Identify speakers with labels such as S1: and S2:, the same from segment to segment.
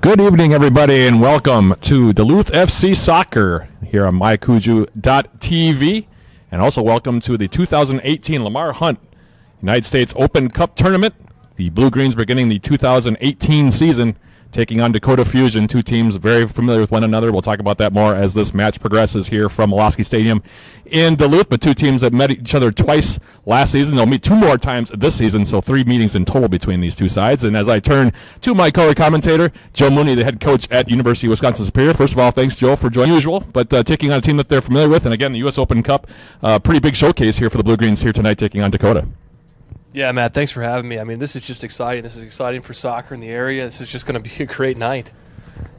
S1: Good evening, everybody, and welcome to Duluth FC Soccer here on mykuju.tv. And also welcome to the 2018 Lamar Hunt United States Open Cup Tournament. The Blue-Greens beginning the 2018 season, taking on Dakota Fusion, two teams very familiar with one another. We'll talk about that more as this match progresses here from Milwaukee Stadium in Duluth, but two teams that met each other twice last season. They'll meet two more times this season, so three meetings in total between these two sides. And as I turn to my color commentator, Joe Mooney, the head coach at University of Wisconsin-Superior. First of all, thanks, Joe, for joining usual, but taking on a team that they're familiar with. And again, the U.S. Open Cup, pretty big showcase here for the Blue-Greens here tonight, taking on Dakota.
S2: Yeah, Matt, thanks for having me. I mean, this is just exciting. This is exciting for soccer in the area. This is just going to be a great night.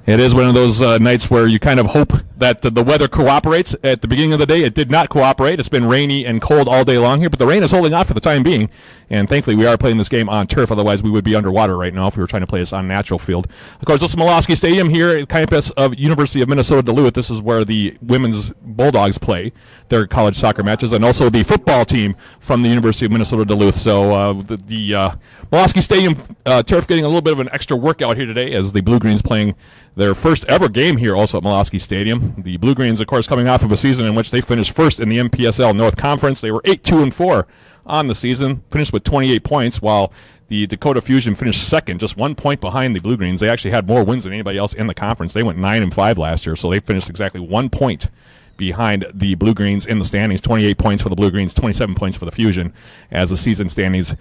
S1: It is one of those nights where you kind of hope that the weather cooperates. At the beginning of the day, it did not cooperate. It's been rainy and cold all day long here, but the rain is holding off for the time being. And thankfully, we are playing this game on turf. Otherwise, we would be underwater right now if we were trying to play this on natural field. Of course, this is Milwaukee Stadium here at campus of University of Minnesota Duluth. This is where the women's Bulldogs play their college soccer matches, and also the football team from the University of Minnesota Duluth. So the Milwaukee Stadium turf getting a little bit of an extra workout here today as the Blue-Greens playing their first ever game here also at Milwaukee Stadium. The Blue-Greens, of course, coming off of a season in which they finished first in the MPSL North Conference. They were 8-2-4 on the season, finished with 28 points, while the Dakota Fusion finished second, just 1 point behind the Blue-Greens. They actually had more wins than anybody else in the conference. They went 9-5 last year, so they finished exactly 1 point behind the Blue-Greens in the standings. 28 points for the Blue-Greens, 27 points for the Fusion, as the season standings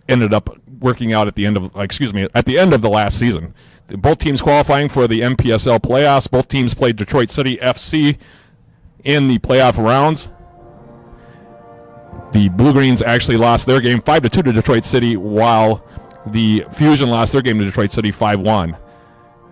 S1: ended up working out at the end of the last season. Both teams qualifying for the MPSL playoffs. Both teams played Detroit City FC in the playoff rounds. The Blue-Greens actually lost their game 5-2 to Detroit City, while the Fusion lost their game to Detroit City 5-1.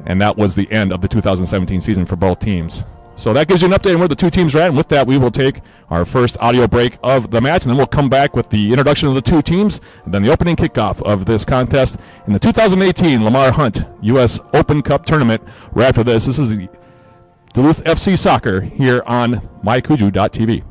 S1: And that was the end of the 2017 season for both teams. So that gives you an update on where the two teams are at, and with that, we will take our first audio break of the match, and then we'll come back with the introduction of the two teams, and then the opening kickoff of this contest in the 2018 Lamar Hunt U.S. Open Cup Tournament. Right after this, this is the Duluth FC Soccer here on mykuju.tv.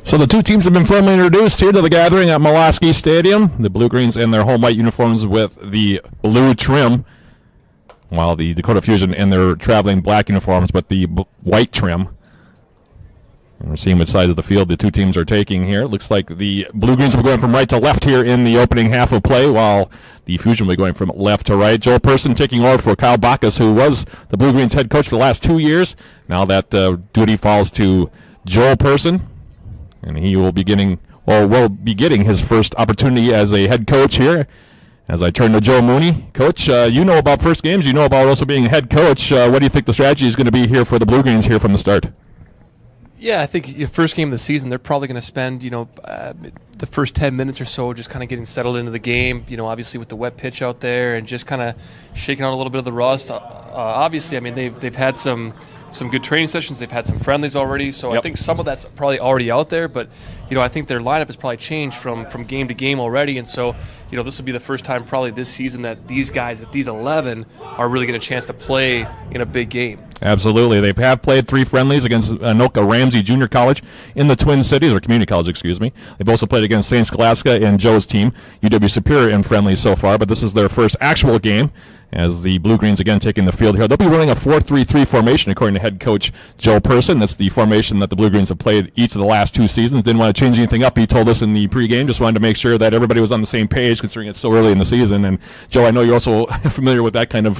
S1: So the two teams have been formally introduced here to the gathering at Molaski Stadium. The Blue-Greens in their home white uniforms with the blue trim, while the Dakota Fusion in their traveling black uniforms with the white trim. And we're seeing which side of the field the two teams are taking here. It looks like the Blue-Greens will be going from right to left here in the opening half of play, while the Fusion will be going from left to right. Joel Person taking over for Kyle Bacchus, who was the Blue-Greens head coach for the last 2 years. Now that duty falls to Joel Person, and he will be getting his first opportunity as a head coach here. As I turn to Joe Mooney. Coach, you know about first games. You know about also being a head coach. What do you think the strategy is going to be here for the Blue-Greens here from the start?
S2: Yeah, I think your first game of the season, they're probably going to spend, the first 10 minutes or so just kind of getting settled into the game, obviously with the wet pitch out there and just kind of shaking out a little bit of the rust. Obviously, I mean, they've had some good training sessions. They've had some friendlies already, so yep. I think some of that's probably already out there. But I think their lineup has probably changed from game to game already, and so this will be the first time probably this season that these 11 are really getting a chance to play in a big game.
S1: Absolutely, they have played 3 friendlies against Anoka Ramsey Junior College in the Twin Cities, or community college, excuse me. They've also played against St. Scholastica and Joe's team, UW Superior, in friendlies so far. But this is their first actual game, as the Blue-Greens again taking the field here. They'll be running a 4-3-3 formation, according to head coach Joe Person. That's the formation that the Blue-Greens have played each of the last 2 seasons. Didn't want to change anything up, he told us in the pregame. Just wanted to make sure that everybody was on the same page, considering it's so early in the season. And, Joe, I know you're also familiar with that kind of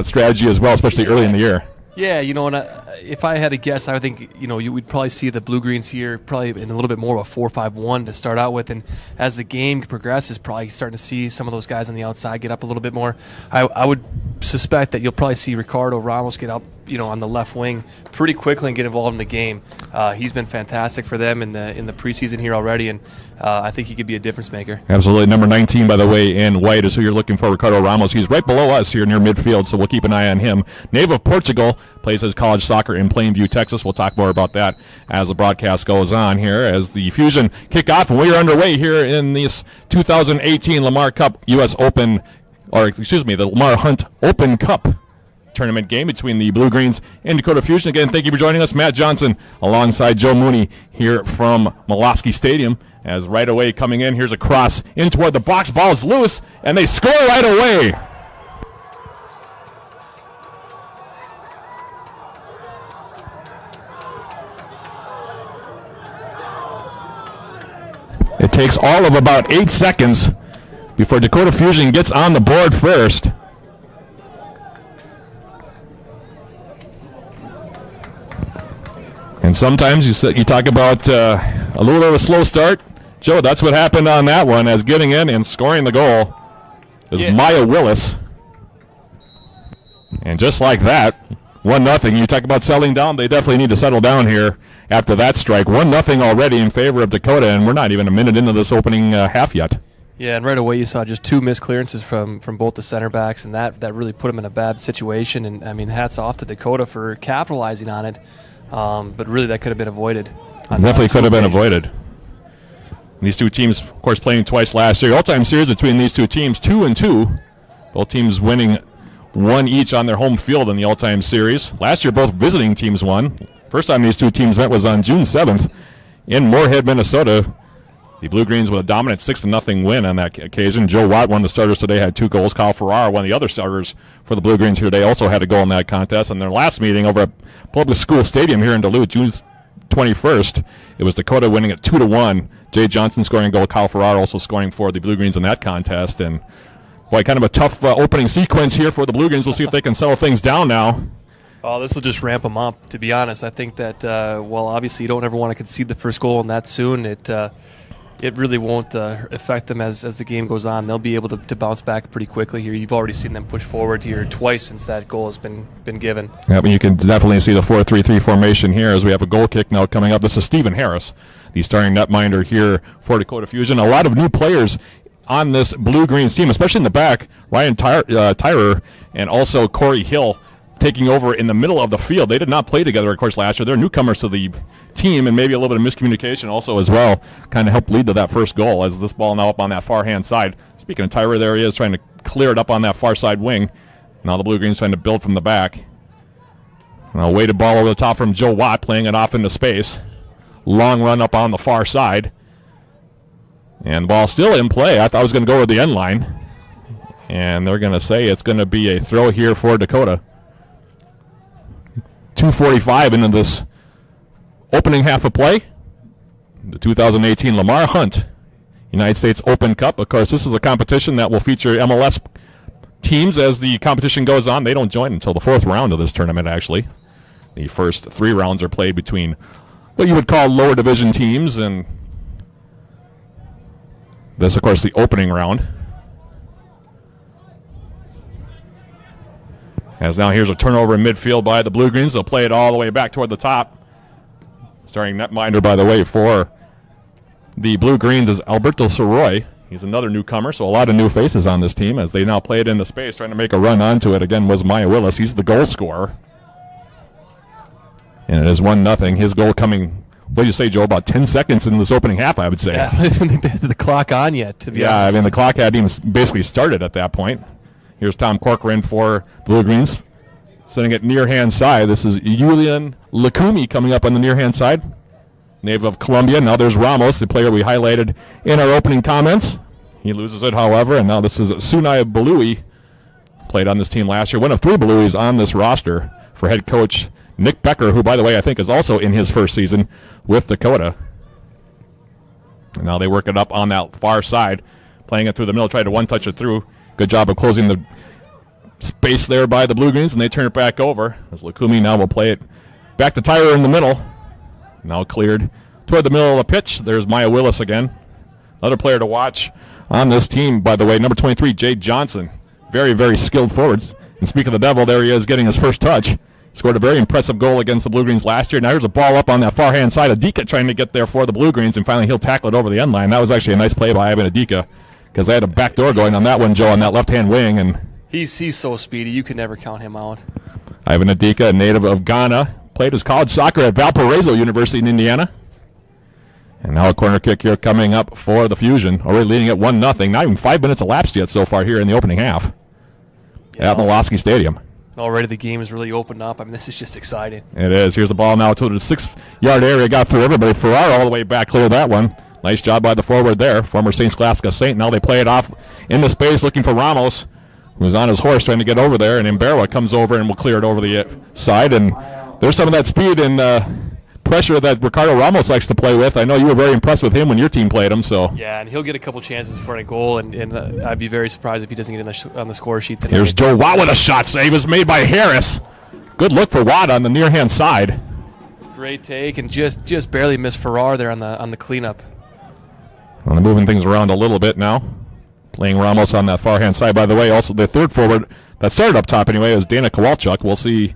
S1: strategy as well, especially early in the year.
S2: Yeah, if I had to guess, I would think, you would probably see the Blue-Greens here probably in a little bit more of a 4-5-1 to start out with. And as the game progresses, probably starting to see some of those guys on the outside get up a little bit more. I would suspect that you'll probably see Ricardo Ramos get up, on the left wing pretty quickly and get involved in the game. He's been fantastic for them in the preseason here already, and I think he could be a difference maker.
S1: Absolutely. Number 19, by the way, in white is who you're looking for, Ricardo Ramos. He's right below us here near midfield, so we'll keep an eye on him. Native of Portugal, plays his college soccer in Plainview, Texas. We'll talk more about that as the broadcast goes on here, as the Fusion kick off, and we are underway here in this 2018 Lamar Cup U.S. Open, the Lamar Hunt Open Cup tournament game between the Blue-Greens and Dakota Fusion. Again, thank you for joining us. Matt Johnson alongside Joe Mooney here from Molaski Stadium. As right away coming in, here's a cross in toward the box. Ball is loose, and they score right away. It takes all of about 8 seconds before Dakota Fusion gets on the board first. And sometimes you talk about a little bit of a slow start. Joe, that's what happened on that one, as getting in and scoring the goal is Maya Willis. And just like that, 1-0. You talk about settling down. They definitely need to settle down here after that strike. 1-0 already in favor of Dakota, and we're not even a minute into this opening half yet.
S2: Yeah, and right away you saw just 2 missed clearances from both the center backs, and that really put them in a bad situation. And, I mean, hats off to Dakota for capitalizing on it. But really, that could have been avoided.
S1: Definitely could have been avoided. These two teams, of course, playing twice last year. All-time series between these two teams, 2-2. Both teams winning 1 each on their home field in the all-time series. Last year, both visiting teams won. First time these two teams met was on June 7th in Moorhead, Minnesota. The Blue-Greens with a dominant 6-0 win on that occasion. Joe Watt, one of the starters today, had 2 goals. Kyle Farrar, one of the other starters for the Blue-Greens here today, also had a goal in that contest. And their last meeting over at Public School Stadium here in Duluth, June 21st, it was Dakota winning at 2-1. Jay Johnson scoring a goal. Kyle Farrar also scoring for the Blue-Greens in that contest. And, boy, kind of a tough opening sequence here for the Blue-Greens. We'll see if they can settle things down now.
S2: Oh, this will just ramp them up, to be honest. I think that, obviously you don't ever want to concede the first goal and that soon. It really won't affect them as the game goes on. They'll be able to bounce back pretty quickly here. You've already seen them push forward here twice since that goal has been given.
S1: Yeah, but you can definitely see the 4-3-3 formation here as we have a goal kick now coming up. This is Stephen Harris, the starting netminder here for Dakota Fusion. A lot of new players on this Blue-Greens team, especially in the back. Ryan Tyrer and also Corey Hill taking over in the middle of the field. They did not play together, of course, last year. They're newcomers to the team, and maybe a little bit of miscommunication also as well kind of helped lead to that first goal, as this ball now up on that far-hand side. Speaking of Tyra, there he is trying to clear it up on that far side wing. Now the Blue-Greens trying to build from the back. Now weighted ball over the top from Joe Watt, playing it off into space. long run up on the far side. And the ball still in play. I thought it was going to go over the end line. And they're going to say it's going to be a throw here for Dakota. 2:45 into this opening half of play. The 2018 Lamar Hunt United States Open Cup. Of course, this is a competition that will feature MLS teams as the competition goes on. They don't join until the fourth round of this tournament, actually. The first 3 rounds are played between what you would call lower division teams, and this, of course, the opening round. As now here's a turnover in midfield by the Blue Greens. They'll play it all the way back toward the top. Starting netminder, by the way, for the Blue Greens is Alberto Soroy. He's another newcomer, so a lot of new faces on this team as they now play it in the space, trying to make a run onto it. Again was Maya Willis. He's the goal scorer. And it is 1-0. His goal coming, what do you say, Joe, about 10 seconds in this opening half, I would say.
S2: Yeah, I don't think they had the clock on yet, to be honest.
S1: Yeah, I mean, the clock hadn't even basically started at that point. Here's Tom Corcoran for Blue Greens. Sitting it near-hand side. This is Julian Lukumi coming up on the near-hand side. Native of Colombia. Now there's Ramos, the player we highlighted in our opening comments. He loses it, however, and now this is Sunai Balui. Played on this team last year. One of 3 Baluis on this roster for head coach Nick Becker, who, by the way, I think is also in his first season with Dakota. And now they work it up on that far side. Playing it through the middle, try to one-touch it through. Good job of closing the space there by the Blue Greens, and they turn it back over. As Lukumi now will play it back to Tyler in the middle. Now cleared toward the middle of the pitch. There's Maya Willis again. Another player to watch on this team, by the way, number 23, Jade Johnson. Very, very skilled forwards. And speaking of the devil, there he is getting his first touch. Scored a very impressive goal against the Blue Greens last year. Now here's a ball up on that far-hand side. Adika trying to get there for the Blue Greens, and finally he'll tackle it over the end line. That was actually a nice play by Ivan Adika, because they had a backdoor going on that one, Joe, on that left-hand wing. And
S2: he's so speedy. You can never count him out.
S1: Ivan Adika, a native of Ghana, played his college soccer at Valparaiso University in Indiana. And now a corner kick here coming up for the Fusion. Already leading at 1-0. Not even 5 minutes elapsed yet so far here in the opening half at Milwaukee Stadium.
S2: Already the game has really opened up. I mean, this is just exciting.
S1: It is. Here's the ball now to the 6-yard area. Got through everybody. Ferraro all the way back, cleared that one. Nice job by the forward there, former St. Scholastica Saint. Now they play it off in the space, looking for Ramos, who's on his horse trying to get over there. And Imberwa comes over and will clear it over the side. And there's some of that speed and pressure that Ricardo Ramos likes to play with. I know you were very impressed with him when your team played him. So
S2: yeah, and he'll get a couple chances for a goal, and I'd be very surprised if he doesn't get on the score sheet tonight.
S1: Here's Joe Watt with a shot save. It was made by Harris. Good look for Watt on the near-hand side.
S2: Great take, and just barely missed Farrar there on the cleanup.
S1: Well, they're moving things around a little bit now. Playing Ramos on that far-hand side. By the way, also the third forward that started up top anyway is Dana Kowalchuk. We'll see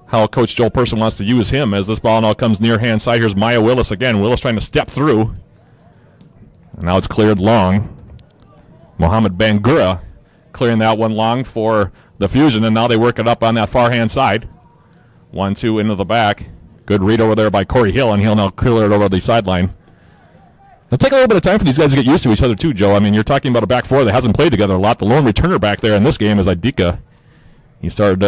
S1: how Coach Joel Person wants to use him as this ball now comes near-hand side. Here's Maya Willis again. Willis trying to step through. And now it's cleared long. Mohamed Bangura clearing that one long for the Fusion, and now they work it up on that far-hand side. 1-2 into the back. Good read over there by Corey Hill, and he'll now clear it over the sideline. It'll take a little bit of time for these guys to get used to each other too, Joe. I mean, you're talking about a back four that hasn't played together a lot. The lone returner back there in this game is Idika. He started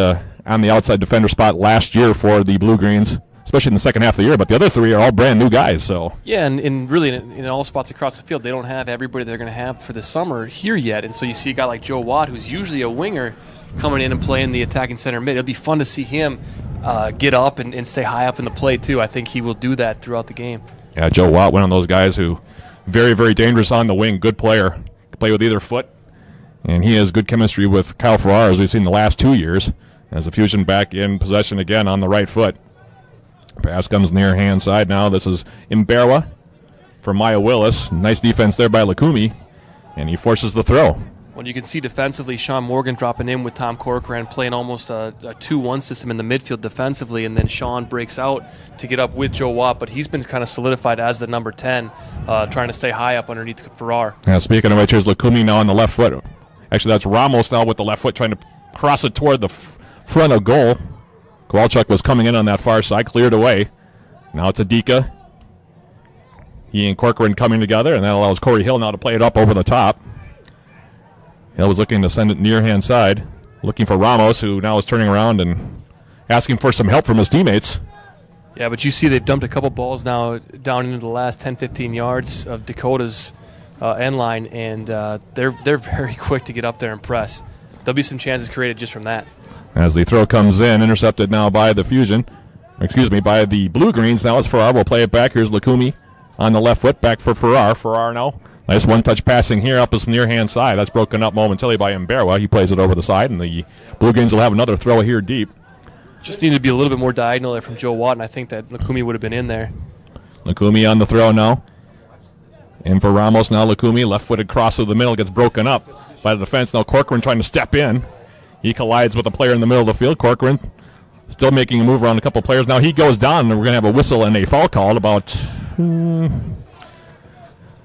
S1: on the outside defender spot last year for the Blue Greens, especially in the second half of the year. But the other 3 are all brand new guys. So
S2: yeah, and really in all spots across the field, they don't have everybody they're going to have for the summer here yet. And so you see a guy like Joe Watt, who's usually a winger, coming in and playing the attacking center mid. It'll be fun to see him get up and stay high up in the play too. I think he will do that throughout the game.
S1: Yeah, Joe Watt, one of those guys who very, very dangerous on the wing. Good player. Can play with either foot. And he has good chemistry with Kyle Farrar, as we've seen the last 2 years. As the Fusion back in possession again on the right foot. Pass comes near hand side now. This is Imberwa for Maya Willis. Nice defense there by Lukumi. And he forces the throw.
S2: Well, you can see defensively, Sean Morgan dropping in with Tom Corcoran, playing almost a 2-1 system in the midfield defensively, and then Sean breaks out to get up with Joe Watt, but he's been kind of solidified as the number 10, trying to stay high up underneath Farrar.
S1: Yeah, speaking of which, here's Lukumi now on the left foot. Actually, that's Ramos now with the left foot trying to cross it toward the front of goal. Kowalchuk was coming in on that far side, cleared away. Now it's Adika. He and Corcoran coming together, and that allows Corey Hill now to play it up over the top. Hill was looking to send it near-hand side, looking for Ramos, who now is turning around and asking for some help from his teammates.
S2: Yeah, but you see they've dumped a couple balls now down into the last 10, 15 yards of Dakota's end line, and they're very quick to get up there and press. There'll be some chances created just from that.
S1: As the throw comes in, intercepted now by the by the Blue Greens. Now it's Farrar. We'll play it back. Here's Lukumi on the left foot, back for Farrar. Farrar now. Nice one-touch passing here up his near-hand side. That's broken up momentarily by Mberwa. He plays it over the side, and the Blue Greens will have another throw here deep.
S2: Just needed to be a little bit more diagonal there from Joe Watt, and I think that Lukumi would have been in there.
S1: Lukumi on the throw now. In for Ramos now. Lukumi, left-footed cross of the middle, gets broken up by the defense. Now Corcoran trying to step in. He collides with a player in the middle of the field. Corcoran still making a move around a couple players. Now he goes down, and we're going to have a whistle and a foul called about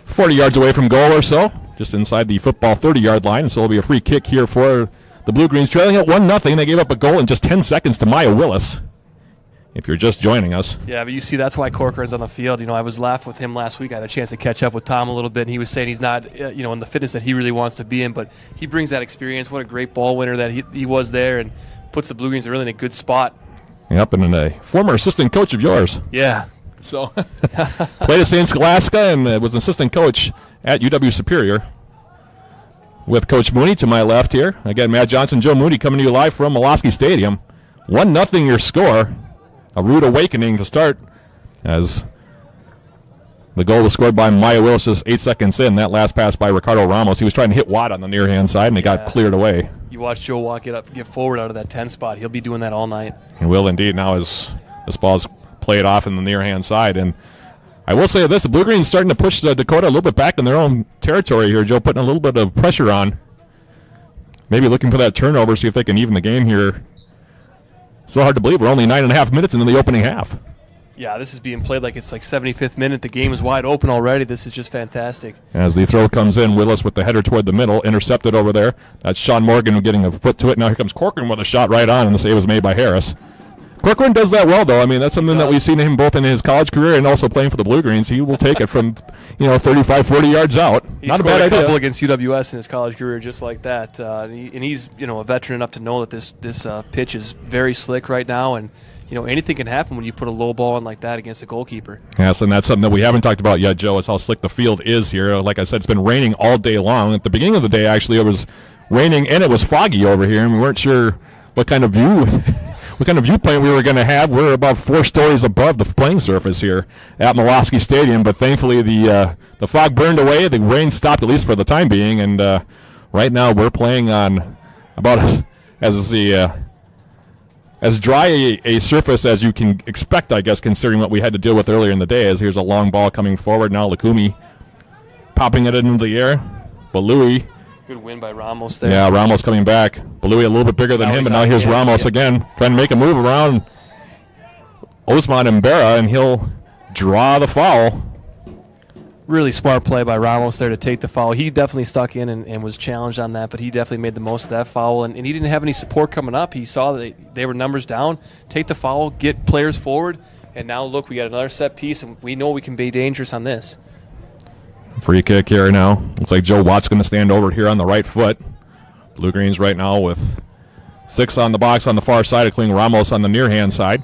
S1: 40 yards away from goal or so, just inside the football 30-yard line. So it'll be a free kick here for the Blue Greens, trailing at 1-0. They gave up a goal in just 10 seconds to Maya Willis, if you're just joining us.
S2: Yeah, but you see, that's why Corcoran's on the field. You know, I was laughing with him last week. I had a chance to catch up with Tom a little bit, and he was saying he's not, in the fitness that he really wants to be in, but he brings that experience. What a great ball winner that he was there, and puts the Blue Greens really in a good spot.
S1: Yep, and a former assistant coach of yours.
S2: Yeah.
S1: So, played at St. Scholastica and was an assistant coach at UW Superior with Coach Mooney to my left here. Again, Matt Johnson, Joe Mooney coming to you live from Molosky Stadium. 1-0 your score. A rude awakening to start, as the goal was scored by Maya Willis just 8 seconds in. That last pass by Ricardo Ramos. He was trying to hit Watt on the near-hand side, and it got cleared away.
S2: You watch Joe Watt get forward out of that 10 spot. He'll be doing that all night.
S1: He will indeed now as this ball's played off in the near-hand side. And I will say this, the Blue Greens starting to push Dakota a little bit back in their own territory here, Joe, putting a little bit of pressure on. Maybe looking for that turnover, see if they can even the game here. So hard to believe we're only 9.5 minutes into the opening half.
S2: Yeah, this is being played like it's like 75th minute. The game is wide open already. This is just fantastic.
S1: As the throw comes in, Willis with the header toward the middle, intercepted over there. That's Sean Morgan getting a foot to it. Now here comes Corcoran with a shot right on, and the save was made by Harris. Corcoran does that well, though. I mean, that's something that we've seen him both in his college career and also playing for the Blue Greens. He will take it from, 35, 40 yards out. Not a bad idea.
S2: He scored a couple against UWS in his college career just like that. And he's, a veteran enough to know that this pitch is very slick right now, and anything can happen when you put a low ball in like that against a goalkeeper.
S1: Yes, and that's something that we haven't talked about yet, Joe, is how slick the field is here. Like I said, it's been raining all day long. At the beginning of the day, actually, it was raining and it was foggy over here, and we weren't sure what kind of viewpoint we were going to have. We're about 4 stories above the playing surface here at Molosky Stadium, but thankfully the fog burned away. The rain stopped, at least for the time being, and right now we're playing on about as dry a surface as you can expect, I guess, considering what we had to deal with earlier in the day. As here's a long ball coming forward now. Lukumi popping it into the air. Balui.
S2: Good win by Ramos there.
S1: Yeah, Ramos coming back. Balui a little bit bigger than him, but now here's Ramos again, trying to make a move around Osman Mbera, and he'll draw the foul.
S2: Really smart play by Ramos there to take the foul. He definitely stuck in and was challenged on that, but he definitely made the most of that foul, and he didn't have any support coming up. He saw that they were numbers down, take the foul, get players forward, and now look, we got another set piece, and we know we can be dangerous on this.
S1: Free kick here now. Looks like Joe Watt's going to stand over here on the right foot. Blue Greens right now with 6 on the box on the far side, including Ramos on the near-hand side.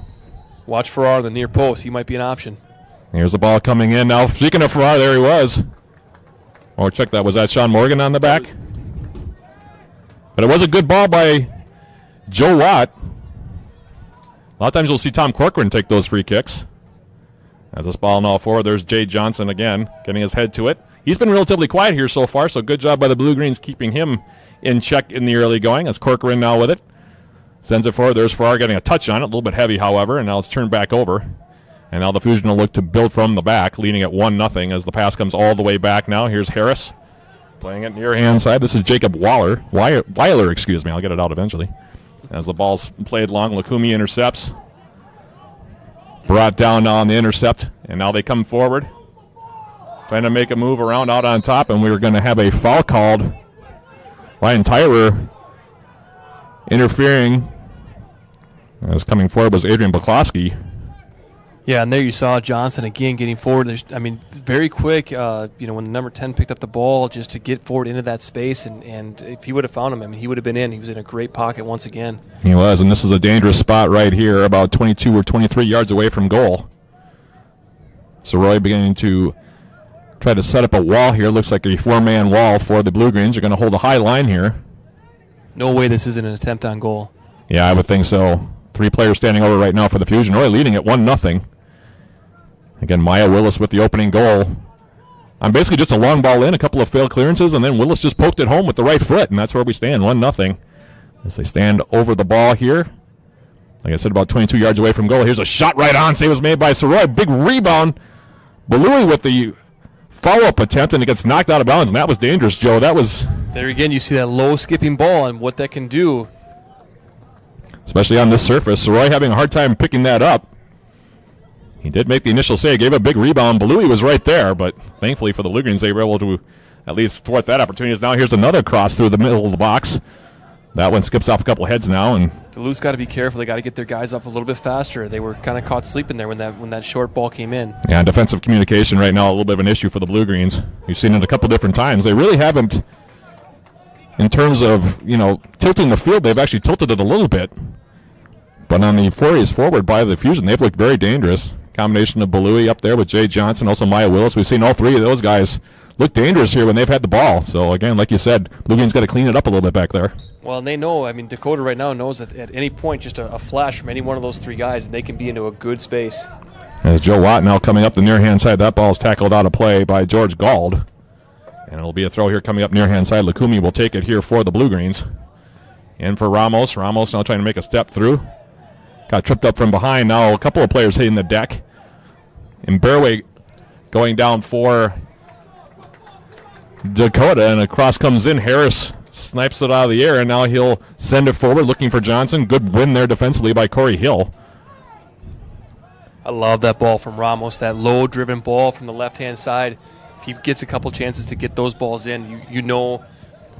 S2: Watch Farrar on the near post. He might be an option.
S1: Here's the ball coming in now. Speaking of Farrar, there he was. Oh, check that. Was that Sean Morgan on the back? But it was a good ball by Joe Watt. A lot of times you'll see Tom Corcoran take those free kicks. As this ball now forward, there's Jay Johnson again, getting his head to it. He's been relatively quiet here so far, so good job by the Blue Greens keeping him in check in the early going. As Corcoran now with it. Sends it forward. There's Farrar getting a touch on it. A little bit heavy, however, and now it's turned back over. And now the Fusion will look to build from the back, leading at 1-0 as the pass comes all the way back now. Here's Harris playing it near hand side. This is Jacob Weiler, excuse me. I'll get it out eventually. As the ball's played long, Lukumi intercepts. Brought down now on the intercept, and now they come forward. Trying to make a move around out on top, and we're going to have a foul called. Ryan Tyrer interfering. As coming forward was Adrian Buklowski.
S2: Yeah, and there you saw Johnson again getting forward. Very quick, when the number 10 picked up the ball just to get forward into that space. And if he would have found him, he would have been in. He was in a great pocket once again.
S1: He was, and this is a dangerous spot right here, about 22 or 23 yards away from goal. So Roy beginning to try to set up a wall here. Looks like a 4-man wall for the Blue Greens. They're going to hold a high line here.
S2: No way this isn't an attempt on goal.
S1: Yeah, I would think so. 3 players standing over right now for the Fusion. Roy leading at 1-0. Again, Maya Willis with the opening goal. On basically just a long ball in, a couple of failed clearances, and then Willis just poked it home with the right foot, and that's where we stand, 1-0. As they stand over the ball here. Like I said, about 22 yards away from goal. Here's a shot right on. Save was made by Soroy. Big rebound. Balui with the follow-up attempt, and it gets knocked out of bounds, and that was dangerous, Joe. That was...
S2: There again, you see that low skipping ball and what that can do.
S1: Especially on this surface. Soroy having a hard time picking that up. He did make the initial save, gave a big rebound. Balui was right there, but thankfully for the Blue Greens, they were able to at least thwart that opportunity. Now here's another cross through the middle of the box. That one skips off a couple heads now. And
S2: Duluth's got to be careful. They got to get their guys up a little bit faster. They were kind of caught sleeping there when that short ball came in.
S1: Yeah, defensive communication right now, a little bit of an issue for the Blue Greens. We've seen it a couple different times. They really haven't, in terms of, tilting the field, they've actually tilted it a little bit. But on the forays forward by the Fusion, they've looked very dangerous. Combination of Balui up there with Jay Johnson, also Maya Willis. We've seen all 3 of those guys look dangerous here when they've had the ball. So, again, like you said, Blue Greens got to clean it up a little bit back there.
S2: Well, and they know, Dakota right now knows that at any point, just a flash from any one of those 3 guys, and they can be into a good space.
S1: As Joe Watt now coming up the near-hand side. That ball is tackled out of play by George Gald. And it'll be a throw here coming up near-hand side. Lukumi will take it here for the Blue Greens. In for Ramos. Ramos now trying to make a step through. Got tripped up from behind. Now a couple of players hitting the deck. And Bearway going down for Dakota, and a cross comes in. Harris snipes it out of the air, and now he'll send it forward looking for Johnson. Good win there defensively by Corey Hill.
S2: I love that ball from Ramos, that low-driven ball from the left-hand side. If he gets a couple chances to get those balls in, you know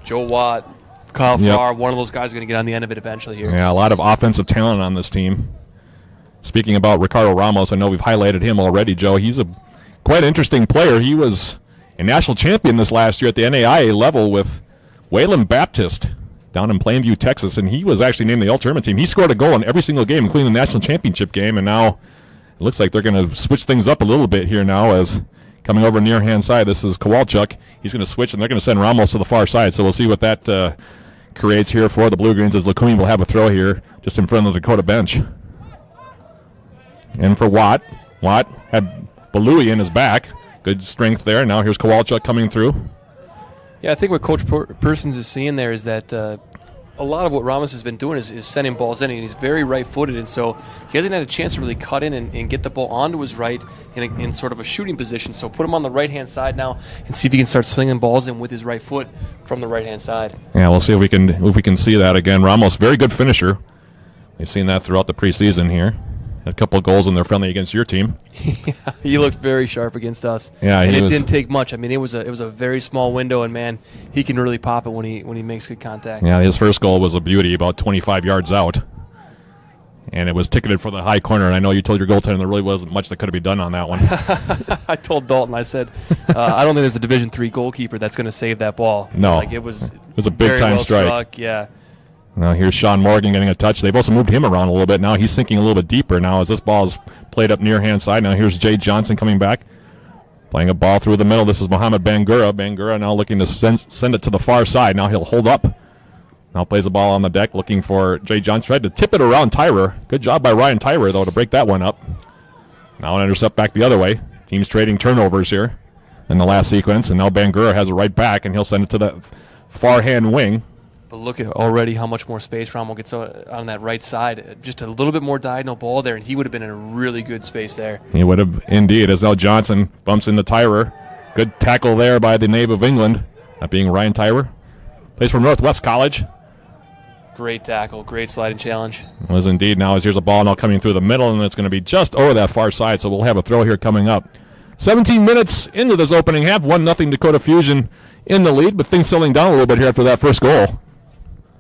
S2: Joe Watt, Kyle Farr, one of those guys is going to get on the end of it eventually here.
S1: Yeah, a lot of offensive talent on this team. Speaking about Ricardo Ramos, I know we've highlighted him already, Joe. He's a quite interesting player. He was a national champion this last year at the NAIA level with Waylon Baptist down in Plainview, Texas, and he was actually named the All-Tournament team. He scored a goal in every single game, including the national championship game, and now it looks like they're going to switch things up a little bit here now as coming over near-hand side. This is Kowalchuk. He's going to switch, and they're going to send Ramos to the far side, so we'll see what that creates here for the Blue Greens as Lukumi will have a throw here just in front of the Dakota bench. And for Watt. Watt had Balui in his back. Good strength there. Now here's Kowalchuk coming through.
S2: Yeah, I think what Coach Persons is seeing there is that a lot of what Ramos has been doing is sending balls in, and he's very right-footed, and so he hasn't had a chance to really cut in and get the ball onto his right in sort of a shooting position. So put him on the right-hand side now and see if he can start slinging balls in with his right foot from the right-hand side. Yeah,
S1: we'll see if we can see that again. Ramos, very good finisher. We've seen that throughout the preseason here. A couple of goals in their friendly against your team.
S2: Yeah, he looked very sharp against us.
S1: Yeah,
S2: and it didn't take much. It was a very small window, and man, he can really pop it when he makes good contact.
S1: Yeah, his first goal was a beauty, about 25 yards out, and it was ticketed for the high corner. And I know you told your goaltender there really wasn't much that could have been done on that one.
S2: I told Dalton, I said, I don't think there's a Division III goalkeeper that's going to save that ball.
S1: No,
S2: it was
S1: a big time strike.
S2: Struck, yeah.
S1: Now here's Sean Morgan getting a touch. They've also moved him around a little bit. Now he's sinking a little bit deeper now as this ball is played up near hand side. Now here's Jay Johnson coming back, playing a ball through the middle. This is Mohamed Bangura. Bangura now looking to send it to the far side. Now he'll hold up. Now plays the ball on the deck looking for Jay Johnson. Tried to tip it around Tyrer. Good job by Ryan Tyrer, though, to break that one up. Now an intercept back the other way. Teams trading turnovers here in the last sequence. And now Bangura has it right back, and he'll send it to the far hand wing.
S2: But look at already how much more space Ramo gets on that right side. Just a little bit more diagonal ball there, and he would have been in a really good space there.
S1: He would have indeed, as now Johnson bumps into Tyrer. Good tackle there by the Knave of England, that being Ryan Tyrer. Plays from Northwest College.
S2: Great tackle, great sliding challenge.
S1: It was indeed. Now as here's a ball now coming through the middle, and it's going to be just over that far side, so we'll have a throw here coming up. 17 minutes into this opening half, 1-0 Dakota Fusion in the lead, but things settling down a little bit here after that first goal.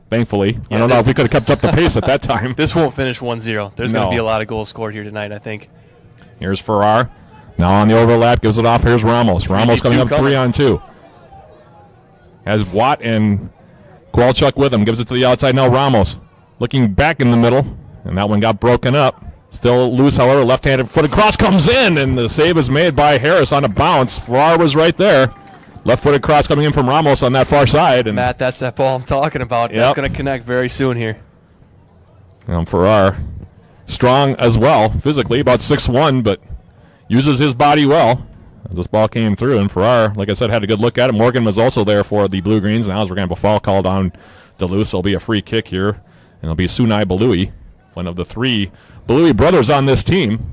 S1: Thankfully. Yeah, I don't know if we could have kept up the pace at that time.
S2: This won't finish 1-0. There's going to be a lot of goals scored here tonight, I think.
S1: Here's Farrar. Now on the overlap, gives it off. Here's Ramos. Ramos coming up 3-on-2. Has Watt and Kowalchuk with him. Gives it to the outside. Now Ramos looking back in the middle. And that one got broken up. Still loose, however. Left-handed footed cross comes in. And the save is made by Harris on a bounce. Farrar was right there. Left-footed cross coming in from Ramos on that far side. And
S2: Matt, that's that ball I'm talking about. Yep. That's going to connect very soon here.
S1: Farrar, strong as well, physically, about 6'1", but uses his body well. This ball came through, and Farrar, like I said, had a good look at it. Morgan was also there for the Blue Greens. Now we're going to have a foul called on Duluth, so it'll be a free kick here. And it'll be Sunai Balui, one of the 3 Balui brothers on this team.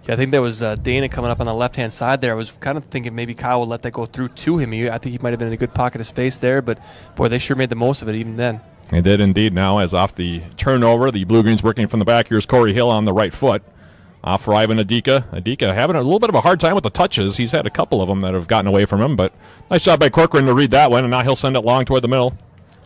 S2: Yeah, I think there was Dana coming up on the left-hand side there. I was kind of thinking maybe Kyle would let that go through to him. I think he might have been in a good pocket of space there, but, boy, they sure made the most of it even then.
S1: They did indeed. Now, as off the turnover, the Blue Greens working from the back. Here's Corey Hill on the right foot. Off for Ivan Adika. Adika having a little bit of a hard time with the touches. He's had a couple of them that have gotten away from him, but nice job by Corcoran to read that one, and now he'll send it long toward the middle,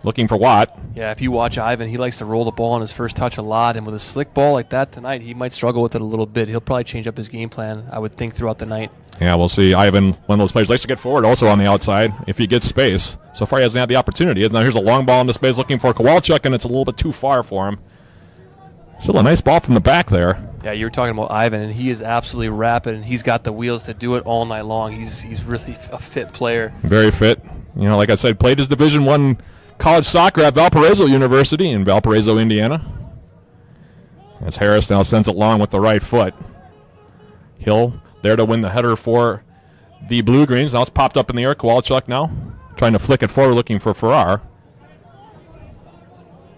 S1: looking for Watt.
S2: Yeah, if you watch Ivan, he likes to roll the ball on his first touch a lot, and with a slick ball like that tonight, he might struggle with it a little bit. He'll probably change up his game plan, I would think, throughout the night.
S1: Yeah, we'll see. Ivan, one of those players, likes to get forward also on the outside if he gets space. So far, he hasn't had the opportunity. Now here's a long ball in the space looking for Kowalchuk, and it's a little bit too far for him. Still a nice ball from the back there.
S2: Yeah, you were talking about Ivan, and he is absolutely rapid, and he's got the wheels to do it all night long. He's really a fit player.
S1: Very fit. Like I said, played his Division I college soccer at Valparaiso University in Valparaiso, Indiana. As Harris now sends it long with the right foot. Hill there to win the header for the Blue Greens. Now it's popped up in the air. Kowalchuk now trying to flick it forward, looking for Farrar.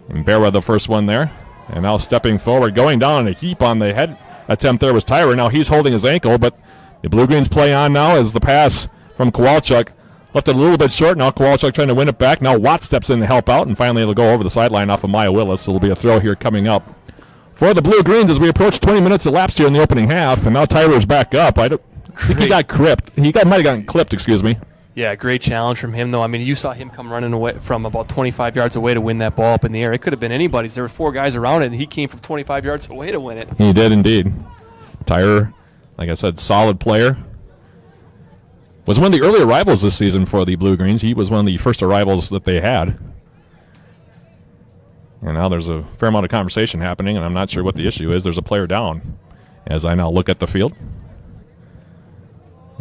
S1: And Bear with the first one there. And now stepping forward, going down in a heap on the head attempt there was Tyra. Now he's holding his ankle, but the Blue Greens play on now as the pass from Kowalchuk left it a little bit short. Now Kowalchuk trying to win it back. Now Watt steps in to help out, and finally it'll go over the sideline off of Maya Willis. So it'll be a throw here coming up for the Blue Greens as we approach 20 minutes elapsed here in the opening half. And now Tyra's back up. I think he got clipped. Might have gotten clipped, excuse me.
S2: Yeah, great challenge from him, though. I mean, you saw him come running away from about 25 yards away to win that ball up in the air. It could have been anybody's. There were 4 guys around it, and he came from 25 yards away to win it.
S1: He did indeed. Tyra, like I said, solid player. Was one of the early arrivals this season for the Blue Greens. He was one of the first arrivals that they had. And now there's a fair amount of conversation happening, and I'm not sure what the issue is. There's a player down as I now look at the field.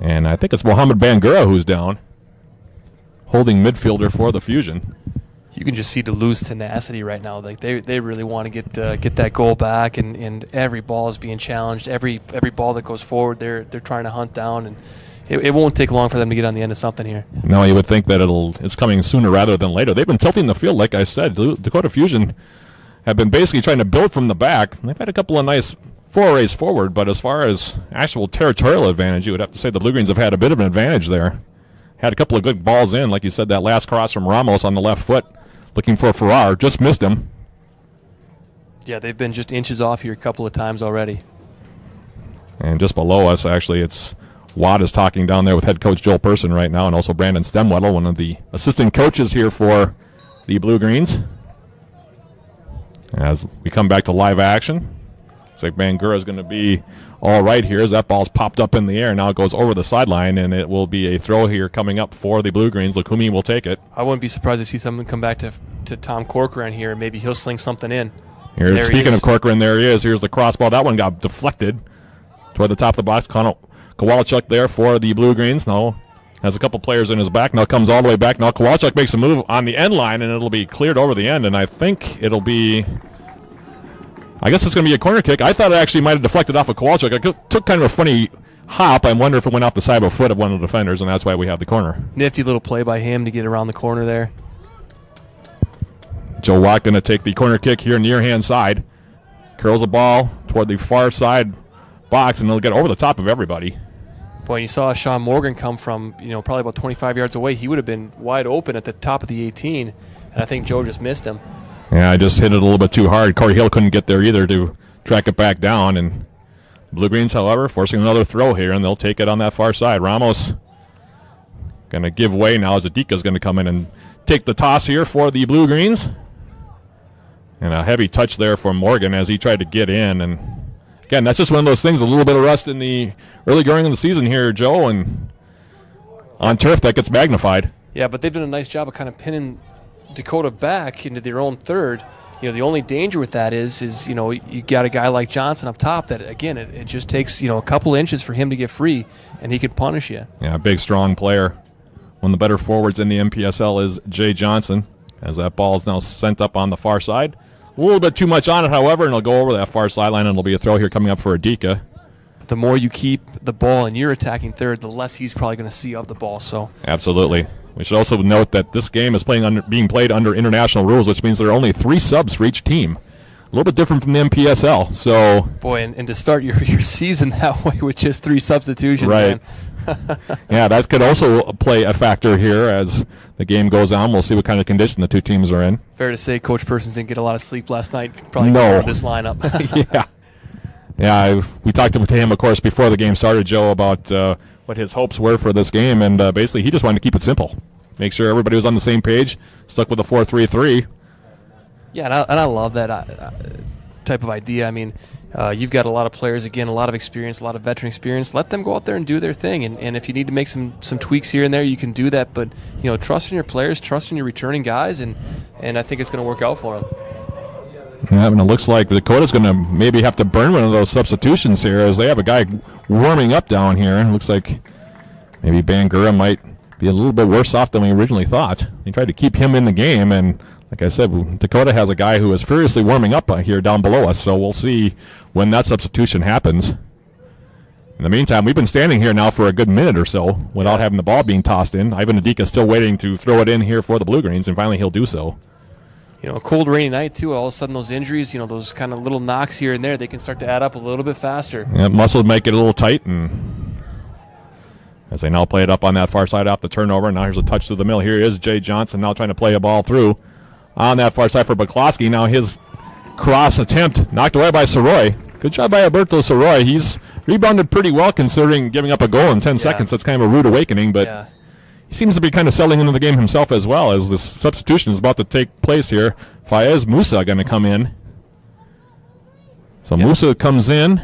S1: And I think it's Mohamed Bangura who's down, holding midfielder for the Fusion.
S2: You can just see Duluth's tenacity right now. Like they really want to get that goal back, and every ball is being challenged. Every ball that goes forward, they're trying to hunt down, and it won't take long for them to get on the end of something here. No,
S1: you would think that it's coming sooner rather than later. They've been tilting the field, like I said. Dakota Fusion have been basically trying to build from the back. They've had a couple of nice forays forward, but as far as actual territorial advantage, you would have to say the Blue Greens have had a bit of an advantage there. Had a couple of good balls in, like you said, that last cross from Ramos on the left foot, looking for Farrar, just missed him.
S2: Yeah, they've been just inches off here a couple of times already.
S1: And just below us, actually, it's Watt is talking down there with head coach Joel Person right now, and also Brandon Stemwettle, one of the assistant coaches here for the Blue Greens. As we come back to live action, looks like Bangura is going to be all right here as that ball's popped up in the air. Now it goes over the sideline, and it will be a throw here coming up for the Blue Greens. Lukumi will take it.
S2: I wouldn't be surprised to see something come back to Tom Corcoran here, and maybe he'll sling something in.
S1: Here, speaking of Corcoran, there he is. Here's the cross ball. That one got deflected toward the top of the box. Kowalchuk there for the Blue Greens. Now has a couple players in his back. Now comes all the way back. Now Kowalchuk makes a move on the end line, and it'll be cleared over the end, and I think it'll be... I guess it's going to be a corner kick. I thought it actually might have deflected off of Kowalchuk. It took kind of a funny hop. I wonder if it went off the side of a foot of one of the defenders, and that's why we have the corner.
S2: Nifty little play by him to get around the corner there.
S1: Joe Watt going to take the corner kick here near hand side. Curls the ball toward the far side box, and it'll get over the top of everybody.
S2: Boy, you saw Sean Morgan come from, probably about 25 yards away. He would have been wide open at the top of the 18, and I think Joe just missed him.
S1: Yeah, I just hit it a little bit too hard. Corey Hill couldn't get there either to track it back down. And Blue Greens, however, forcing another throw here, and they'll take it on that far side. Ramos going to give way now as Adika's going to come in and take the toss here for the Blue Greens. And a heavy touch there from Morgan as he tried to get in, and again, that's just one of those things, a little bit of rust in the early going of the season here, Joe, and on turf that gets magnified.
S2: Yeah, but they've done a nice job of kind of pinning Dakota back into their own third. The only danger with that is you got a guy like Johnson up top that, again, it just takes, a couple inches for him to get free, and he can punish you.
S1: Yeah, big, strong player. One of the better forwards in the MPSL is Jay Johnson, as that ball is now sent up on the far side. A little bit too much on it, however, and it'll go over that far sideline, and it'll be a throw here coming up for Adika.
S2: But the more you keep the ball in your attacking third, the less he's probably going to see of the ball. So
S1: absolutely. We should also note that this game is being played under international rules, which means there are only 3 subs for each team. A little bit different from the MPSL. So,
S2: boy, and to start your season that way with just 3 substitutions,
S1: right? Yeah, that could also play a factor here as the game goes on. We'll see what kind of condition the two teams are in.
S2: Fair to say, Coach Persons didn't get a lot of sleep last night. Probably
S1: no.
S2: This lineup.
S1: Yeah. We talked to him, of course, before the game started, Joe, about what his hopes were for this game, and basically he just wanted to keep it simple, make sure everybody was on the same page, stuck with the 4-3-3.
S2: Yeah, and I love that type of idea. I mean, you've got a lot of players, again, a lot of experience, a lot of veteran experience. Let them go out there and do their thing, and if you need to make some tweaks here and there, you can do that. But trust in your players, trust in your returning guys, and I think it's going to work out for them.
S1: Yeah, and it looks like Dakota's going to maybe have to burn one of those substitutions here, as they have a guy warming up down here. It looks like maybe Bangura might be a little bit worse off than we originally thought. They tried to keep him in the game, and like I said, Dakota has a guy who is furiously warming up here down below us, so we'll see when that substitution happens. In the meantime, we've been standing here now for a good minute or so without having the ball being tossed in. Ivan Adika still waiting to throw it in here for the Blue Greens, and finally he'll do so.
S2: A cold, rainy night, too. All of a sudden, those injuries, those kind of little knocks here and there, they can start to add up a little bit faster.
S1: Yeah, muscles might get a little tight, and as they now play it up on that far side off the turnover. Now here's a touch through the middle. Here is Jay Johnson now trying to play a ball through on that far side for Buklowski. Now his cross attempt knocked away by Soroy. Good job by Alberto Soroy. He's rebounded pretty well considering giving up a goal in 10 seconds. That's kind of a rude awakening, but he seems to be kind of settling into the game himself as well, as this substitution is about to take place here. Faiz Musa going to come in. So Musa comes in,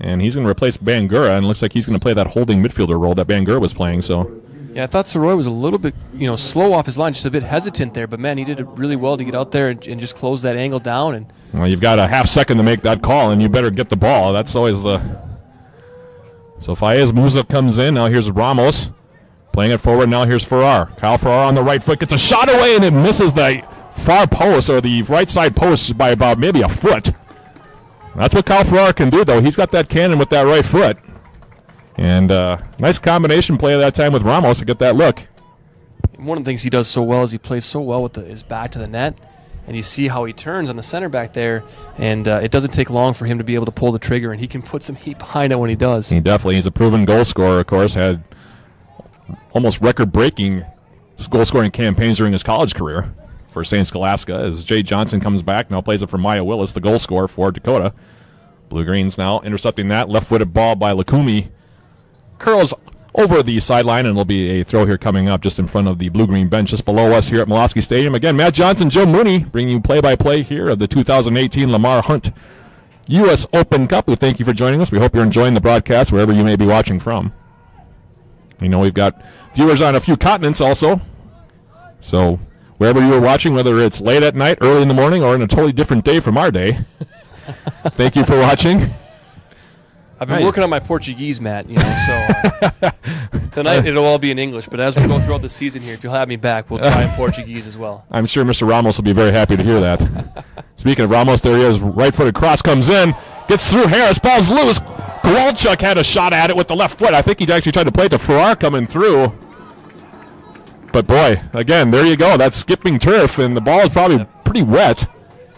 S1: and he's going to replace Bangura, and it looks like he's going to play that holding midfielder role that Bangura was playing. So,
S2: yeah, I thought Soroy was a little bit, slow off his line, just a bit hesitant there. But man, he did it really well to get out there and just close that angle down. And
S1: well, you've got a half second to make that call, and you better get the ball. That's always the. So Faiz Musa comes in. Now here's Ramos playing it forward. Now here's Farrar. Kyle Farrar on the right foot gets a shot away, and it misses the far post or the right side post by about maybe a foot. That's what Kyle Farrar can do, though. He's got that cannon with that right foot. And nice combination play at that time with Ramos to get that look.
S2: One of the things he does so well is he plays so well with his back to the net. And you see how he turns on the center back there. And it doesn't take long for him to be able to pull the trigger. And he can put some heat behind it when he does.
S1: He's a proven goal scorer, of course. Had almost record-breaking goal-scoring campaigns during his college career for St. Scholastica, as Jay Johnson comes back. Now plays it for Maya Willis, the goal scorer for Dakota. Blue Greens now intercepting that. Left-footed ball by Lukumi. Curls over the sideline, and it'll be a throw here coming up just in front of the blue-green bench just below us here at Molosky Stadium. Again, Matt Johnson, Joe Mooney bringing you play-by-play here of the 2018 Lamar Hunt U.S. Open Cup. We thank you for joining us. We hope you're enjoying the broadcast wherever you may be watching from. We know we've got viewers on a few continents also. So wherever you are watching, whether it's late at night, early in the morning, or in a totally different day from our day, thank you for watching.
S2: I've been working on my Portuguese, Matt, so tonight it'll all be in English. But as we go throughout the season here, if you'll have me back, we'll try in Portuguese as well.
S1: I'm sure Mr. Ramos will be very happy to hear that. Speaking of Ramos, there he is. Right-footed cross comes in, gets through Harris, ball's loose. Kowalchuk had a shot at it with the left foot. I think he actually tried to play it to Farrar coming through. But, boy, again, there you go. That's skipping turf, and the ball is probably pretty wet.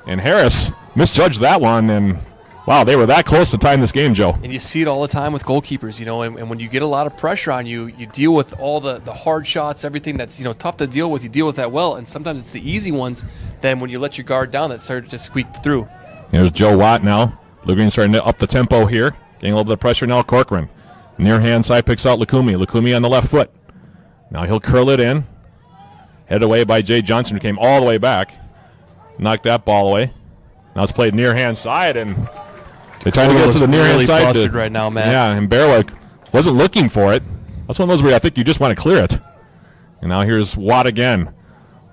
S1: And Harris misjudged that one, and, wow, they were that close to tying this game, Joe.
S2: And you see it all the time with goalkeepers, and when you get a lot of pressure on you, you deal with all the hard shots, everything that's, tough to deal with. You deal with that well, and sometimes it's the easy ones. Then when you let your guard down, that started to squeak through. There's
S1: Joe Watt now. Blue Green starting to up the tempo here. Getting a little bit of pressure now, Corcoran. Near hand side picks out Lukumi. Lukumi on the left foot. Now he'll curl it in. Headed away by Jay Johnson, who came all the way back. Knocked that ball away. Now it's played near hand side, and They're trying to get to the near
S2: really
S1: inside.
S2: Flustered right now, Matt.
S1: Yeah, and Bearwick wasn't looking for it. That's one of those where I think you just want to clear it. And now here's Watt again.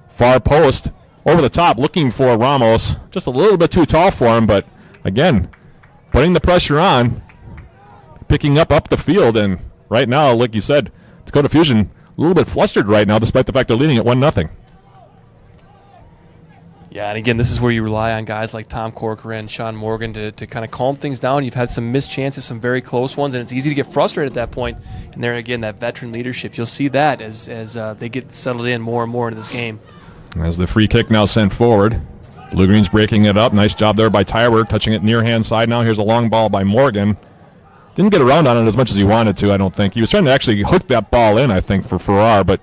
S1: Far post, over the top, looking for Ramos. Just a little bit too tall for him, but again, putting the pressure on, picking up the field, and right now, like you said, Dakota Fusion a little bit flustered right now, despite the fact they're leading at 1-0.
S2: Yeah, and again, this is where you rely on guys like Tom Corcoran, Sean Morgan to kind of calm things down. You've had some missed chances, some very close ones, and it's easy to get frustrated at that point. And there again, that veteran leadership, you'll see that as they get settled in more and more into this game.
S1: As the free kick now sent forward, Blue Green's breaking it up. Nice job there by Tyberg, touching it near hand side. Now here's a long ball by Morgan. Didn't get around on it as much as he wanted to, I don't think. He was trying to actually hook that ball in, I think, for Farrar, but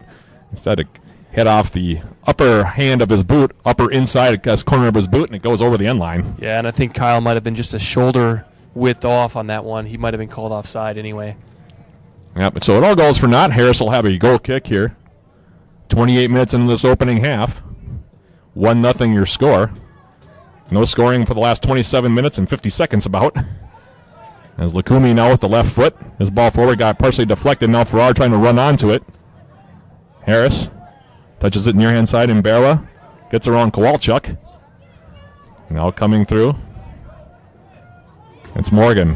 S1: instead it hit off the upper hand of his boot, upper inside corner of his boot, and it goes over the end line.
S2: Yeah, and I think Kyle might have been just a shoulder width off on that one. He might have been called offside anyway.
S1: Yep, so it all goes for naught. Harris will have a goal kick here. 28 minutes into this opening half. 1-0 your score. No scoring for the last 27 minutes and 50 seconds about. As Lukumi now with the left foot. His ball forward got partially deflected. Now Farrar trying to run onto it. Harris touches it near hand side in Barra. Gets around Kowalchuk. Now coming through. It's Morgan.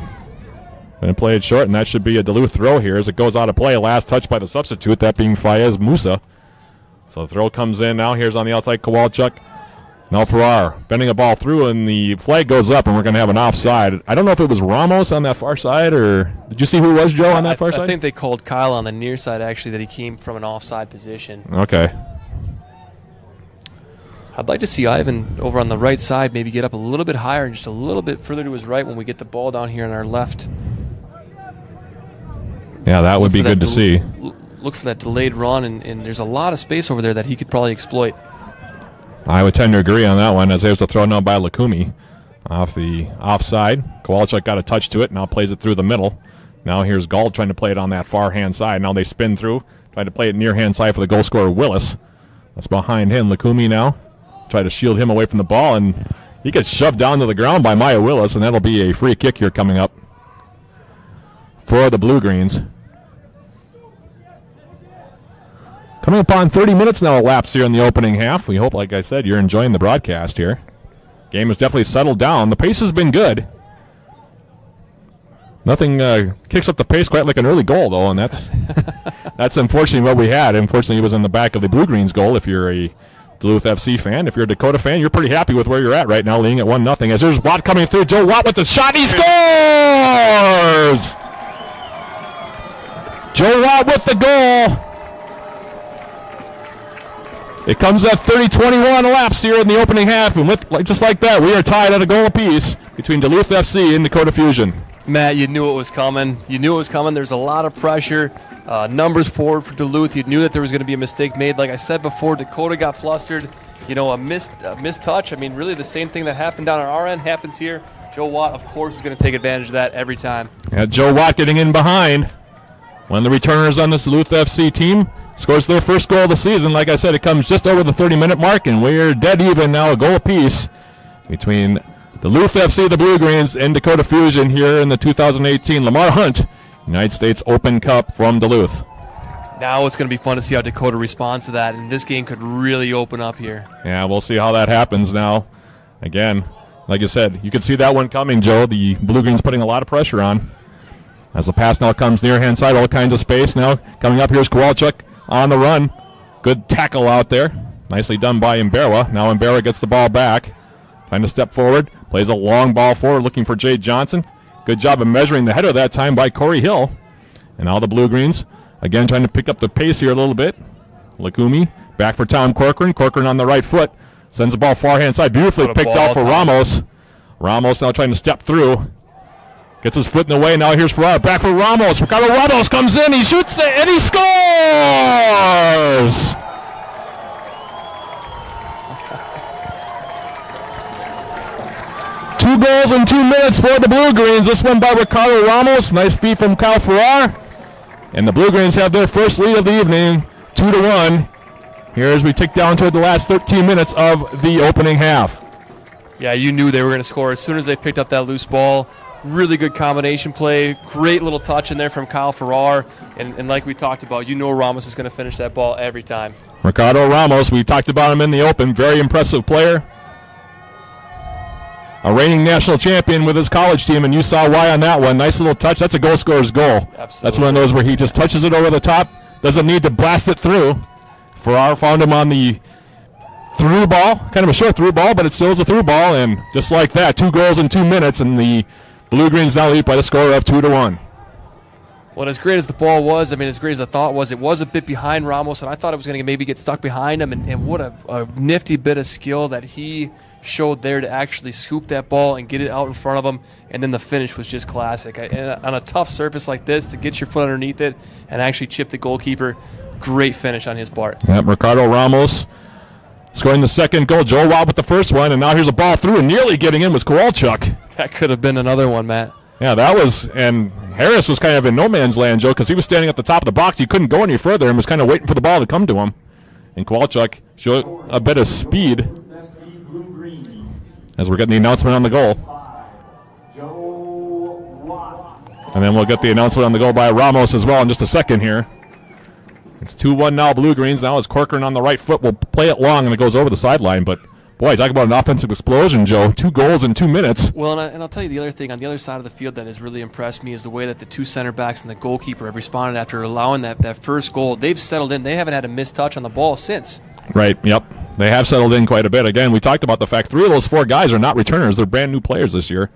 S1: Going to play it short, and that should be a Duluth throw here as it goes out of play. Last touch by the substitute, that being Fayez Musa. So the throw comes in now. Here's on the outside Kowalchuk. Now Farrar bending a ball through, and the flag goes up, and we're going to have an offside. I don't know if it was Ramos on that far side, or did you see who it was, Joe, on that far side?
S2: I think they called Kyle on the near side, actually, that he came from an offside position.
S1: Okay.
S2: I'd like to see Ivan over on the right side maybe get up a little bit higher and just a little bit further to his right when we get the ball down here on our left.
S1: Yeah, that would be good to see.
S2: Look for that delayed run, and there's a lot of space over there that he could probably exploit.
S1: I would tend to agree on that one, as there's a throw now by Lukumi off the offside. Kowalchuk got a touch to it, now plays it through the middle. Now here's Gall trying to play it on that far hand side. Now they spin through, trying to play it near hand side for the goal scorer Willis. That's behind him. Lukumi now try to shield him away from the ball, and he gets shoved down to the ground by Maya Willis, and that'll be a free kick here coming up for the Blue Greens. Coming upon 30 minutes now elapsed here in the opening half. We hope, like I said, you're enjoying the broadcast here. Game has definitely settled down. The pace has been good. Nothing kicks up the pace quite like an early goal, though, and that's unfortunately what we had. Unfortunately, it was in the back of the Blue Greens goal if you're a Duluth FC fan. If you're a Dakota fan, you're pretty happy with where you're at right now, leading at 1-0. As there's Watt coming through. Joe Watt with the shot. He scores! Joe Watt with the goal. It comes at 30-21 elapsed here in the opening half, and just like that, we are tied at a goal apiece between Duluth FC and Dakota Fusion.
S2: Matt, you knew it was coming. There's a lot of pressure. Numbers forward for Duluth. You knew that there was going to be a mistake made. Like I said before, Dakota got flustered. A missed touch. I mean, really the same thing that happened down on our end happens here. Joe Watt, of course, is going to take advantage of that every time. Yeah,
S1: Joe Watt getting in behind. One of the returners on this Duluth FC team scores their first goal of the season. Like I said, it comes just over the 30-minute mark, and we're dead even now, a goal apiece between Duluth FC, the Blue Greens, and Dakota Fusion here in the 2018 Lamar Hunt United States Open Cup from Duluth.
S2: Now it's going to be fun to see how Dakota responds to that, and this game could really open up here.
S1: Yeah, we'll see how that happens now. Again, like you said, you could see that one coming, Joe. The Blue Greens putting a lot of pressure on. As the pass now comes near hand side, all kinds of space now. Coming up, here's Kowalchuk on the run. Good tackle out there. Nicely done by Imberwa. Now Imberwa gets the ball back. Trying to step forward. Plays a long ball forward looking for Jay Johnson. Good job of measuring the header that time by Corey Hill. And now the Blue Greens, again, trying to pick up the pace here a little bit. Lukumi back for Tom Corcoran. Corcoran on the right foot. Sends the ball far hand side. Beautifully picked out for Ramos. Ramos now trying to step through. Gets his foot in the way. Now here's Farrar. Back for Ramos. Ricardo Ramos comes in. He shoots it, and he scores! 2 goals in 2 minutes for the Blue Greens. This one by Ricardo Ramos. Nice feed from Kyle Farrar. And the Blue Greens have their first lead of the evening, 2-1. Here as we tick down toward the last 13 minutes of the opening half.
S2: Yeah, you knew they were going to score. As soon as they picked up that loose ball, Really good combination play. Great little touch in there from Kyle Farrar. And like we talked about, Ramos is going to finish that ball every time.
S1: Ricardo Ramos, we talked about him in the open. Very impressive player. A reigning national champion with his college team, and you saw why on that one. Nice little touch. That's a goal scorer's goal.
S2: Absolutely.
S1: That's one of those where he just touches it over the top. Doesn't need to blast it through. Farrar found him on the through ball. Kind of a short through ball, but it still is a through ball. And just like that, 2 goals in 2 minutes, and the Blue-Greens now lead by the score of 2-1.
S2: Well, as great as the ball was, as great as the thought was, it was a bit behind Ramos, and I thought it was going to maybe get stuck behind him, and what a nifty bit of skill that he showed there to actually scoop that ball and get it out in front of him, and then the finish was just classic. And on a tough surface like this, to get your foot underneath it and actually chip the goalkeeper, great finish on his part.
S1: Yep, Ricardo Ramos scoring the second goal. Joe Wild with the first one, and now here's a ball through, and nearly getting in was Kowalchuk.
S2: That could have been another one, Matt.
S1: Yeah, that was, and Harris was kind of in no man's land, Joe, because he was standing at the top of the box. He couldn't go any further and was kind of waiting for the ball to come to him. And Kowalchuk showed a bit of speed as we're getting the announcement on the goal. And then we'll get the announcement on the goal by Ramos as well in just a second here. It's 2-1 now, Blue-Greens. Now as Corcoran on the right foot will play it long, and it goes over the sideline, but boy, talk about an offensive explosion, Joe. 2 goals in 2 minutes.
S2: Well, and I'll tell you the other thing. On the other side of the field that has really impressed me is the way that the 2 center backs and the goalkeeper have responded after allowing that first goal. They've settled in. They haven't had a missed touch on the ball since.
S1: Right, yep. They have settled in quite a bit. Again, we talked about the fact 3 of those 4 guys are not returners. They're brand new players this year,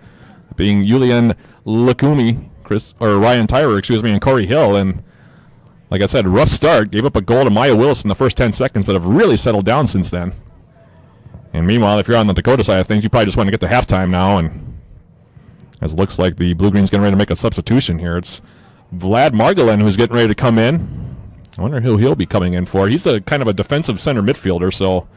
S1: being Julian Lukumi, Ryan Tyrer, and Corey Hill. And like I said, rough start. Gave up a goal to Maya Willis in the first 10 seconds, but have really settled down since then. And meanwhile, if you're on the Dakota side of things, you probably just want to get to halftime now. And as it looks like the Blue-Greens getting ready to make a substitution here, it's Vlad Margolin who's getting ready to come in. I wonder who he'll be coming in for. He's a kind of a defensive center midfielder, so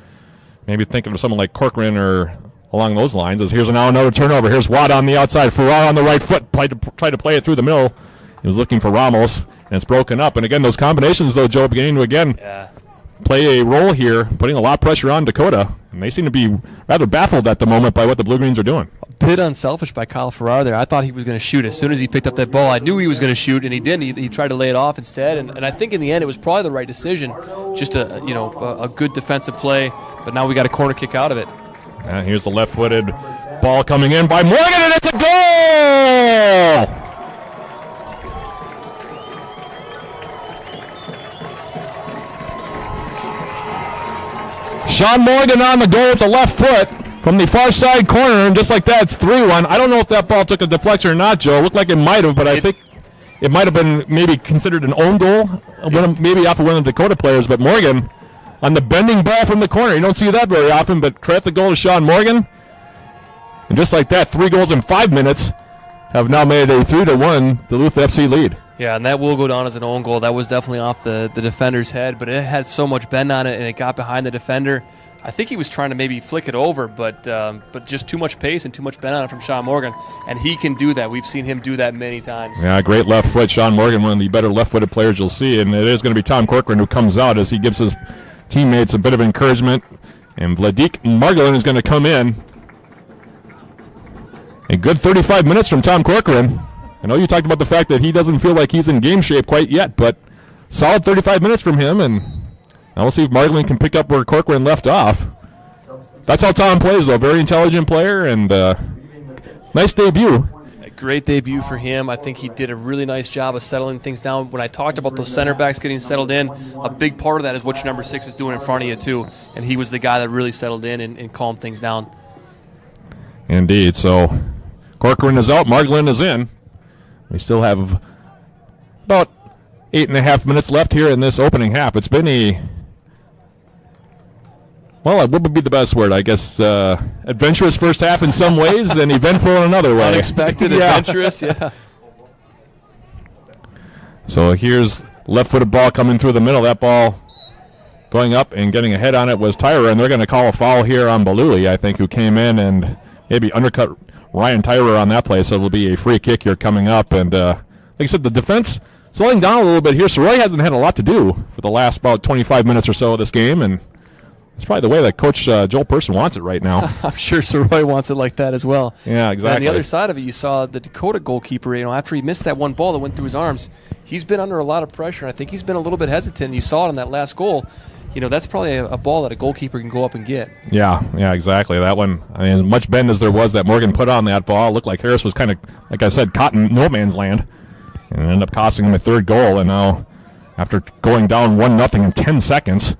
S1: maybe thinking of someone like Corcoran or along those lines. As here's now another turnover. Here's Watt on the outside. Farrar on the right foot. Tried to play it through the middle. He was looking for Ramos, and it's broken up. And again, those combinations, though, Joe, beginning to play a role here, putting a lot of pressure on Dakota. And they seem to be rather baffled at the moment by what the Blue-Greens are doing.
S2: A bit unselfish by Kyle Farrar there. I thought he was going to shoot. As soon as he picked up that ball, I knew he was going to shoot, and he didn't. He tried to lay it off instead. And I think in the end it was probably the right decision. Just a good defensive play. But now we got a corner kick out of it.
S1: Here's the left-footed ball coming in by Morgan, and it's a goal! Sean Morgan on the goal with the left foot from the far side corner, and just like that, it's 3-1. I don't know if that ball took a deflection or not, Joe. It looked like it might have, but I think it might have been maybe considered an own goal, maybe off of one of the Dakota players. But Morgan on the bending ball from the corner. You don't see that very often, but credit the goal to Sean Morgan. And just like that, 3 goals in 5 minutes have now made a 3-1 Duluth FC lead.
S2: Yeah, and that will go down as an own goal. That was definitely off the defender's head, but it had so much bend on it, and it got behind the defender. I think he was trying to maybe flick it over, but just too much pace and too much bend on it from Sean Morgan, and he can do that. We've seen him do that many times.
S1: Yeah, great left foot. Sean Morgan, one of the better left-footed players you'll see, and it is going to be Tom Corcoran who comes out as he gives his teammates a bit of encouragement, and Vladik Margolin is going to come in. A good 35 minutes from Tom Corcoran. I know you talked about the fact that he doesn't feel like he's in game shape quite yet, but solid 35 minutes from him, and now we'll see if Margolin can pick up where Corcoran left off. That's how Tom plays, though. Very intelligent player, and nice debut.
S2: A great debut for him. I think he did a really nice job of settling things down. When I talked about those center backs getting settled in, a big part of that is what your number 6 is doing in front of you, too, and he was the guy that really settled in and calmed things down.
S1: Indeed. So Corcoran is out, Margolin is in. We still have about 8.5 minutes left here in this opening half. It's been what would be the best word? I guess adventurous first half in some ways and eventful in another way.
S2: Unexpected, adventurous, yeah.
S1: So here's left-footed ball coming through the middle. That ball going up and getting a head on it was Tyrer, and they're going to call a foul here on Baluli, I think, who came in and maybe undercut Ryan Tyrer on that play, so it'll be a free kick here coming up. And like I said, the defense slowing down a little bit here. So Roy hasn't had a lot to do for the last about 25 minutes or so of this game, and It's probably the way that Coach Joel Person wants it right now.
S2: I'm sure Soroy wants it like that as well.
S1: Yeah, exactly.
S2: And on the other side of it, you saw the Dakota goalkeeper, after he missed that one ball that went through his arms, he's been under a lot of pressure. And I think he's been a little bit hesitant. You saw it on that last goal. That's probably a ball that a goalkeeper can go up and get.
S1: Yeah, exactly. That one, as much bend as there was that Morgan put on that ball, it looked like Harris was kind of, like I said, caught in no man's land. And it ended up costing him a third goal. And now, after going down 1-0 in 10 seconds,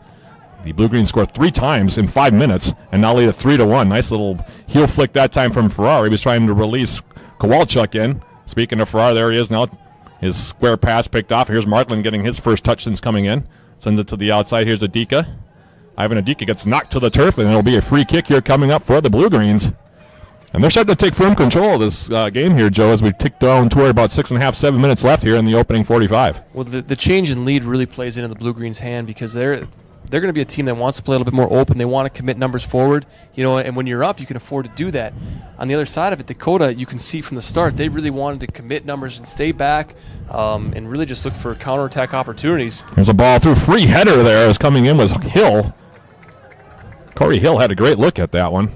S1: the Blue Greens scored 3 times in 5 minutes and now lead it 3-1. Nice little heel flick that time from Farrar. He was trying to release Kowalchuk in. Speaking of Farrar, there he is now. His square pass picked off. Here's Markland getting his first touch since coming in. Sends it to the outside. Here's Adika. Ivan Adika gets knocked to the turf, and it'll be a free kick here coming up for the Blue Greens. And they're starting to take firm control of this game here, Joe, as we tick down toward about 6.5, 7 minutes left here in the opening 45.
S2: Well, the change in lead really plays into the Blue Greens' hand because they're going to be a team that wants to play a little bit more open. They want to commit numbers forward, and when you're up, you can afford to do that. On the other side of it, Dakota, you can see from the start, they really wanted to commit numbers and stay back and really just look for counterattack opportunities.
S1: There's a ball through. Free header there as coming in was Hill. Corey Hill had a great look at that one.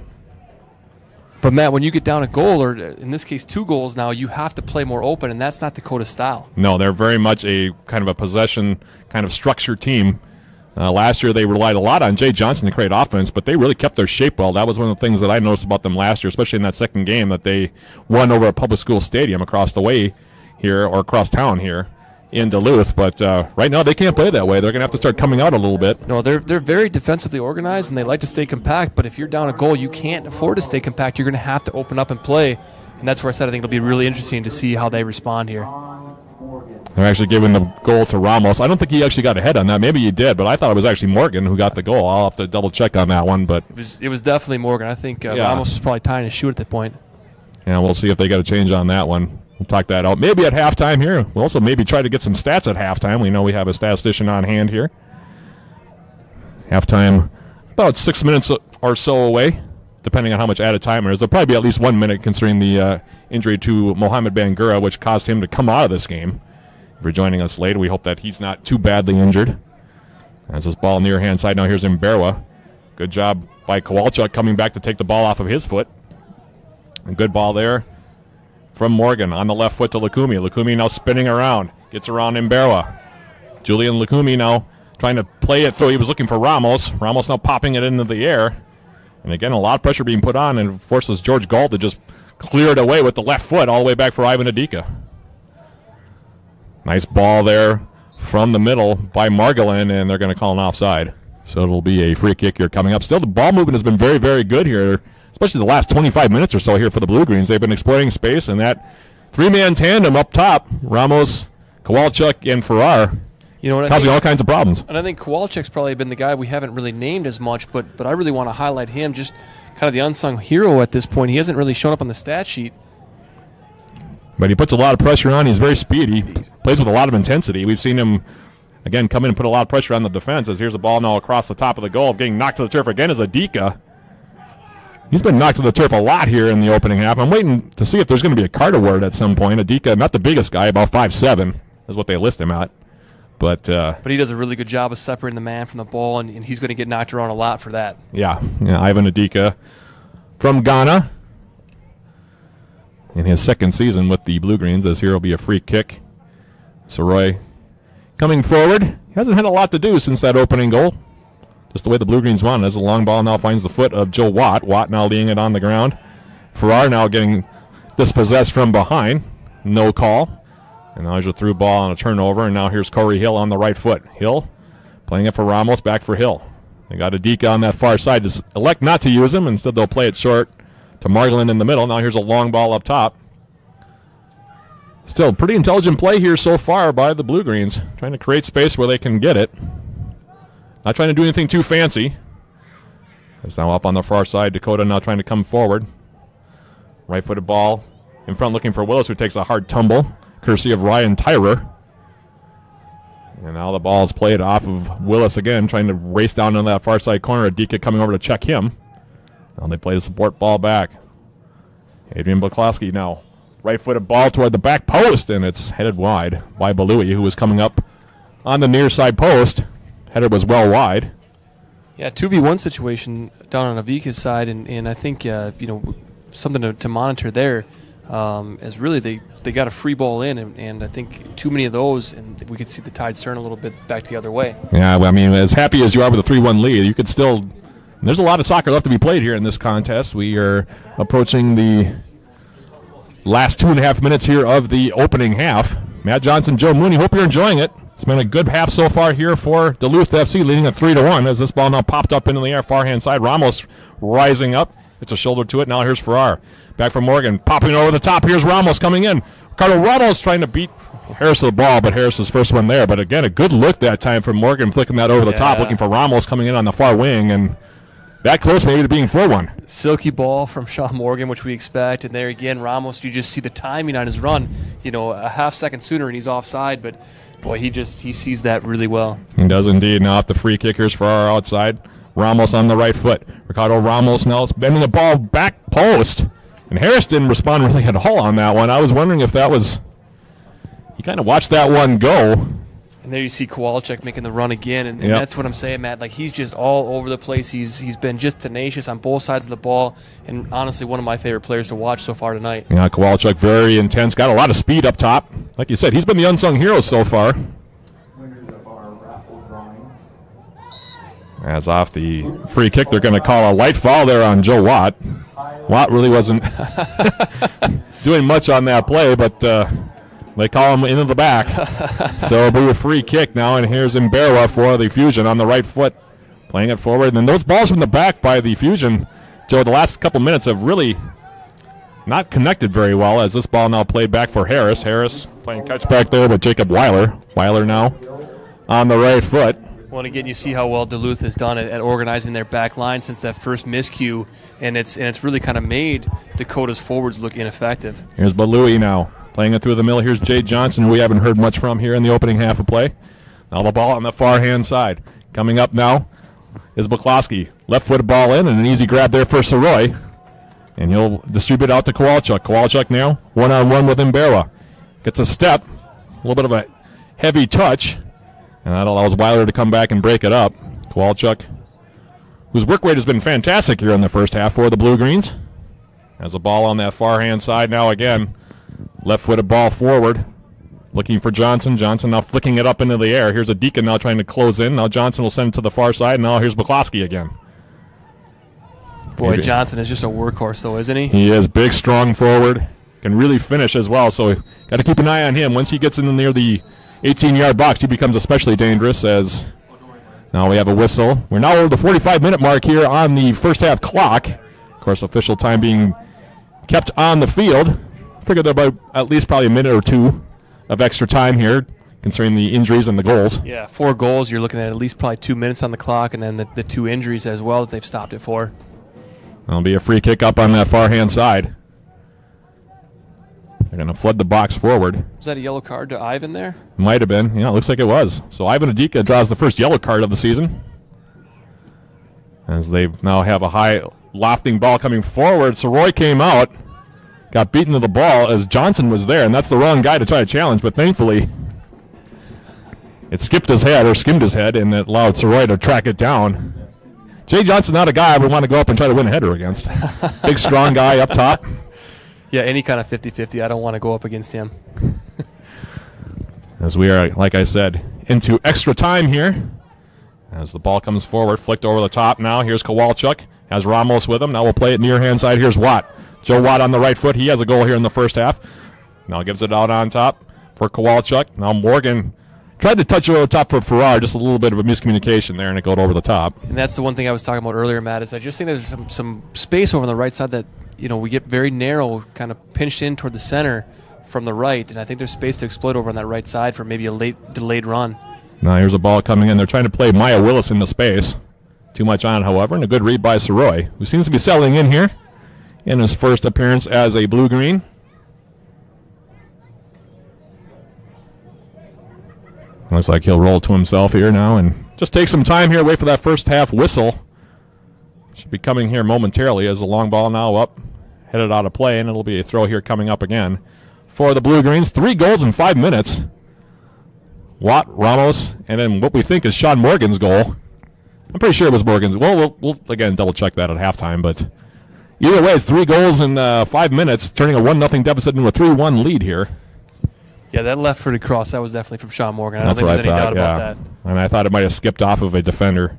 S2: But, Matt, when you get down a goal, or in this case 2 goals now, you have to play more open, and that's not Dakota's style.
S1: No, they're very much a kind of a possession, kind of structured team. Last year they relied a lot on Jay Johnson to create offense, but they really kept their shape well. That was one of the things that I noticed about them last year, especially in that second game that they won over a public school stadium across the way here, or across town here in Duluth. But right now they can't play that way. They're going to have to start coming out a little bit.
S2: No, they're very defensively organized, and they like to stay compact, but if you're down a goal, you can't afford to stay compact. You're going to have to open up and play, and that's where I said I think it'll be really interesting to see how they respond here.
S1: They're actually giving the goal to Ramos. I don't think he actually got ahead on that. Maybe he did, but I thought it was actually Morgan who got the goal. I'll have to double check on that one. But
S2: it was definitely Morgan. I think Ramos was probably tying his shoe at that point.
S1: Yeah, we'll see if they got a change on that one. We'll talk that out. Maybe at halftime here. We'll also maybe try to get some stats at halftime. We know we have a statistician on hand here. Halftime, about 6 minutes or so away, depending on how much added time there is. There'll probably be at least 1 minute considering the injury to Mohamed Bangura, which caused him to come out of this game. If you're joining us late, we hope that he's not too badly injured. As this ball near hand side, now here's Imberwa. Good job by Kowalchuk coming back to take the ball off of his foot. A good ball there from Morgan on the left foot to Lukumi. Lukumi now spinning around. Gets around Imberwa. Julian Lukumi now trying to play it through. He was looking for Ramos. Ramos now popping it into the air. And again, a lot of pressure being put on and forces George Gall to just clear it away with the left foot all the way back for Ivan Adika. Nice ball there from the middle by Margolin, and they're going to call an offside. So it'll be a free kick here coming up. Still, the ball movement has been very, very good here, especially the last 25 minutes or so here for the Blue Greens. They've been exploiting space, and that 3-man tandem up top, Ramos, Kowalchuk, and Farrar, causing all kinds of problems.
S2: And I think Kowalczyk's probably been the guy we haven't really named as much, but I really want to highlight him, just kind of the unsung hero at this point. He hasn't really shown up on the stat sheet.
S1: But he puts a lot of pressure on. He's very speedy. Plays with a lot of intensity. We've seen him, again, come in and put a lot of pressure on the defense. As here's a ball now across the top of the goal. Getting knocked to the turf again is Adika. He's been knocked to the turf a lot here in the opening half. I'm waiting to see if there's going to be a card award at some point. Adika, not the biggest guy, about 5'7", is what they list him at. But
S2: he does a really good job of separating the man from the ball, and he's going to get knocked around a lot for that.
S1: Yeah, Ivan Adika from Ghana. In his second season with the Blue Greens, as here will be a free kick. Soroy coming forward. He hasn't had a lot to do since that opening goal. Just the way the Blue Greens won. As the long ball now finds the foot of Joe Watt. Watt now laying it on the ground. Farrar now getting dispossessed from behind. No call. And now there's a through ball on a turnover. And now here's Corey Hill on the right foot. Hill playing it for Ramos, back for Hill. They got Adika on that far side. Just elect not to use him. Instead they'll play it short to Margolin in the middle. Now here's a long ball up top. Still, pretty intelligent play here so far by the Blue Greens. Trying to create space where they can get it. Not trying to do anything too fancy. It's now up on the far side. Dakota now trying to come forward. Right-footed ball in front looking for Willis, who takes a hard tumble, courtesy of Ryan Tyrer. And now the ball is played off of Willis again, trying to race down into that far side corner. Adika coming over to check him. Now they play the support ball back. Adrian Buklowski now. Right-footed ball toward the back post, and it's headed wide by Balui, who was coming up on the near side post. Header was well wide.
S2: Yeah, 2v1 situation down on Avika's side, and I think, something to monitor there is really they got a free ball in, and I think too many of those, and we could see the tide turn a little bit back the other way.
S1: Yeah, well, I mean, as happy as you are with a 3-1 lead, you could still – there's a lot of soccer left to be played here in this contest. We are approaching the last 2.5 minutes here of the opening half. Matt Johnson, Joe Mooney, hope you're enjoying it. It's been a good half so far here for Duluth FC, leading at 3-1 as this ball now popped up into the air, far-hand side. Ramos rising up. It's a shoulder to it. Now here's Farrar. Back from Morgan, popping over the top. Here's Ramos coming in. Ricardo Ramos trying to beat Harris to the ball, but Harris's first one there. But again, a good look that time from Morgan, flicking that over the top, looking for Ramos coming in on the far wing, and that close maybe to being 4-1.
S2: Silky ball from Sean Morgan, which we expect. And there again, Ramos, you just see the timing on his run. A half second sooner and he's offside, but boy, he sees that really well.
S1: He does indeed. Now up the free kickers for our outside. Ramos on the right foot. Ricardo Ramos now bending the ball back post. And Harris didn't respond really at all on that one. I was wondering if that was... He kind of watched that one go.
S2: And there you see Kowalczyk making the run again. And that's what I'm saying, Matt. Like, he's just all over the place. He's been just tenacious on both sides of the ball. And honestly, one of my favorite players to watch so far tonight.
S1: Yeah, Kowalczyk very intense. Got a lot of speed up top. Like you said, he's been the unsung hero so far. As off the free kick, they're going to call a light foul there on Joe Watt. Watt really wasn't doing much on that play, but they call him into the back. So it'll be a free kick now, and here's Imbera for the Fusion on the right foot, playing it forward. And then those balls from the back by the Fusion, Joe, the last couple minutes have really not connected very well, as this ball now played back for Harris. Harris playing catch back there with Jacob Weiler. Weiler now on the right foot.
S2: Well, and again, you see how well Duluth has done at organizing their back line since that first miscue, and it's really kind of made Dakota's forwards look ineffective.
S1: Here's Balui now, playing it through the middle. Here's Jay Johnson, who we haven't heard much from here in the opening half of play. Now the ball on the far-hand side. Coming up now is McCloskey. Left-footed ball in, and an easy grab there for Soroy. And he'll distribute out to Kowalczyk. Kowalczyk now, one-on-one with Imbera. Gets a step, a little bit of a heavy touch. And that allows Weiler to come back and break it up. Kowalczyk, whose work rate has been fantastic here in the first half for the Blue-Greens. Has a ball on that far-hand side now again. Left-footed ball forward. Looking for Johnson. Johnson now flicking it up into the air. Here's a Deacon now trying to close in. Now Johnson will send it to the far side. Now here's McCloskey again.
S2: Boy, Johnson is just a workhorse, though, isn't he?
S1: He is big, strong forward. Can really finish as well. So got to keep an eye on him. Once he gets in near the 18-yard box, he becomes especially dangerous, as now we have a whistle. We're now over the 45-minute mark here on the first half clock. Of course, official time being kept on the field. Figured there about at least probably a minute or two of extra time here, considering the injuries and the goals.
S2: Yeah, 4 goals. You're looking at least probably 2 minutes on the clock, and then the 2 injuries as well that they've stopped it for.
S1: That'll be a free kick up on that far-hand side. They're going to flood the box forward.
S2: Was that a yellow card to Ivan there?
S1: Might have been. Yeah, it looks like it was. So Ivan Adika draws the first yellow card of the season, as they now have a high lofting ball coming forward. Soroy came out, got beaten to the ball as Johnson was there, and that's the wrong guy to try to challenge, but thankfully it skipped his head or skimmed his head, and it allowed Soroy to track it down. Jay Johnson, not a guy I would want to go up and try to win a header against. Big, strong guy up top.
S2: Yeah, any kind of 50-50, I don't want to go up against him.
S1: As we are, like I said, into extra time here. As the ball comes forward, flicked over the top now. Here's Kowalczyk. Has Ramos with him. Now we'll play it near hand side. Here's Watt. Joe Watt on the right foot. He has a goal here in the first half. Now gives it out on top for Kowalczyk. Now Morgan tried to touch it over the top for Farrar. Just a little bit of a miscommunication there, and it got over the top.
S2: And that's the one thing I was talking about earlier, Matt, is I just think there's some space over on the right side that, we get very narrow, kind of pinched in toward the center from the right, and I think there's space to exploit over on that right side for maybe a late delayed run.
S1: Now here's a ball coming in. They're trying to play Maya Willis into space. Too much on it, however, and a good read by Soroy, who seems to be settling in here in his first appearance as a Blue-Green. Looks like he'll roll to himself here now and just take some time here, wait for that first half whistle. Should be coming here momentarily as the long ball now up, headed out of play, and it'll be a throw here coming up again for the Blue-Greens. 3 goals in 5 minutes. Watt, Ramos, and then what we think is Sean Morgan's goal. I'm pretty sure it was Morgan's. Well, we'll again double check that at halftime, but either way, it's 3 goals in 5 minutes, turning a 1-0 deficit into a 3-1 lead here.
S2: Yeah, that left-footed cross, that was definitely from Sean Morgan. I don't
S1: That's
S2: think
S1: what
S2: there's any doubt about that.
S1: And I thought it might have skipped off of a defender.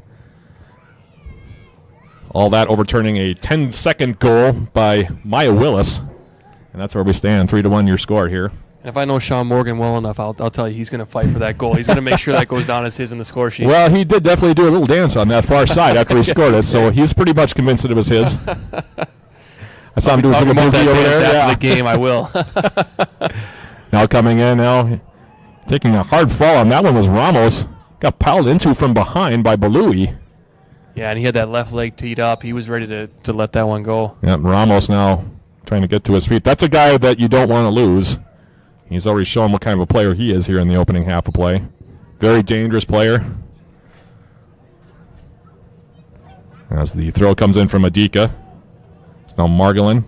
S1: All that overturning a 10-second goal by Maya Willis. And that's where we stand. 3-1 your score here.
S2: And if I know Sean Morgan well enough, I'll tell you he's going to fight for that goal. He's going to make sure that goes down as his in the score sheet.
S1: Well, he did definitely do a little dance on that far side after he scored it, so he's pretty much convinced that it was his. I saw him do his little movie over there.
S2: After the game, I will.
S1: Now coming in, now taking a hard fall on that one was Ramos. Got piled into from behind by Balui.
S2: Yeah, and he had that left leg teed up. He was ready to let that one go.
S1: Yep, Ramos now trying to get to his feet. That's a guy that you don't want to lose. He's already shown what kind of a player he is here in the opening half of play. Very dangerous player. As the throw comes in from Adika. It's now Margolin.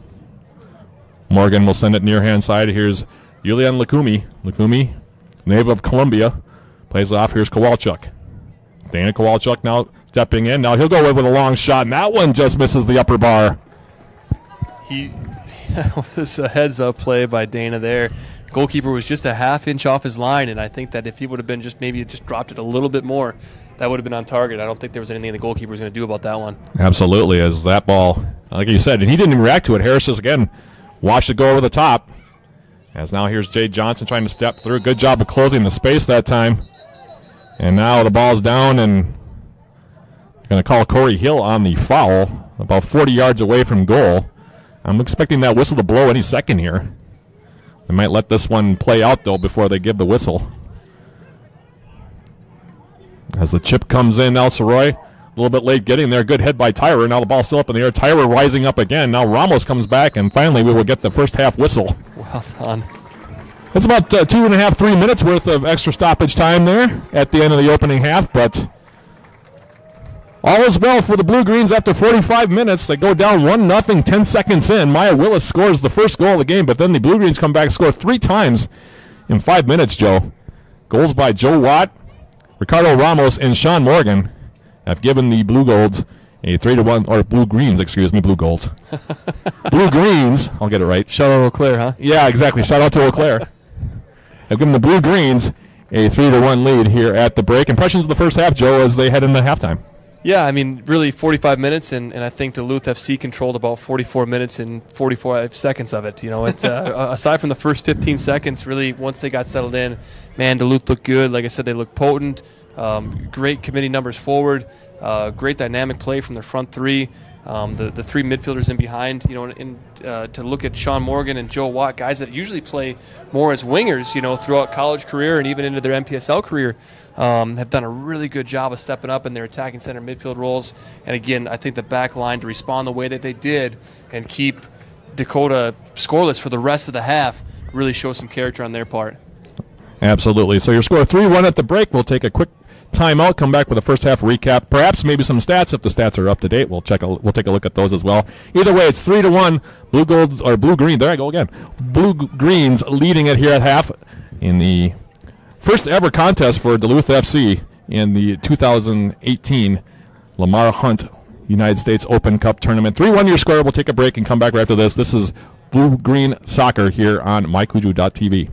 S1: Morgan will send it near hand side. Here's Yulian Lukumi. Lukumi, native of Colombia, plays it off. Here's Kowalchuk. Dana Kowalchuk now stepping in. Now he'll go away with a long shot, and that one just misses the upper bar.
S2: That was a heads-up play by Dana there. Goalkeeper was just a half-inch off his line, and I think that if he would have been maybe dropped it a little bit more, that would have been on target. I don't think there was anything the goalkeeper was going to do about that one.
S1: Absolutely, as that ball, like you said, and he didn't even react to it. Harris just, again, watched it go over the top. As now here's Jay Johnson trying to step through. Good job of closing the space that time. And now the ball's down, and going to call Corey Hill on the foul, about 40 yards away from goal. I'm expecting that whistle to blow any second here. They might let this one play out, though, before they give the whistle. As the chip comes in, now Soroy, a little bit late getting there. Good head by Tyra. Now the ball's still up in the air. Tyra rising up again. Now Ramos comes back, and finally we will get the first half whistle.
S2: Well done.
S1: It's about 2.5, 3 minutes worth of extra stoppage time there at the end of the opening half, but all is well for the Blue Greens after 45 minutes. They go down 1-0, 10 seconds in. Maya Willis scores the first goal of the game, but then the Blue Greens come back, score 3 times in 5 minutes, Joe. Goals by Joe Watt, Ricardo Ramos, and Sean Morgan have given the Blue Golds a 3-1, or Blue Greens, excuse me, Blue Golds. Blue Greens, I'll get it right.
S2: Shout out Eau Claire, huh?
S1: Yeah, exactly. Shout out to Eau Claire. Have given the Blue Greens a 3-1 lead here at the break. Impressions of the first half, Joe, as they head into halftime.
S2: Yeah, I mean, really 45 minutes, and I think Duluth FC controlled about 44 minutes and 45 seconds of it. You know, it's aside from the first 15 seconds, really, once they got settled in, man, Duluth looked good. Like I said, they looked potent. Great committee numbers forward. Great dynamic play from their front three. The 3 midfielders in behind, you know, and to look at Sean Morgan and Joe Watt, guys that usually play more as wingers, you know, throughout college career and even into their MPSL career, have done a really good job of stepping up in their attacking center midfield roles. And again, I think the back line to respond the way that they did and keep Dakota scoreless for the rest of the half really shows some character on their part. Absolutely.
S1: So your score 3-1 at the break. We'll take a quick timeout, come back with a first half recap, perhaps maybe some stats if the stats are up to date. We'll take a look at those as well. Either way, it's 3-1. Blue Golds or Blue Green. There I go again. Blue Greens leading it here at half in the first ever contest for Duluth FC in the 2018 Lamar Hunt United States Open Cup Tournament. 3-1 your score. We'll take a break and come back right after this. This is Blue Green Soccer here on mykuju.tv.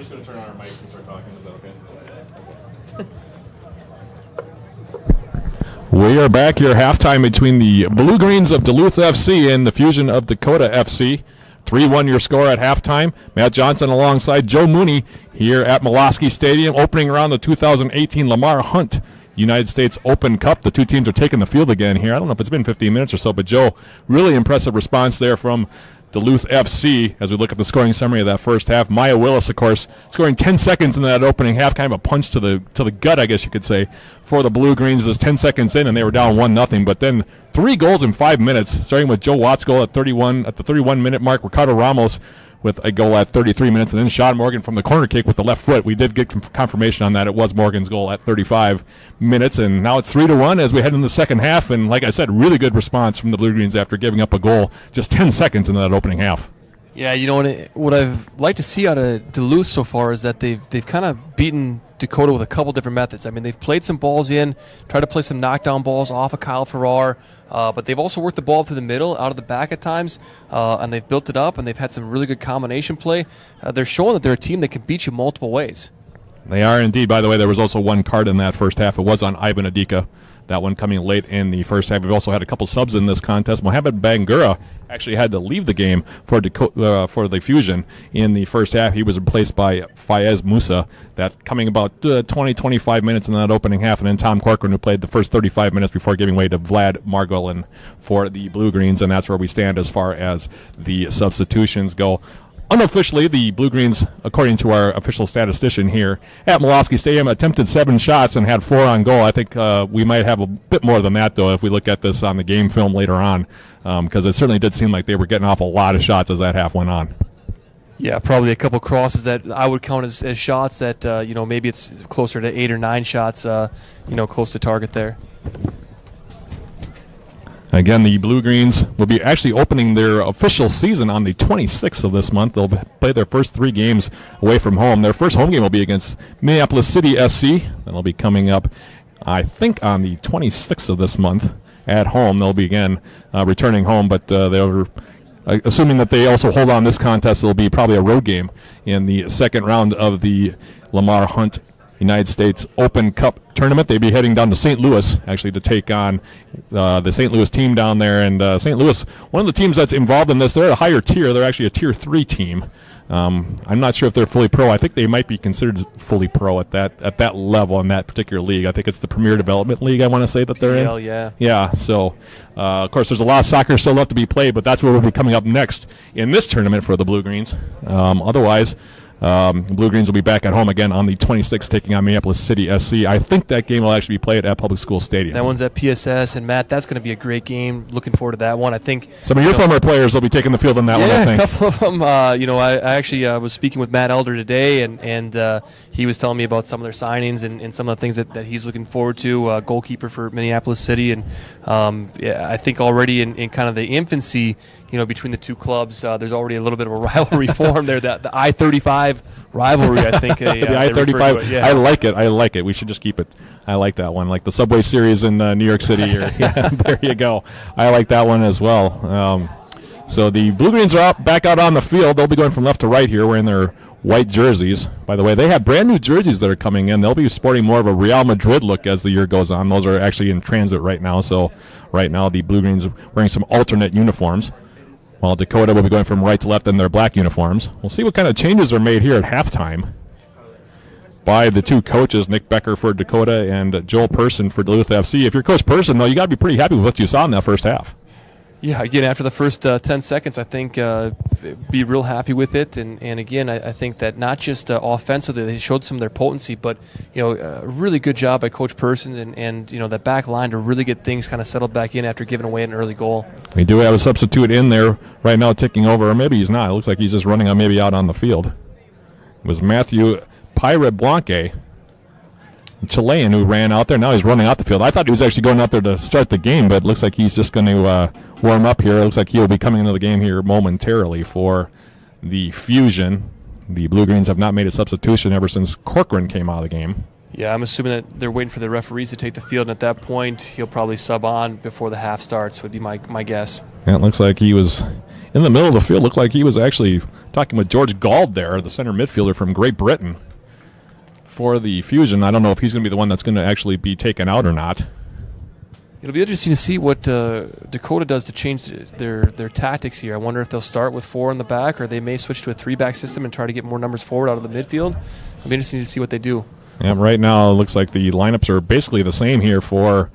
S1: just going to turn on our mics and start talking. Is that okay? We are back here halftime between the Blue Greens of Duluth FC and the Fusion of Dakota FC. 3-1 your score at halftime. Matt Johnson alongside Joe Mooney here at Milwaukee Stadium, opening around the 2018 Lamar Hunt United States Open Cup. The two teams are taking the field again here. I don't know if it's been 15 minutes or so, but Joe, really impressive response there from Duluth FC as we look at the scoring summary of that first half. Maya Willis, of course, scoring 10 seconds in that opening half, kind of a punch to the gut, I guess you could say, for the Blue Greens. It was 10 seconds in, and they were down 1-0. But then 3 goals in 5 minutes, starting with Joe Watt's goal at the 31-minute mark, Ricardo Ramos with a goal at 33 minutes, and then Sean Morgan from the corner kick with the left foot. We did get confirmation on that. It was Morgan's goal at 35 minutes, and now it's 3-1 as we head into the second half. And like I said, really good response from the Blue Greens after giving up a goal just 10 seconds into that opening half.
S2: Yeah, you know what I've liked to see out of Duluth so far is that they've kind of beaten Dakota with a couple different methods. I mean, they've played some balls in, tried to play some knockdown balls off of Kyle Farrar, but they've also worked the ball through the middle, out of the back at times, and they've built it up, and they've had some really good combination play. They're showing that they're a team that can beat you multiple ways.
S1: They are indeed. By the way, there was also one card in that first half. It was on Ivan Adika. That one coming late in the first half. We've also had a couple subs in this contest. Mohamed Bangura actually had to leave the game for the Fusion in the first half. He was replaced by Fayez Musa. That coming about 20-25 minutes in that opening half. And then Tom Corcoran, who played the first 35 minutes before giving way to Vlad Margolin for the Blue Greens. And that's where we stand as far as the substitutions go. Unofficially, the Blue Greens, according to our official statistician here at Milwaukee Stadium, attempted 7 shots and had 4 on goal. I think we might have a bit more than that, though, if we look at this on the game film later on, because it certainly did seem like they were getting off a lot of shots as that half went on.
S2: Yeah, probably a couple crosses that I would count as shots that, maybe it's closer to 8 or 9 shots, close to target there.
S1: Again, the Blue Greens will be actually opening their official season on the 26th of this month. They'll play their first 3 games away from home. Their first home game will be against Minneapolis City SC. That'll be coming up, I think, on the 26th of this month at home. They'll be, again, returning home, but they're assuming that they also hold on this contest. It'll be probably a road game in the second round of the Lamar Hunt United States Open Cup tournament. They'd be heading down to St. Louis, actually, to take on the St. Louis team down there. And St. Louis, one of the teams that's involved in this, they're at a higher tier. They're actually a Tier 3 team. I'm not sure if they're fully pro. I think they might be considered fully pro at that level in that particular league. I think it's the Premier Development League, I want to say that they're in.
S2: Yeah.
S1: Yeah, so, of course, there's a lot of soccer still left to be played, but that's where we'll be coming up next in this tournament for the Blue Greens. Otherwise, Blue Greens will be back at home again on the 26th, taking on Minneapolis City SC. I think that game will actually be played at Public School Stadium.
S2: That one's at PSS, and Matt, that's going to be a great game. Looking forward to that one. I think
S1: some of your former players will be taking the field in that one, I think.
S2: Yeah, a couple of them. I actually was speaking with Matt Elder today, and he was telling me about some of their signings and some of the things that he's looking forward to. Goalkeeper for Minneapolis City, and I think already in kind of the infancy, between the two clubs, there's already a little bit of a rivalry formed there. The I-35 rivalry, I think.
S1: The I-35. Yeah. I like it. We should just keep it. I like that one. Like the Subway Series in New York City. There you go. I like that one as well. So the Blue Greens are back out on the field. They'll be going from left to right here wearing their white jerseys. By the way, they have brand new jerseys that are coming in. They'll be sporting more of a Real Madrid look as the year goes on. Those are actually in transit right now. So right now the Blue Greens are wearing some alternate uniforms, while Dakota will be going from right to left in their black uniforms. We'll see what kind of changes are made here at halftime by the two coaches, Nick Becker for Dakota and Joel Person for Duluth FC. If you're Coach Person, though, you got to be pretty happy with what you saw in that first half.
S2: Yeah, again, after the first 10 seconds, I think be real happy with it. And again, I think that not just offensively, they showed some of their potency, but, a really good job by Coach Person and that back line to really get things kind of settled back in after giving away an early goal.
S1: We do have a substitute in there right now taking over, or maybe he's not. It looks like he's just running on maybe out on the field. It was Matthew Pyreblanque, Chilean, who ran out there. Now he's running out the field. I thought he was actually going out there to start the game, but it looks like he's just going to warm up here. It looks like he'll be coming into the game here momentarily for the Fusion. The Blue Greens have not made a substitution ever since Corcoran came out of the game.
S2: Yeah, I'm assuming that they're waiting for the referees to take the field, and at that point, he'll probably sub on before the half starts, would be my guess.
S1: Yeah, it looks like he was in the middle of the field. Looked like he was actually Talking with George Gauld there, the center midfielder from Great Britain for the Fusion. I don't know if he's going to be the one that's going to actually be taken out or not.
S2: It'll be interesting to see what Dakota does to change their tactics here. I wonder if they'll start with 4 in the back, or they may switch to a 3-back system and try to get more numbers forward out of the midfield. It'll be interesting to see what they do.
S1: Yeah, right now it looks like the lineups are basically the same here for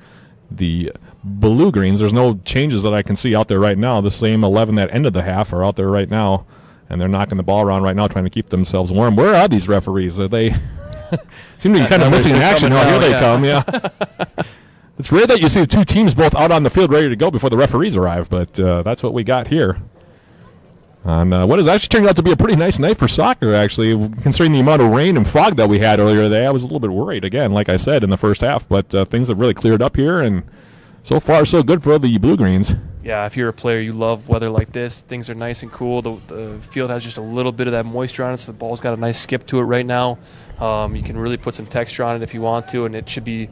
S1: the Blue Greens. There's no changes that I can see out there right now. The same 11 that ended the half are out there right now, and they're knocking the ball around right now trying to keep themselves warm. Where are these referees? Are they seem to be kind of missing in action. Oh, here they come, yeah. It's rare that you see the two teams both out on the field ready to go before the referees arrive, but that's what we got here. On what has actually turned out to be a pretty nice night for soccer, actually, considering the amount of rain and fog that we had earlier today. I was a little bit worried, again, like I said, in the first half, but things have really cleared up here, and so far so good for the Blue Greens.
S2: Yeah, if you're a player, you love weather like this. Things are nice and cool. The field has just a little bit of that moisture on it, so the ball's got a nice skip to it right now. You can really put some texture on it if you want to, and it should be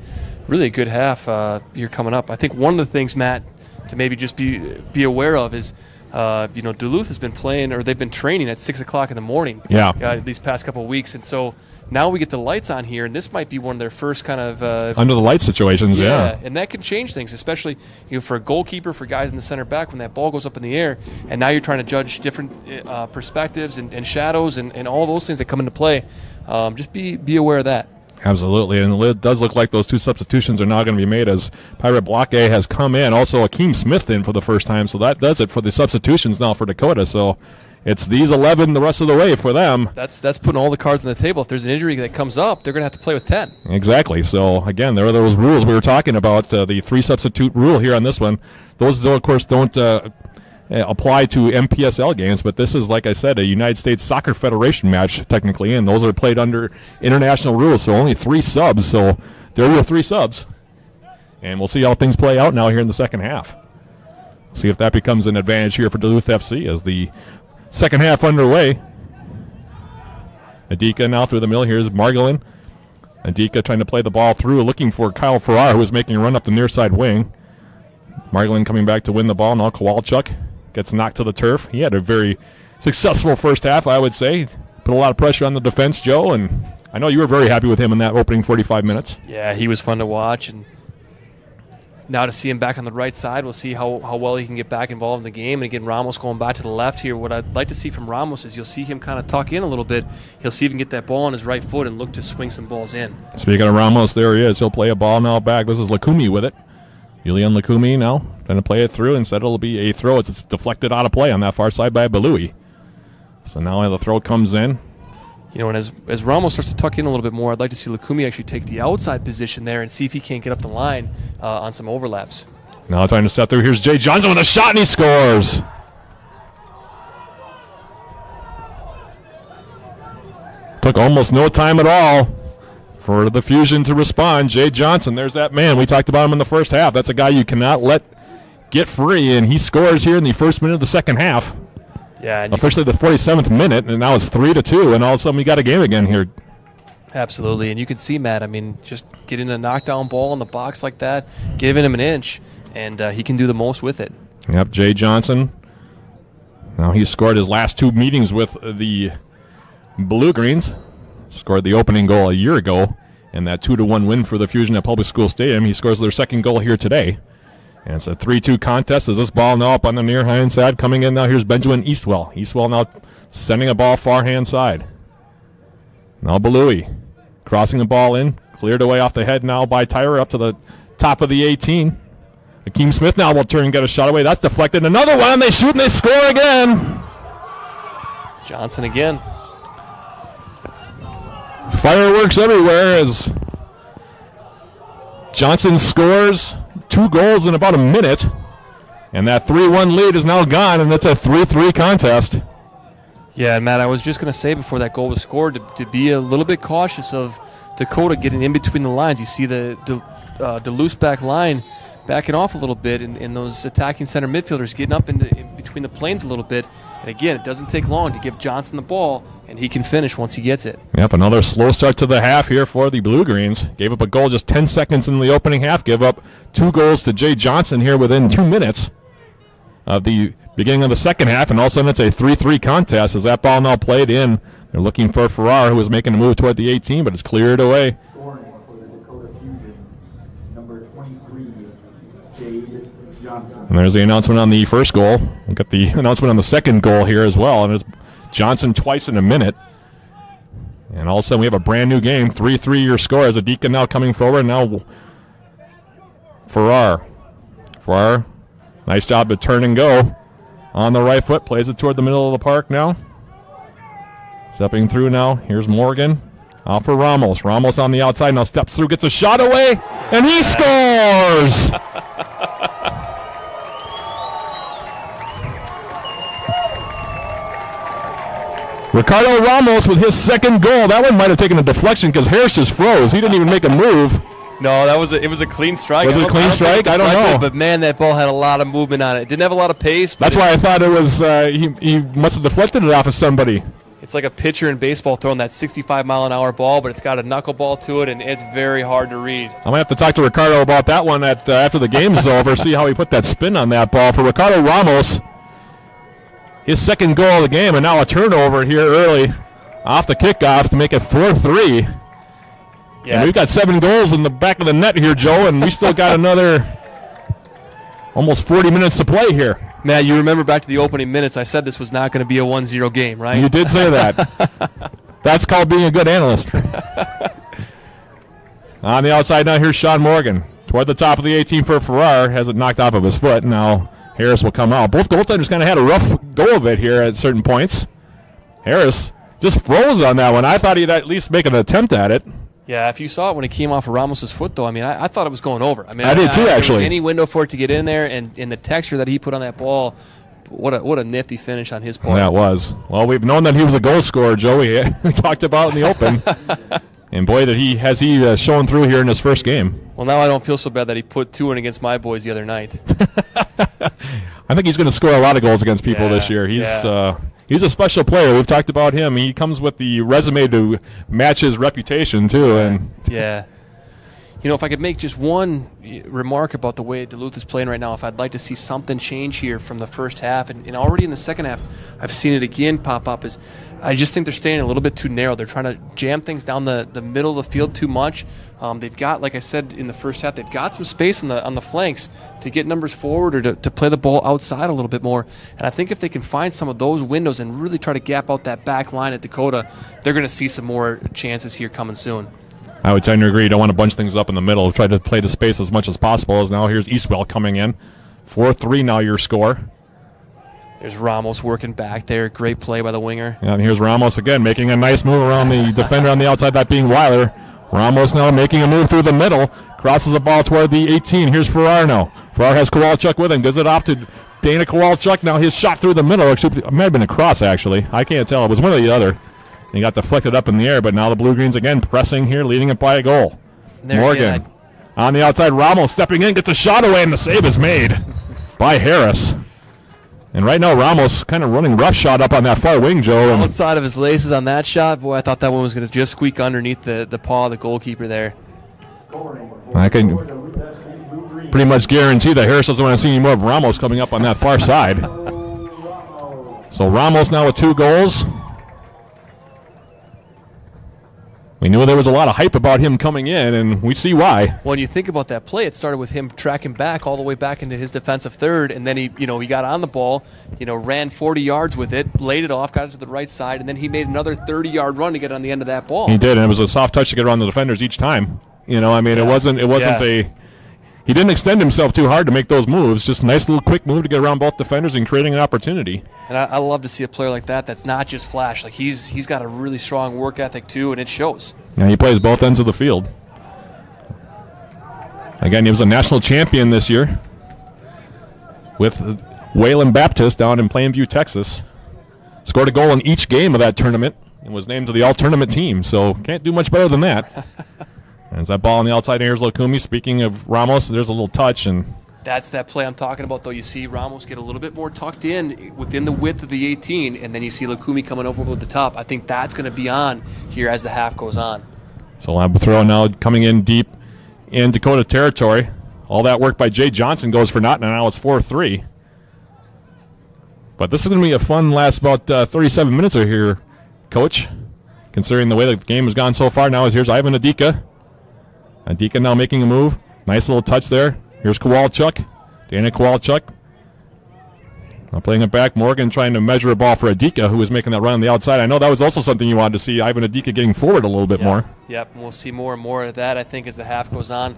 S2: really a good half here coming up. I think one of the things, Matt, to maybe just be aware of is, Duluth has been playing, or they've been training at 6 o'clock in the morning.
S1: Yeah.
S2: These past couple of weeks, and so now we get the lights on here, and this might be one of their first kind of
S1: under the light situations. Yeah,
S2: and that can change things, especially for a goalkeeper, for guys in the center back when that ball goes up in the air, and now you're trying to judge different perspectives and shadows and all those things that come into play. Just be aware of that.
S1: Absolutely, and it does look like those two substitutions are now going to be made as Pirate Block A has come in. Also, Akeem Smith in for the first time, so that does it for the substitutions now for Dakota. So it's these 11 the rest of the way for them.
S2: That's putting all the cards on the table. If there's an injury that comes up, they're going to have to play with 10.
S1: Exactly. So, again, there are those rules we were talking about, the 3-substitute rule here on this one. Those, of course, don't apply to MPSL games, but this is, like I said, a United States Soccer Federation match, technically, and those are played under international rules, so only 3 subs. So there are your 3 subs. And we'll see how things play out now here in the second half. See if that becomes an advantage here for Duluth FC as the second half underway. Adika now through the middle. Here's Margolin. Adika trying to play the ball through, looking for Kyle Farrar, who is making a run up the near side wing. Margolin coming back to win the ball. Now Kowalchuk gets knocked to the turf. He had a very successful first half, I would say. Put a lot of pressure on the defense, Joe, and I know you were very happy with him in that opening 45 minutes.
S2: Yeah, he was fun to watch, and now to see him back on the right side, we'll see how well he can get back involved in the game. And again, Ramos going back to the left here. What I'd like to see from Ramos is you'll see him kind of tuck in a little bit. He'll see if he can get that ball on his right foot and look to swing some balls in.
S1: Speaking of Ramos, there he is. He'll play a ball now back. This is Lukumi with it. Julian Lukumi now trying to play it through. Instead, it'll be a throw. It's deflected out of play on that far side by Balui. So now the throw comes in.
S2: And as Ramos starts to tuck in a little bit more, I'd like to see Lukumi actually take the outside position there and see if he can't get up the line on some overlaps.
S1: Now trying to step through. Here's Jay Johnson with a shot, and he scores. Took almost no time at all for the Fusion to respond. Jay Johnson, there's that man. We talked about him in the first half. That's a guy you cannot let get free, and he scores here in the first minute of the second half.
S2: Yeah, and
S1: officially the 47th minute, and now it's 3-2, and all of a sudden we got a game again here.
S2: Absolutely, and you can see, Matt, just getting a knockdown ball in the box like that, giving him an inch, and he can do the most with it.
S1: Yep, Jay Johnson. Now he's scored his last 2 meetings with the Blue Greens. Scored the opening goal a year ago, and that 2-1 win for the Fusion at Public School Stadium. He scores their second goal here today. And it's a 3-2 contest as this ball now up on the near hand side. Coming in now, here's Benjamin Eastwell. Eastwell now sending a ball far hand side. Now Balui crossing the ball in. Cleared away off the head now by Tyra up to the top of the 18. Akeem Smith now will turn and get a shot away. That's deflected. Another one. They shoot and they score again.
S2: It's Johnson again.
S1: Fireworks everywhere as Johnson scores 2 goals in about a minute. And that 3-1 lead is now gone, and it's a 3-3 contest.
S2: Yeah, Matt, I was just going to say before that goal was scored to be a little bit cautious of Dakota getting in between the lines. You see the Duluth back line backing off a little bit, and those attacking center midfielders getting up in between the planes a little bit. And again, it doesn't take long to give Johnson the ball, and he can finish once he gets it.
S1: Yep, another slow start to the half here for the Blue Greens. Gave up a goal just 10 seconds in the opening half. Gave up 2 goals to Jay Johnson here within 2 minutes of the beginning of the second half, and all of a sudden it's a 3-3 contest as that ball now played in. They're looking for Farrar, who was making a move toward the 18, but it's cleared away.
S3: Scoring for the Dakota Fusion, number 23, Jade Johnson.
S1: And there's the announcement on the first goal. We'll get the announcement on the second goal here as well. And it's Johnson twice in a minute. And all of a sudden we have a brand new game. 3-3 your score as a Deacon now coming forward. Now Farrar, nice job to turn and go. On the right foot, plays it toward the middle of the park now. Stepping through now, here's Morgan. Out for Ramos. Ramos on the outside now steps through, gets a shot away, and he scores! Ricardo Ramos with his second goal. That one might have taken a deflection because Harris just froze. He didn't even make a move.
S2: No, it was a clean strike.
S1: Was it a clean strike? I don't know.
S2: But, man, that ball had a lot of movement on it. It didn't have a lot of pace.
S1: That's why I thought it was he must have deflected it off of somebody.
S2: It's like a pitcher in baseball throwing that 65-mile-an-hour ball, but it's got a knuckleball to it, and it's very hard to read.
S1: I'm going to have to talk to Ricardo about that one after the game is over, see how he put that spin on that ball. For Ricardo Ramos, his second goal of the game, and now a turnover here early off the kickoff to make it 4-3. Yeah. And we've got 7 goals in the back of the net here, Joe, and we still got another almost 40 minutes to play here.
S2: Matt, you remember back to the opening minutes, I said this was not going to be a 1-0 game, right?
S1: You did say that. That's called being a good analyst. On the outside now, here's Sean Morgan. Toward the top of the 18 for Farrar. Has it knocked off of his foot. Now Harris will come out. Both goaltenders kind of had a rough go of it here at certain points. Harris just froze on that one. I thought he'd at least make an attempt at it.
S2: Yeah, if you saw it when it came off of Ramos' foot, though, I mean, I thought it was going over. I mean,
S1: I did too, actually.
S2: There was any window for it to get in there, and in the texture that he put on that ball, what a nifty finish on his part.
S1: That was. Well, we've known that he was a goal scorer, Joe. We talked about in the open. And boy, that he shown through here in his first game.
S2: Well, now I don't feel so bad that he put 2 in against my boys the other night.
S1: I think he's going to score a lot of goals against people this year. He's a special player. We've talked about him. He comes with the resume to match his reputation, too. And
S2: yeah. You know, if I could make just one remark about the way Duluth is playing right now, if I'd like to see something change here from the first half, and already in the second half, I've seen it again pop up, is I just think they're staying a little bit too narrow. They're trying to jam things down the middle of the field too much. They've got, like I said in the first half, they've got some space on the flanks to get numbers forward or to play the ball outside a little bit more. And I think if they can find some of those windows and really try to gap out that back line at Dakota, they're going to see some more chances here coming soon.
S1: I would tend to agree. You don't want to bunch things up in the middle. Try to play the space as much as possible. As now here's Eastwell coming in. 4-3 now your score.
S2: There's Ramos working back there. Great play by the winger.
S1: And here's Ramos again making a nice move around the defender on the outside, that being Weiler. Ramos now making a move through the middle. Crosses the ball toward the 18. Here's Farrar now. Farrar has Kowalchuk with him. Gives it off to Dana Kowalchuk. Now his shot through the middle. It might have been a cross, actually. I can't tell. It was one or the other. He got deflected up in the air, but now the Blue-Greens again pressing here, leading it by a goal. Morgan on the outside. Ramos stepping in, gets a shot away, and the save is made by Harris. And right now, Ramos kind of running roughshod up on that far wing, Joe.
S2: Outside of his laces on that shot, boy, I thought that one was going to just squeak underneath the paw of the goalkeeper there.
S1: I can pretty much guarantee that Harris doesn't want to see any more of Ramos coming up on that far side. So Ramos now with 2 goals. We knew there was a lot of hype about him coming in, and we see why.
S2: When you think about that play, it started with him tracking back all the way back into his defensive third, and then he got on the ball, ran 40 yards with it, laid it off, got it to the right side, and then he made another 30-yard run to get on the end of that ball.
S1: He did, and it was a soft touch to get around the defenders each time. It wasn't a. He didn't extend himself too hard to make those moves. Just a nice little quick move to get around both defenders and creating an opportunity.
S2: And I love to see a player like that that's not just flash. Like he's got a really strong work ethic too, and it shows.
S1: Yeah, he plays both ends of the field. Again, he was a national champion this year with Wayland Baptist down in Plainview, Texas. Scored a goal in each game of that tournament and was named to the all-tournament team. So can't do much better than that. As that ball on the outside, here's Lakumi. Speaking of Ramos, there's a little touch. And
S2: that's that play I'm talking about, though. You see Ramos get a little bit more tucked in within the width of the 18, and then you see Lakumi coming over with the top. I think that's going to be on here as the half goes on.
S1: So Labethrow now coming in deep in Dakota territory. All that work by Jay Johnson goes for naught, and now it's 4-3. But this is going to be a fun last about 37 minutes or here, Coach, considering the way the game has gone so far. Now here's Ivan Adika. Adika now making a move. Nice little touch there. Here's Kowalchuk. Dana Kowalchuk. Now playing it back. Morgan trying to measure a ball for Adika, who was making that run on the outside. I know that was also something you wanted to see, Ivan Adika getting forward a little bit more.
S2: Yep, and we'll see more and more of that, I think, as the half goes on.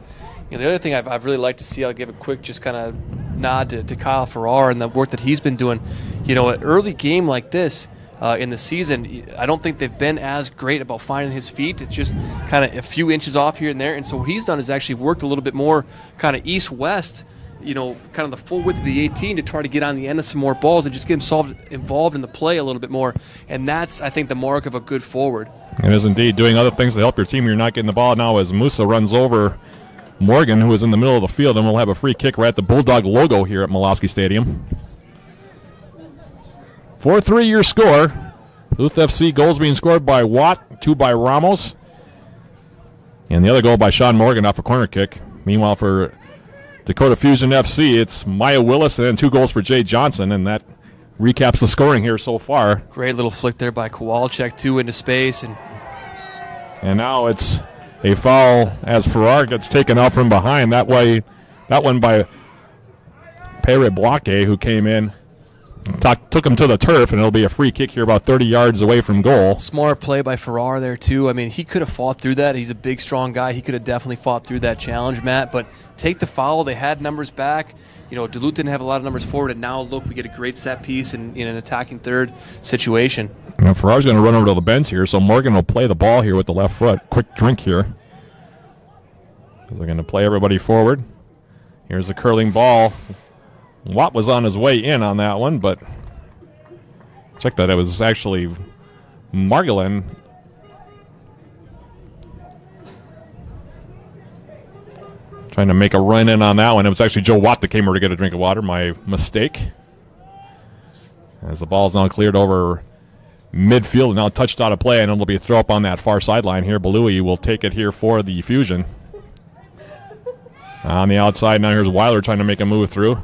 S2: The other thing I've really liked to see, I'll give a quick just kind of nod to Kyle Farrar and the work that he's been doing. An early game like this in the season, I don't think they've been as great about finding his feet. It's just kind of a few inches off here and there. And so what he's done is actually worked a little bit more kind of east-west, kind of the full width of the 18 to try to get on the end of some more balls and just get him involved in the play a little bit more. And that's, I think, the mark of a good forward.
S1: It is indeed. Doing other things to help your team. You're not getting the ball now as Musa runs over Morgan, who is in the middle of the field, and we'll have a free kick right at the Bulldog logo here at Molosky Stadium. 4-3 your score. Duluth FC goals being scored by Watt, 2 by Ramos, and the other goal by Sean Morgan off a corner kick. Meanwhile, for Dakota Fusion FC, it's Maya Willis and then 2 goals for Jay Johnson, and that recaps the scoring here so far.
S2: Great little flick there by Kowalczyk, 2 into space.
S1: And now it's a foul as Farrar gets taken out from behind. That one by Pere Bloque, who came in, took him to the turf, and it'll be a free kick here about 30 yards away from goal.
S2: Smart play by Farrar there, too. I mean, he could have fought through that. He's a big, strong guy. He could have definitely fought through that challenge, Matt. But take the foul. They had numbers back. Duluth didn't have a lot of numbers forward, and now, look, we get a great set piece in an attacking third situation.
S1: Now Farrar's going to run over to the bench here, so Morgan will play the ball here with the left foot. Quick drink here. They're going to play everybody forward. Here's the curling ball. Watt was on his way in on that one, but check that. It was actually Margolin. Trying to make a run in on that one. It was actually Joe Watt that came over to get a drink of water. My mistake. As the ball's now cleared over midfield and now touched out of play, and it'll be a throw up on that far sideline here. Belui will take it here for the Fusion. On the outside now, here's Weiler trying to make a move through.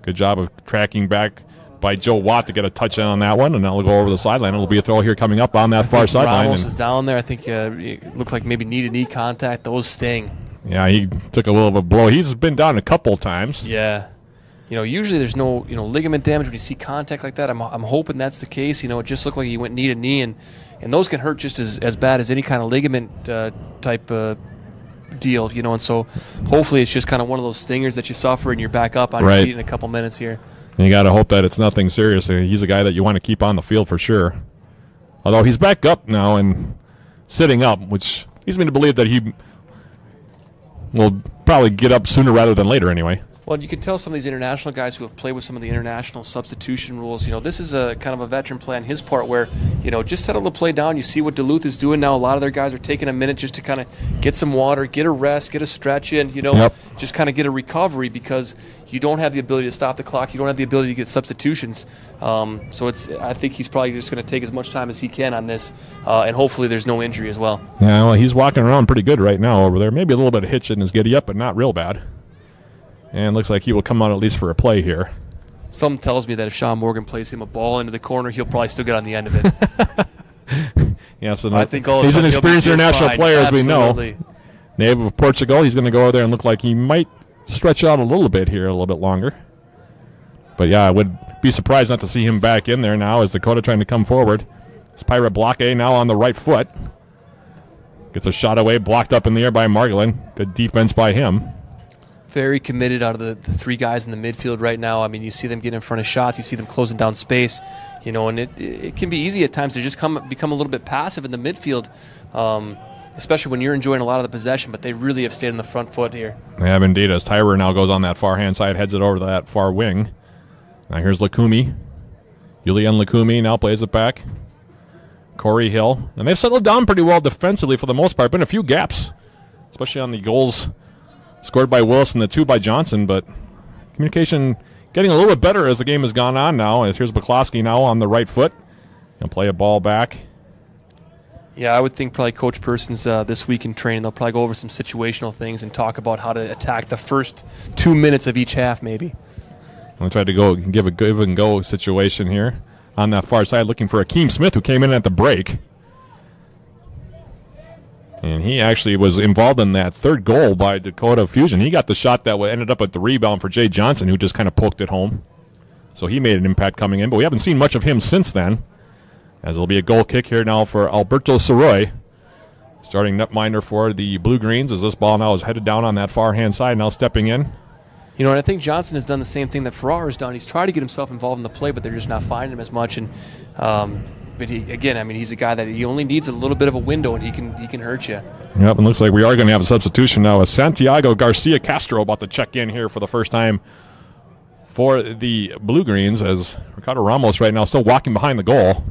S1: Good job of tracking back by Joe Watt to get a touch in on that one, and now we'll go over the sideline. It'll be a throw here coming up on that far sideline.
S2: Ramos is down there. I think it looked like maybe knee-to-knee contact. Those sting.
S1: Yeah, he took a little of a blow. He's been down a couple times.
S2: Yeah. Usually there's no, ligament damage when you see contact like that. I'm hoping that's the case. It just looked like he went knee to knee, and those can hurt just as bad as any kind of ligament type deal, and so hopefully it's just kind of one of those stingers that you suffer and you're back up on your feet in a couple minutes here.
S1: And you got to hope that it's nothing serious. He's a guy that you want to keep on the field for sure. Although he's back up now and sitting up, which leads me to believe that he will probably get up sooner rather than later anyway.
S2: Well, you can tell some of these international guys who have played with some of the international substitution rules, this is a kind of a veteran play on his part where, just settle the play down. You see what Duluth is doing now. A lot of their guys are taking a minute just to kind of get some water, get a rest, get a stretch in, just kind of get a recovery because you don't have the ability to stop the clock. You don't have the ability to get substitutions. So I think he's probably just going to take as much time as he can on this, and hopefully there's no injury as well.
S1: Yeah, well, he's walking around pretty good right now over there. Maybe a little bit of hitch in his giddy up, but not real bad. And looks like he will come out at least for a play here.
S2: Something tells me that if Sean Morgan plays him a ball into the corner, he'll probably still get on the end of it.
S1: Yeah, so
S2: I think
S1: he's an experienced international player, as we know.
S2: Absolutely.
S1: Native of Portugal. He's going to go over there and look like he might stretch out a little bit here, a little bit longer. But yeah, I would be surprised not to see him back in there now as Dakota trying to come forward. It's Pirate Bloque now on the right foot. Gets a shot away, blocked up in the air by Margolin. Good defense by him.
S2: Very committed out of the three guys in the midfield right now. I mean, you see them get in front of shots. You see them closing down space. And it can be easy at times to just become a little bit passive in the midfield, especially when you're enjoying a lot of the possession. But they really have stayed on the front foot here.
S1: They have indeed, as Tyrer now goes on that far-hand side, heads it over to that far wing. Now here's Lukumi. Julian Lukumi now plays it back. Corey Hill. And they've settled down pretty well defensively for the most part. Been a few gaps, especially on the goals scored by Willis and the 2 by Johnson, but communication getting a little bit better as the game has gone on now. As here's Buklowski now on the right foot. Going to play a ball back.
S2: Yeah, I would think probably Coach Persons this week in training, they'll probably go over some situational things and talk about how to attack the first 2 minutes of each half maybe.
S1: We'll try to go give a give and go situation here on that far side, looking for Akeem Smith, who came in at the break. And he actually was involved in that third goal by Dakota Fusion. He got the shot that ended up at the rebound for Jay Johnson, who just kind of poked it home. So he made an impact coming in, but we haven't seen much of him since then. As it'll be a goal kick here now for Alberto Soroy. Starting netminder for the Blue Greens as this ball now is headed down on that far-hand side, now stepping in.
S2: You know, and I think Johnson has done the same thing that Farrar has done. He's tried to get himself involved in the play, but they're just not finding him as much. And but he's a guy that he only needs a little bit of a window, and he can hurt you.
S1: Yep, and looks like we are going to have a substitution now. As Santiago Garcia Castro about to check in here for the first time for the Blue Greens, as Ricardo Ramos right now still walking behind the goal.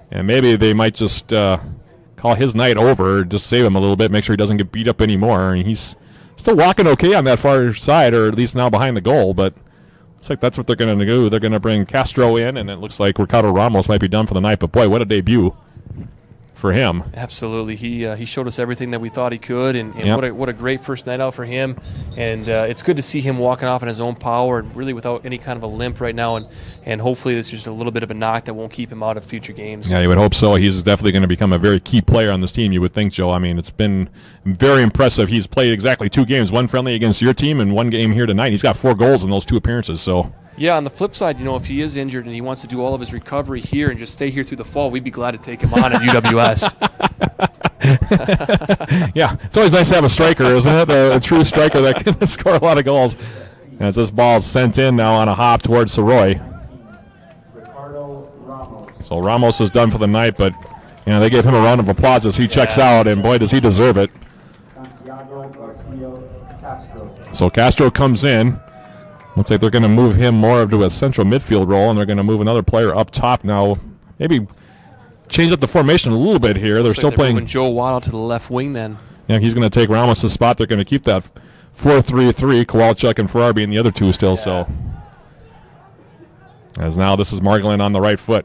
S1: And maybe they might just call his night over, just save him a little bit, make sure he doesn't get beat up anymore. And he's still walking okay on that far side, or at least now behind the goal, but looks like that's what they're going to do. They're going to bring Castro in, and it looks like Ricardo Ramos might be done for the night. But, boy, what a debut for him.
S2: Absolutely. He showed us everything that we thought he could, and
S1: Yep.
S2: what a great first night out for him. And it's good to see him walking off in his own power and really without any kind of a limp right now. And hopefully it's just a little bit of a knock that won't keep him out of future games.
S1: Yeah, you would hope so. He's definitely going to become a very key player on this team, you would think, Joe. I mean, it's been very impressive. He's played exactly 2 games, one friendly against your team and 1 game here tonight. He's got 4 goals in those 2 appearances, so...
S2: Yeah, on the flip side, if he is injured and he wants to do all of his recovery here and just stay here through the fall, we'd be glad to take him on at UWS.
S1: Yeah, it's always nice to have a striker, isn't it? A true striker that can score a lot of goals. As this ball is sent in now on a hop towards Soroy. So Ramos is done for the night, but they gave him a round of applause as he checks out, and boy, does he deserve it. So Castro comes in. Looks like they're going to move him more to a central midfield role, and they're going to move another player up top now. Maybe change up the formation a little bit here. They're still playing.
S2: Moving Joe Waddle to the left wing then.
S1: Yeah, he's going to take Ramos' spot. They're going to keep that 4-3-3. Kowalczyk and Farrar being the other 2 still. Yeah. So as now this is Margolin on the right foot.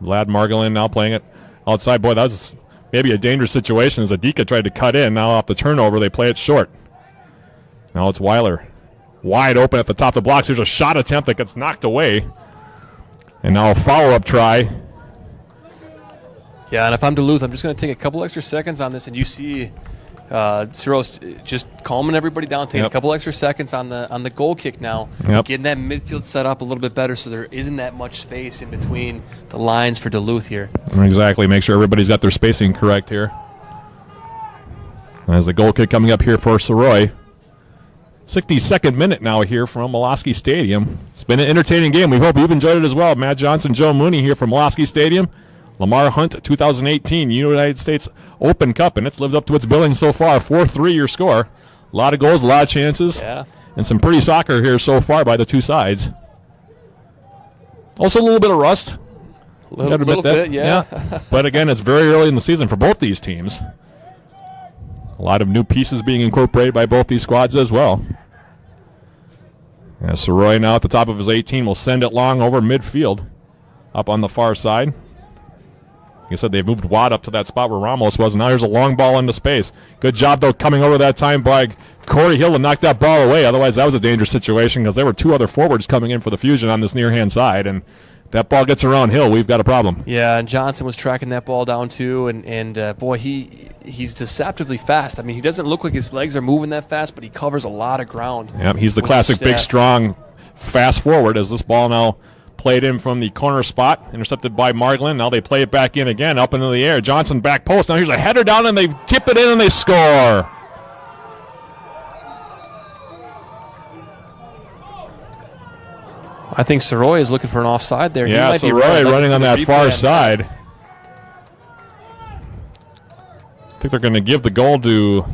S1: Vlad Margolin now playing it outside. Boy, that was maybe a dangerous situation as Adika tried to cut in. Now off the turnover, they play it short. Now it's Weiler. Wide open at the top of the blocks. There's a shot attempt that gets knocked away. And now a follow-up try.
S2: Yeah, and if I'm Duluth, I'm just going to take a couple extra seconds on this, and you see Ciro's just calming everybody down, taking a couple extra seconds on the goal kick now, getting that midfield set up a little bit better so there isn't that much space in between the lines for Duluth here.
S1: Exactly. Make sure everybody's got their spacing correct here. As the goal kick coming up here for Soroy. 62nd minute now here from Molosky Stadium. It's been an entertaining game. We hope you've enjoyed it as well. Matt Johnson, Joe Mooney here from Molosky Stadium. Lamar Hunt 2018 United States Open Cup, and it's lived up to its billing so far. 4-3 your score. A lot of goals, a lot of chances, and some pretty soccer here so far by the 2 sides. Also a little bit of rust.
S2: A little bit, yeah.
S1: But again, it's very early in the season for both these teams. A lot of new pieces being incorporated by both these squads as well. As Soroy now at the top of his 18 will send it long over midfield up on the far side. Like I said, they've moved Watt up to that spot where Ramos was, and now here's a long ball into space. Good job, though, coming over that time by Corey Hill to knock that ball away. Otherwise, that was a dangerous situation because there were 2 other forwards coming in for the Fusion on this near-hand side, and that ball gets around Hill, we've got a problem.
S2: Yeah, and Johnson was tracking that ball down too, and boy, he's deceptively fast. I mean, he doesn't look like his legs are moving that fast, but he covers a lot of ground.
S1: Yep, he's the classic big, strong, fast forward as this ball now played in from the corner spot, intercepted by Margolin. Now they play it back in again, up into the air. Johnson back post. Now here's a header down, and they tip it in, and they score.
S2: I think Soroy is looking for an offside there.
S1: Yeah, Soroy running on that far side. I think they're going to give the goal to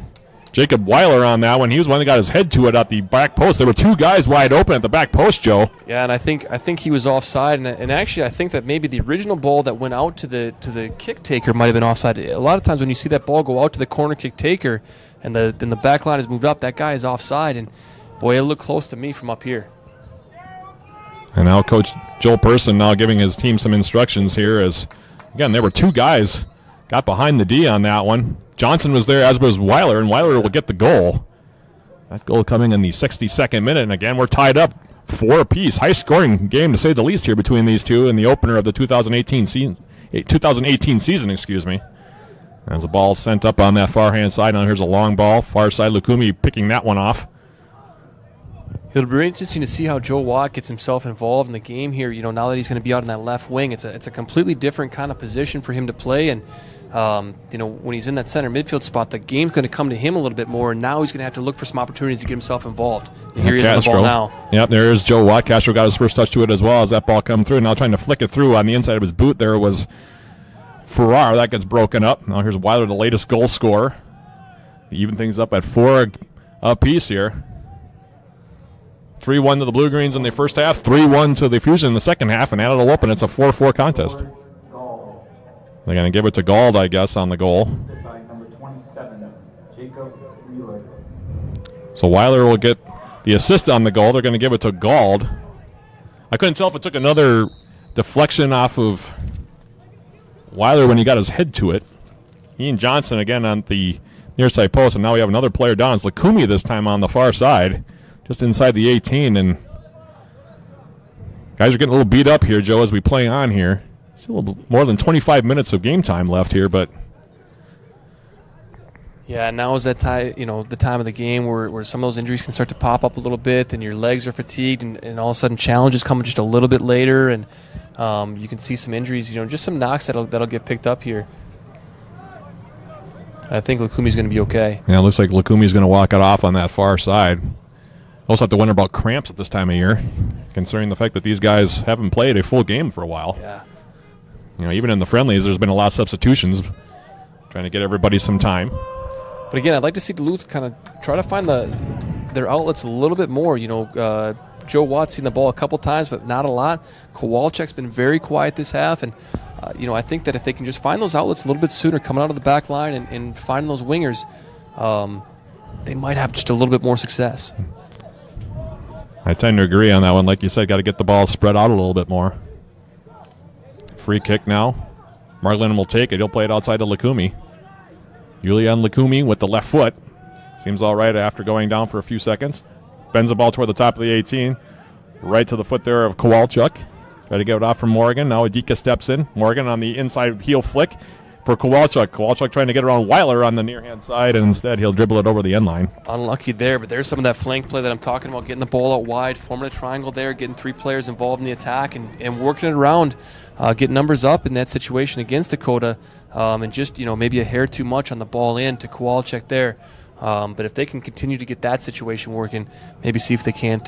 S1: Jacob Weiler on that one. He was one that got his head to it at the back post. There were 2 guys wide open at the back post, Joe.
S2: Yeah, and I think he was offside. And actually, I think that maybe the original ball that went out to the kick taker might have been offside. A lot of times when you see that ball go out to the corner kick taker and then the back line is moved up, that guy is offside. And, boy, it looked close to me from up here.
S1: And now Coach Joel Person now giving his team some instructions here as, again, there were 2 guys got behind the D on that one. Johnson was there, as was Weiler, and Weiler will get the goal. That goal coming in the 62nd minute, and again, we're tied up 4 apiece. High-scoring game, to say the least, here between these two in the opener of the 2018 season, excuse me. As the ball sent up on that far-hand side. Now here's a long ball. Far side, Lukumi picking that one off.
S2: It'll be very interesting to see how Joe Watt gets himself involved in the game here. Now that he's going to be out on that left wing, it's a completely different kind of position for him to play. And when he's in that center midfield spot, the game's going to come to him a little bit more. And now he's going to have to look for some opportunities to get himself involved. And here he is on the ball now.
S1: Yep, there is Joe Watt. Castro got his first touch to it as well as that ball come through. Now trying to flick it through on the inside of his boot. There was Farrar. That gets broken up. Now here's Weiler, the latest goal scorer. They even things up at 4 apiece here. 3-1 to the Blue Greens in the first half, 3-1 to the Fusion in the second half, and it'll open. It's a 4-4 contest. They're going to give it to Gald, I guess, on the goal.
S3: Number 27, Jacob Wheeler.
S1: So Weiler will get the assist on the goal. They're going to give it to Gald. I couldn't tell if it took another deflection off of Weiler when he got his head to it. Ian Johnson again on the near side post, and now we have another player down. It's Lukumi this time on the far side. Just inside the 18, and guys are getting a little beat up here, Joe, as we play on here. It's a little more than 25 minutes of game time left here, but
S2: yeah, now is that time, the time of the game where some of those injuries can start to pop up a little bit, and your legs are fatigued, and all of a sudden challenges come just a little bit later, and you can see some injuries, just some knocks that'll get picked up here. I think Lukumi's going to be okay.
S1: Yeah, it looks like Lukumi's going to walk it off on that far side. Also have to wonder about cramps at this time of year, considering the fact that these guys haven't played a full game for a while.
S2: Yeah.
S1: Even in the friendlies, there's been a lot of substitutions, trying to get everybody some time.
S2: But again, I'd like to see Duluth kind of try to find their outlets a little bit more. Joe Watt's seen the ball a couple times, but not a lot. Kowalczyk's been very quiet this half, and I think that if they can just find those outlets a little bit sooner, coming out of the back line and find those wingers, they might have just a little bit more success.
S1: I tend to agree on that one. Like you said, got to get the ball spread out a little bit more. Free kick now. Marlin will take it. He'll play it outside to Lukumi. Julian Lukumi with the left foot. Seems all right after going down for a few seconds. Bends the ball toward the top of the 18. Right to the foot there of Kowalczyk. Try to get it off from Morgan. Now Adika steps in. Morgan on the inside heel flick for Kowalczyk. Kowalczyk trying to get around Weiler on the near-hand side, and instead he'll dribble it over the end line.
S2: Unlucky there, but there's some of that flank play that I'm talking about, getting the ball out wide, forming a triangle there, getting 3 players involved in the attack, and working it around, getting numbers up in that situation against Dakota, and just maybe a hair too much on the ball in to Kowalczyk there. But if they can continue to get that situation working, maybe see if they can't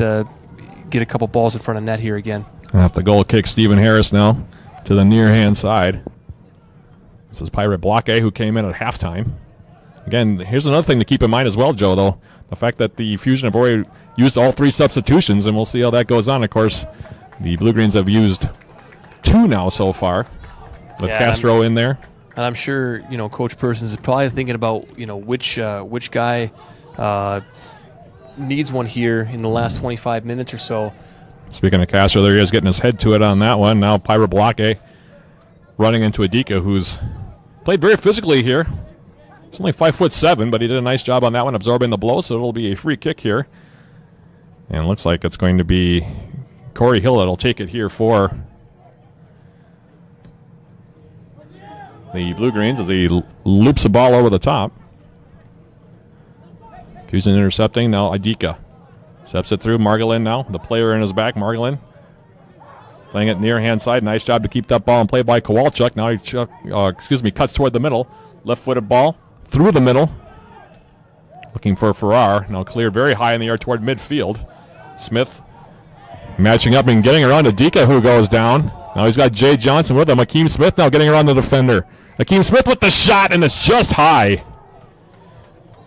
S2: get a couple balls in front of net here again.
S1: I'll have to goal kick Stephen Harris now to the near-hand side. This is Pirate Block A, who came in at halftime. Again, here's another thing to keep in mind as well, Joe, though. The fact that the Fusion have already used all 3 substitutions, and we'll see how that goes on. Of course, the Blue Greens have used 2 now so far, with Castro in there.
S2: And I'm sure, Coach Persons is probably thinking about, which guy needs one here in the last 25 minutes or so.
S1: Speaking of Castro, there he is getting his head to it on that one. Now Pirate Block A running into Adika, who's played very physically here. He's only 5'7", but he did a nice job on that one, absorbing the blow, so it'll be a free kick here. And it looks like it's going to be Corey Hill that'll take it here for the Blue Greens as he loops the ball over the top. Fusion intercepting, now Adika. Steps it through, Margolin now, the player in his back, Margolin. Playing it near hand side. Nice job to keep that ball in play by Kowalczyk. Now he cuts toward the middle. Left-footed ball through the middle. Looking for Farrar. Now cleared very high in the air toward midfield. Smith matching up and getting around to Dika, who goes down. Now he's got Jay Johnson with him. Akeem Smith now getting around the defender. Akeem Smith with the shot, and it's just high.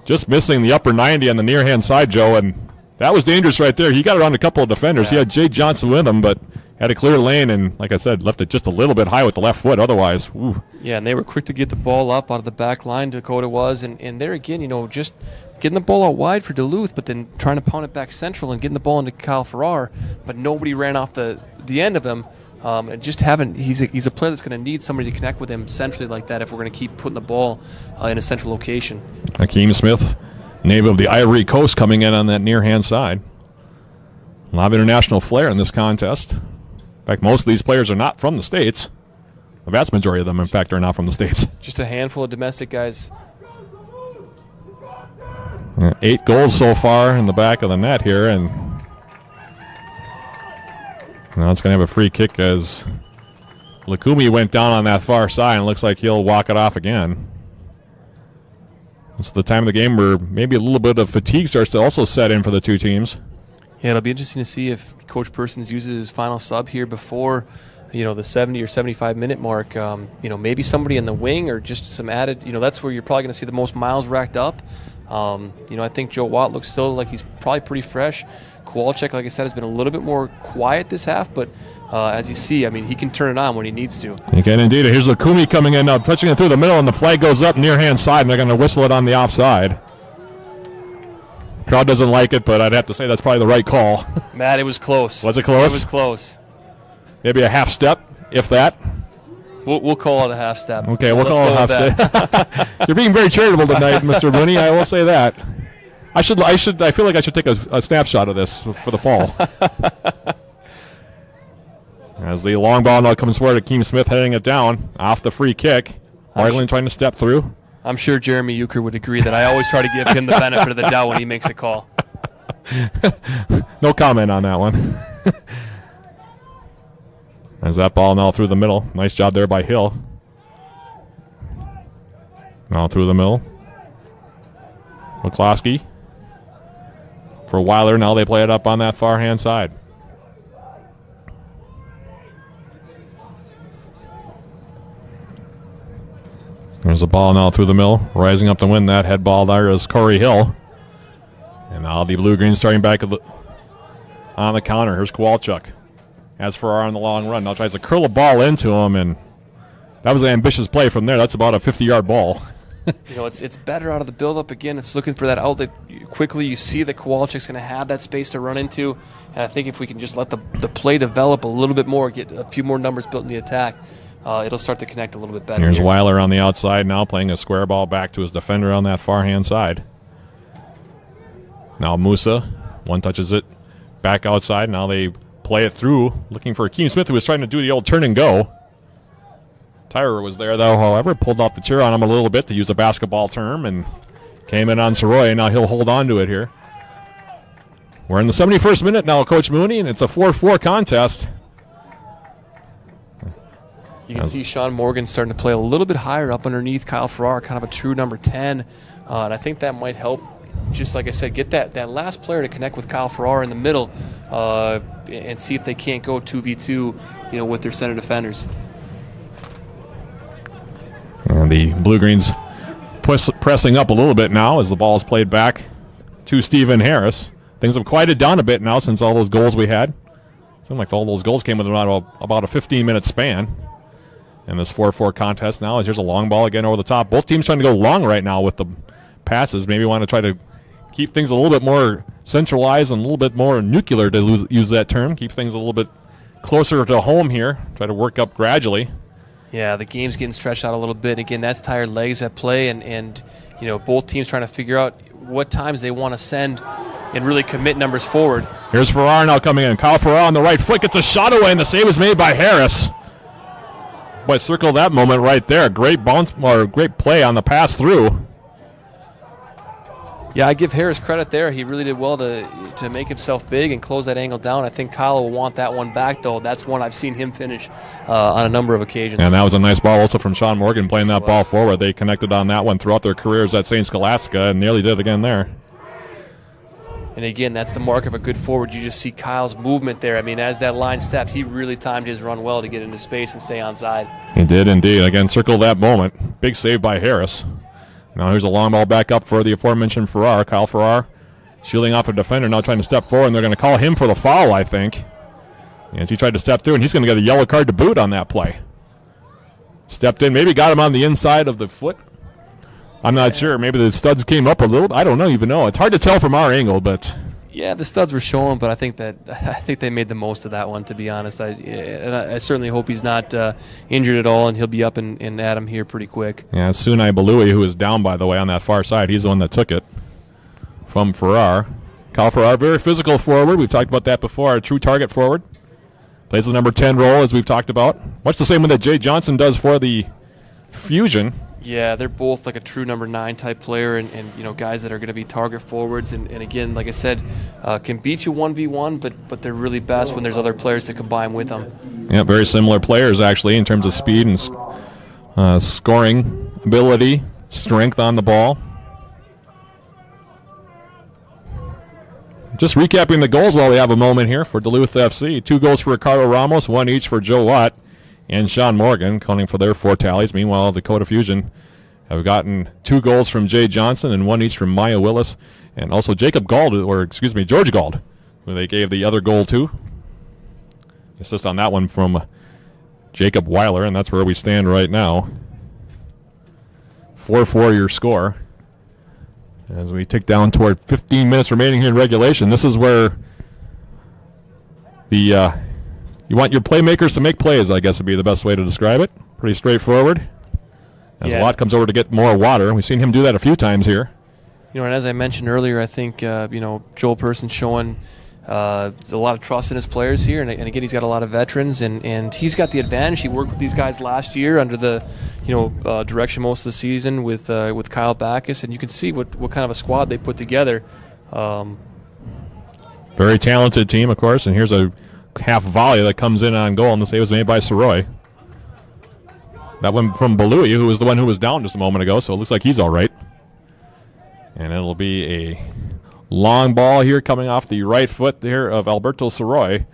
S1: Just missing the upper 90 on the near hand side, Joe, and that was dangerous right there. He got around a couple of defenders. He had Jay Johnson with him, but had a clear lane, and like I said, left it just a little bit high with the left foot. Otherwise, ooh.
S2: Yeah, and they were quick to get the ball up out of the back line, Dakota was, and there again, just getting the ball out wide for Duluth, but then trying to pound it back central and getting the ball into Kyle Farrar, but nobody ran off the end of him. And just he's a player that's going to need somebody to connect with him centrally like that if we're going to keep putting the ball in a central location.
S1: Akeem Smith, native of the Ivory Coast, coming in on that near hand side. A lot of international flair in this contest. In fact, most of these players are not from the States. The vast majority of them, in fact, are not from the States.
S2: Just a handful of domestic guys.
S1: 8 goals so far in the back of the net here, and now it's going to have a free kick as Lukumi went down on that far side, and looks like he'll walk it off again. It's the time of the game where maybe a little bit of fatigue starts to also set in for the two teams.
S2: Yeah, it'll be interesting to see if Coach Persons uses his final sub here before, the 70 or 75-minute mark. Maybe somebody in the wing or just some added. That's where you're probably going to see the most miles racked up. I think Joe Watt looks still like he's probably pretty fresh. Kowalczyk, like I said, has been a little bit more quiet this half, but as you see, he can turn it on when he needs to.
S1: He can indeed. Here's Lukumi coming in now, touching it through the middle, and the flag goes up near hand side, and they're going to whistle it on the offside. Crowd doesn't like it, but I'd have to say that's probably the right call.
S2: Matt, it was close.
S1: Was it close?
S2: It was close.
S1: Maybe a half step, if that.
S2: We'll call it a half step.
S1: Okay, we'll call it a half step. You're being very charitable tonight, Mr. Mooney. I will say that. I feel like I should take a snapshot of this for the fall. As the long ball now comes forward, Akeem Smith heading it down off the free kick. Marlin trying to step through.
S2: I'm sure Jeremy Euchre would agree that I always try to give him the benefit of the doubt when he makes a call.
S1: No comment on that one. As that ball now through the middle. Nice job there by Hill. Now through the middle. McCloskey. For Weiler, now they play it up on that far hand side. There's a ball now through the middle. Rising up to win that head ball there is Corey Hill. And now the Blue-Green starting back on the counter. Here's Kowalczyk. Has Farrar on the long run. Now tries to curl a ball into him, and that was an ambitious play from there. That's about a 50-yard ball.
S2: It's better out of the build-up again. It's looking for that outlet quickly. You see that Kowalczyk's going to have that space to run into, and I think if we can just let the play develop a little bit more, get a few more numbers built in the attack, it'll start to connect a little bit better.
S1: Here's Weiler on the outside now, playing a square ball back to his defender on that far-hand side. Now Musa, one touches it back outside. Now they play it through, looking for Akeem Smith, who was trying to do the old turn and go. Tyrer was there, though, however, pulled off the chair on him a little bit to use a basketball term, and came in on Soroy. Now he'll hold on to it here. We're in the 71st minute now, Coach Mooney, and it's a 4-4 contest.
S2: You can see Sean Morgan starting to play a little bit higher up underneath Kyle Farrar, kind of a true number 10, and I think that might help. Just like I said, get that last player to connect with Kyle Farrar in the middle and see if they can't go 2v2, with their center defenders.
S1: And the Blue-Greens pressing up a little bit now as the ball is played back to Stephen Harris. Things have quieted down a bit now since all those goals we had. Seemed like all those goals came within about a 15-minute span. In this 4-4 contest now, as here's a long ball again over the top. Both teams trying to go long right now with the passes. Maybe want to try to keep things a little bit more centralized and a little bit more nuclear, to use that term. Keep things a little bit closer to home here. Try to work up gradually.
S2: Yeah, the game's getting stretched out a little bit. Again, that's tired legs at play, and both teams trying to figure out what times they want to send and really commit numbers forward.
S1: Here's Farrar now coming in. Kyle Farrar on the right foot gets a shot away, and the save is made by Harris. Boy, circle that moment right there. Great bounce, or great play on the pass through.
S2: Yeah, I give Harris credit there. He really did well to make himself big and close that angle down. I think Kyle will want that one back, though. That's one I've seen him finish on a number of occasions.
S1: And that was a nice ball also from Sean Morgan, playing that ball forward. They connected on that one throughout their careers at St. Scholastica and nearly did again there.
S2: And again, that's the mark of a good forward. You just see Kyle's movement there. I mean, as that line stepped, he really timed his run well to get into space and stay onside.
S1: He did indeed. Again, circle that moment. Big save by Harris. Now here's a long ball back up for the aforementioned Farrar. Kyle Farrar shielding off a defender, now trying to step forward, and they're going to call him for the foul, I think. As he tried to step through, and he's going to get a yellow card to boot on that play. Stepped in, maybe got him on the inside of the foot. I'm not sure. Maybe the studs came up a little. I don't even know. It's hard to tell from our angle, but
S2: yeah, the studs were showing, but I think they made the most of that one, to be honest. I certainly hope he's not injured at all, and he'll be up and at him here pretty quick.
S1: Yeah, it's Sunai Balui, who is down, by the way, on that far side. He's the one that took it from Farrar. Kyle Farrar, very physical forward. We've talked about that before. A true target forward. Plays the number 10 role, as we've talked about. Much the same one that Jay Johnson does for the Fusion.
S2: Yeah, they're both like a true number 9 type player, and guys that are going to be target forwards. And again, like I said, can beat you 1v1, but they're really best when there's other players to combine with them.
S1: Yeah, very similar players actually in terms of speed and scoring ability, strength on the ball. Just recapping the goals while we have a moment here for Duluth FC. 2 goals for Ricardo Ramos, 1 each for Joe Watt and Sean Morgan, counting for their 4 tallies. Meanwhile, Dakota Fusion have gotten 2 goals from Jay Johnson and 1 each from Maya Willis, and also George Gald, who they gave the other goal to. Assist on that one from Jacob Weiler, and that's where we stand right now. 4-4 your score. As we tick down toward 15 minutes remaining here in regulation, this is where you want your playmakers to make plays, I guess would be the best way to describe it. Pretty straightforward. As Watt comes over to get more water. We've seen him do that a few times here.
S2: And as I mentioned earlier, I think, Joel Person's showing a lot of trust in his players here. And again, he's got a lot of veterans, and he's got the advantage. He worked with these guys last year under the, direction most of the season with Kyle Backus. And you can see what kind of a squad they put together.
S1: Very talented team, of course. And here's a half volley that comes in on goal, and the save was made by Soroy. That one from Balui, who was the one who was down just a moment ago, so it looks like he's all right. And it'll be a long ball here coming off the right foot there of Alberto Soroy.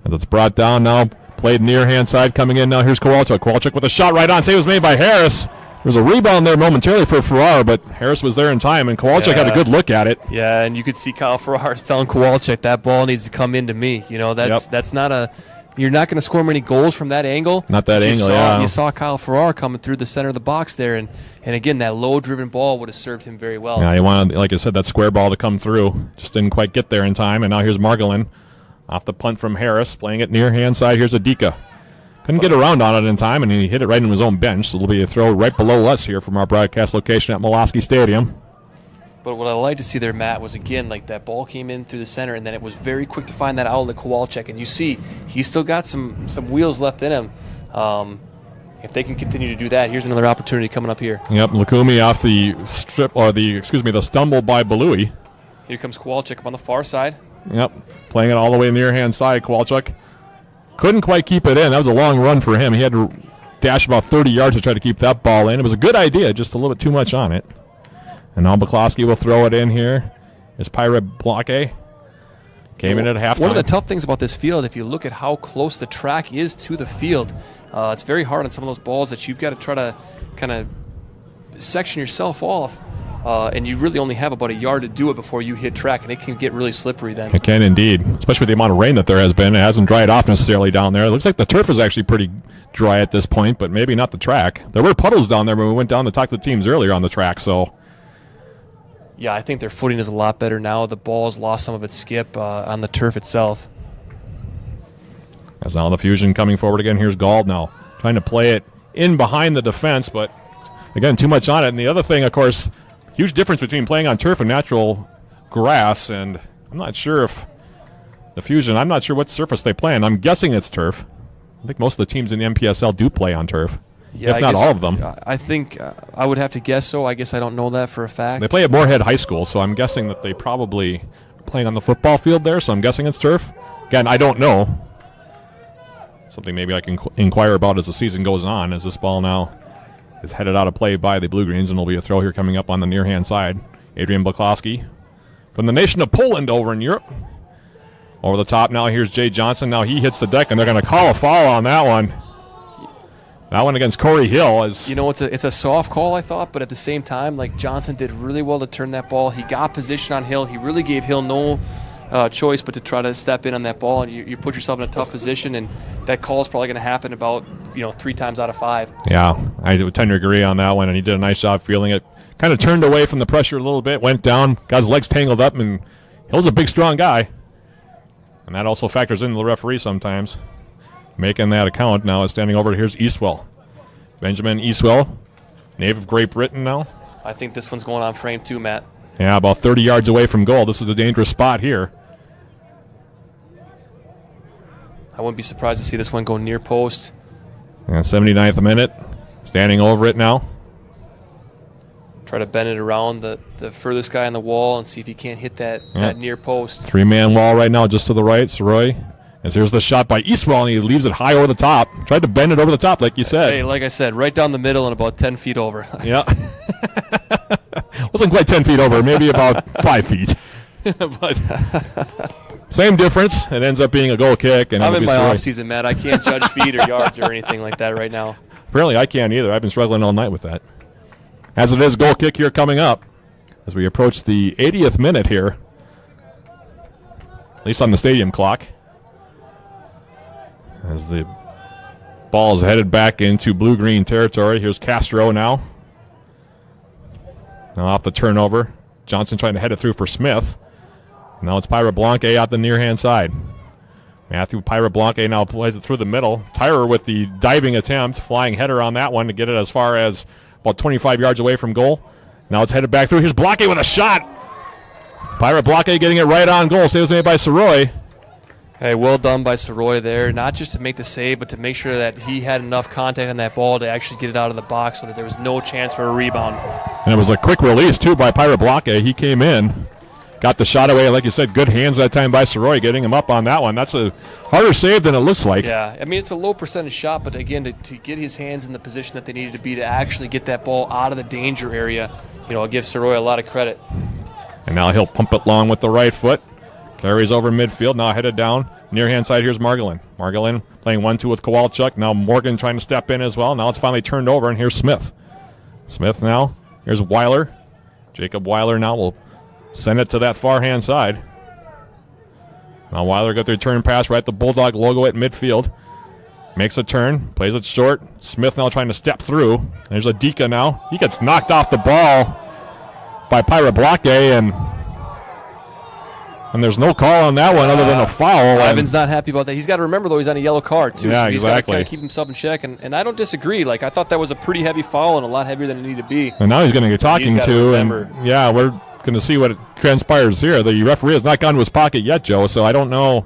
S1: And it's brought down now, played near hand side, coming in now. Here's Kowalczyk. Kowalczyk with a shot right on. Save was made by Harris. There was a rebound there momentarily for Farrar, but Harris was there in time, and Kowalczyk had a good look at it.
S2: Yeah, and you could see Kyle Farrar telling Kowalczyk, that ball needs to come into me. That's not a – you're not going to score many goals from that angle.
S1: Not that angle, yeah.
S2: You saw Kyle Farrar coming through the center of the box there, and again, that low-driven ball would have served him very well.
S1: Yeah, he wanted, like I said, that square ball to come through. Just didn't quite get there in time, and now here's Margolin off the punt from Harris, playing it near hand side. Here's Adika. Couldn't get around on it in time, and he hit it right in his own bench. So it'll be a throw right below us here from our broadcast location at Mulaski Stadium.
S2: But what I like to see there, Matt, was again, like that ball came in through the center, and then it was very quick to find that outlet Kowalczyk. And you see, he's still got some wheels left in him. If they can continue to do that, here's another opportunity coming up here.
S1: Yep, Lukumi off the strip, or the stumble by Balui.
S2: Here comes Kowalczyk up on the far side.
S1: Yep, playing it all the way near hand side. Kowalczyk couldn't quite keep it in. That was a long run for him. He had to dash about 30 yards to try to keep that ball in. It was a good idea, just a little bit too much on it. And now Buklowski will throw it in here. Is Pyre Bloque. Came in at halftime.
S2: One of the tough things about this field, if you look at how close the track is to the field, it's very hard on some of those balls that you've got to try to kind of section yourself off. And you really only have about a yard to do it before you hit track, and it can get really slippery then.
S1: It can indeed, especially with the amount of rain that there has been. It hasn't dried off necessarily down there. It looks like the turf is actually pretty dry at this point, but maybe not the track. There were puddles down there when we went down to talk to the teams earlier on the track, so.
S2: Yeah, I think their footing is a lot better now. The ball has lost some of its skip on the turf itself.
S1: As now the Fusion coming forward again. Here's Gald now, trying to play it in behind the defense, but again, too much on it. And the other thing, of course, huge difference between playing on turf and natural grass, and I'm not sure if the Fusion, I'm not sure what surface they play on. I'm guessing it's turf. I think most of the teams in the MPSL do play on turf, if not all of them.
S2: I think I would have to guess so. I guess I don't know that for a fact.
S1: They play at Moorhead High School, so I'm guessing that they probably are playing on the football field there, so I'm guessing it's turf. Again, I don't know. Something maybe I can inquire about as the season goes on, as this ball now is headed out of play by the Blue Greens, and will be a throw here coming up on the near-hand side. Adrian Buklowski from the nation of Poland over in Europe. Over the top now, here's Jay Johnson. Now he hits the deck, and they're going to call a foul on that one. That one against Corey Hill is...
S2: it's a soft call, I thought, but at the same time, like, Johnson did really well to turn that ball. He got position on Hill. He really gave Hill no choice but to try to step in on that ball, and you put yourself in a tough position, and that call is probably going to happen about 3 times out of 5.
S1: Yeah, I would tend to agree on that one, and he did a nice job feeling it. Kind of turned away from the pressure a little bit, went down, got his legs tangled up, and Hill's a big, strong guy. And that also factors into the referee sometimes, making that account. Now is standing over. Here's Eastwell. Benjamin Eastwell, native of Great Britain now.
S2: I think this one's going on frame 2, Matt.
S1: Yeah, about 30 yards away from goal. This is a dangerous spot here.
S2: I wouldn't be surprised to see this one go near post.
S1: Yeah, 79th minute. Standing over it now.
S2: Try to bend it around the furthest guy on the wall and see if he can't hit that near post.
S1: 3-man wall right now just to the right. Soroy. As here's the shot by Eastwell, and he leaves it high over the top. Tried to bend it over the top, like you said.
S2: Hey, like I said, right down the middle and about 10 feet over.
S1: Yeah. Wasn't quite 10 feet over, maybe about 5 feet. But same difference. It ends up being a goal kick. And
S2: I'm in my off-season, Matt. I can't judge feet or yards or anything like that right now.
S1: Apparently I can't either. I've been struggling all night with that. As it is, goal kick here coming up as we approach the 80th minute here, at least on the stadium clock. As the ball is headed back into blue-green territory. Here's Castro now. Now off the turnover. Johnson trying to head it through for Smith. Now it's Pyra Blanque out the near-hand side. Matthew Pyra Blanque now plays it through the middle. Tyrer with the diving attempt, flying header on that one to get it as far as about 25 yards away from goal. Now it's headed back through. Here's Blanque with a shot. Pyra Blanque getting it right on goal. Save was made by Soroy.
S2: Hey, well done by Soroy there, not just to make the save, but to make sure that he had enough contact on that ball to actually get it out of the box so that there was no chance for a rebound.
S1: And it was a quick release, too, by Pyra Blanque. He came in, got the shot away. Like you said, good hands that time by Soroy, getting him up on that one. That's a harder save than it looks like.
S2: Yeah, I mean, it's a low percentage shot, but again, to get his hands in the position that they needed to be to actually get that ball out of the danger area, I'll give Soroy a lot of credit.
S1: And now he'll pump it long with the right foot. Carries over midfield, now headed down. Near hand side, here's Margolin. Margolin playing 1-2 with Kowalchuk. Now Morgan trying to step in as well. Now it's finally turned over, and here's Smith. Smith now. Here's Weiler. Jacob Weiler now will send it to that far hand side. Now Weiler got the return pass right at the Bulldog logo at midfield. Makes a turn, plays it short. Smith now trying to step through. There's a Dika now. He gets knocked off the ball by Pyra Blanque, and there's no call on that one other than a foul.
S2: Ivan's not happy about that. He's got to remember, though, he's on a yellow card, too.
S1: Yeah,
S2: so he's
S1: exactly.
S2: got to kind of keep himself in check. And I don't disagree. Like, I thought that was a pretty heavy foul and a lot heavier than it needed to be.
S1: And now he's going to get talking to. And yeah, we're going to see what transpires here. The referee has not gone to his pocket yet, Joe, so I don't know.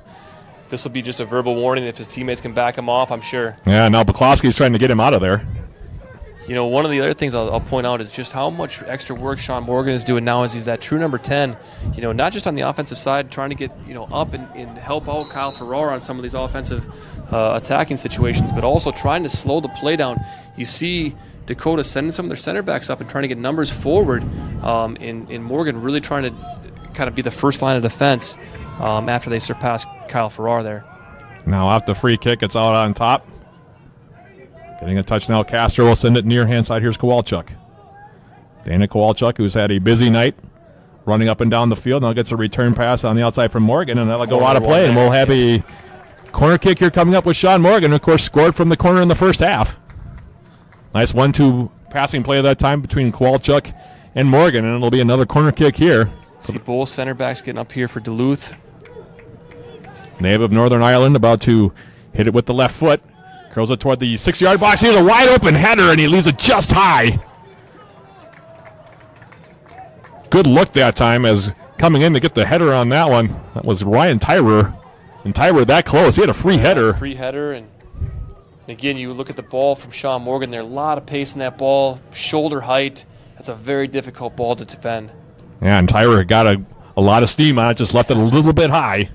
S2: This will be just a verbal warning. If his teammates can back him off, I'm sure.
S1: Yeah, now Buklowski's trying to get him out of there.
S2: One of the other things I'll point out is just how much extra work Sean Morgan is doing now as he's that true number 10. Not just on the offensive side, trying to get up and help out Kyle Ferrara on some of these offensive attacking situations, but also trying to slow the play down. You see Dakota sending some of their center backs up and trying to get numbers forward, and Morgan really trying to kind of be the first line of defense after they surpass Kyle Ferrara there.
S1: Now off the free kick, it's out on top. Getting a touch now. Castro will send it near hand side. Here's Kowalchuk. Dana Kowalchuk, who's had a busy night, running up and down the field. Now gets a return pass on the outside from Morgan, and that'll go out of play. And we'll have a corner kick here coming up with Sean Morgan, of course, scored from the corner in the first half. Nice 1-2 passing play at that time between Kowalchuk and Morgan, and it'll be another corner kick here.
S2: See both center backs getting up here for Duluth.
S1: Native of Northern Ireland about to hit it with the left foot. Curls it toward the 6-yard box. Here's a wide open header, and he leaves it just high. Good look that time as coming in to get the header on that one. That was Ryan Tyrer. And Tyrer that close. He had a free header.
S2: Free header. And again, you look at the ball from Sean Morgan. There's a lot of pace in that ball. Shoulder height. That's a very difficult ball to defend.
S1: Yeah, and Tyrer got a lot of steam on it. Just left it a little bit high.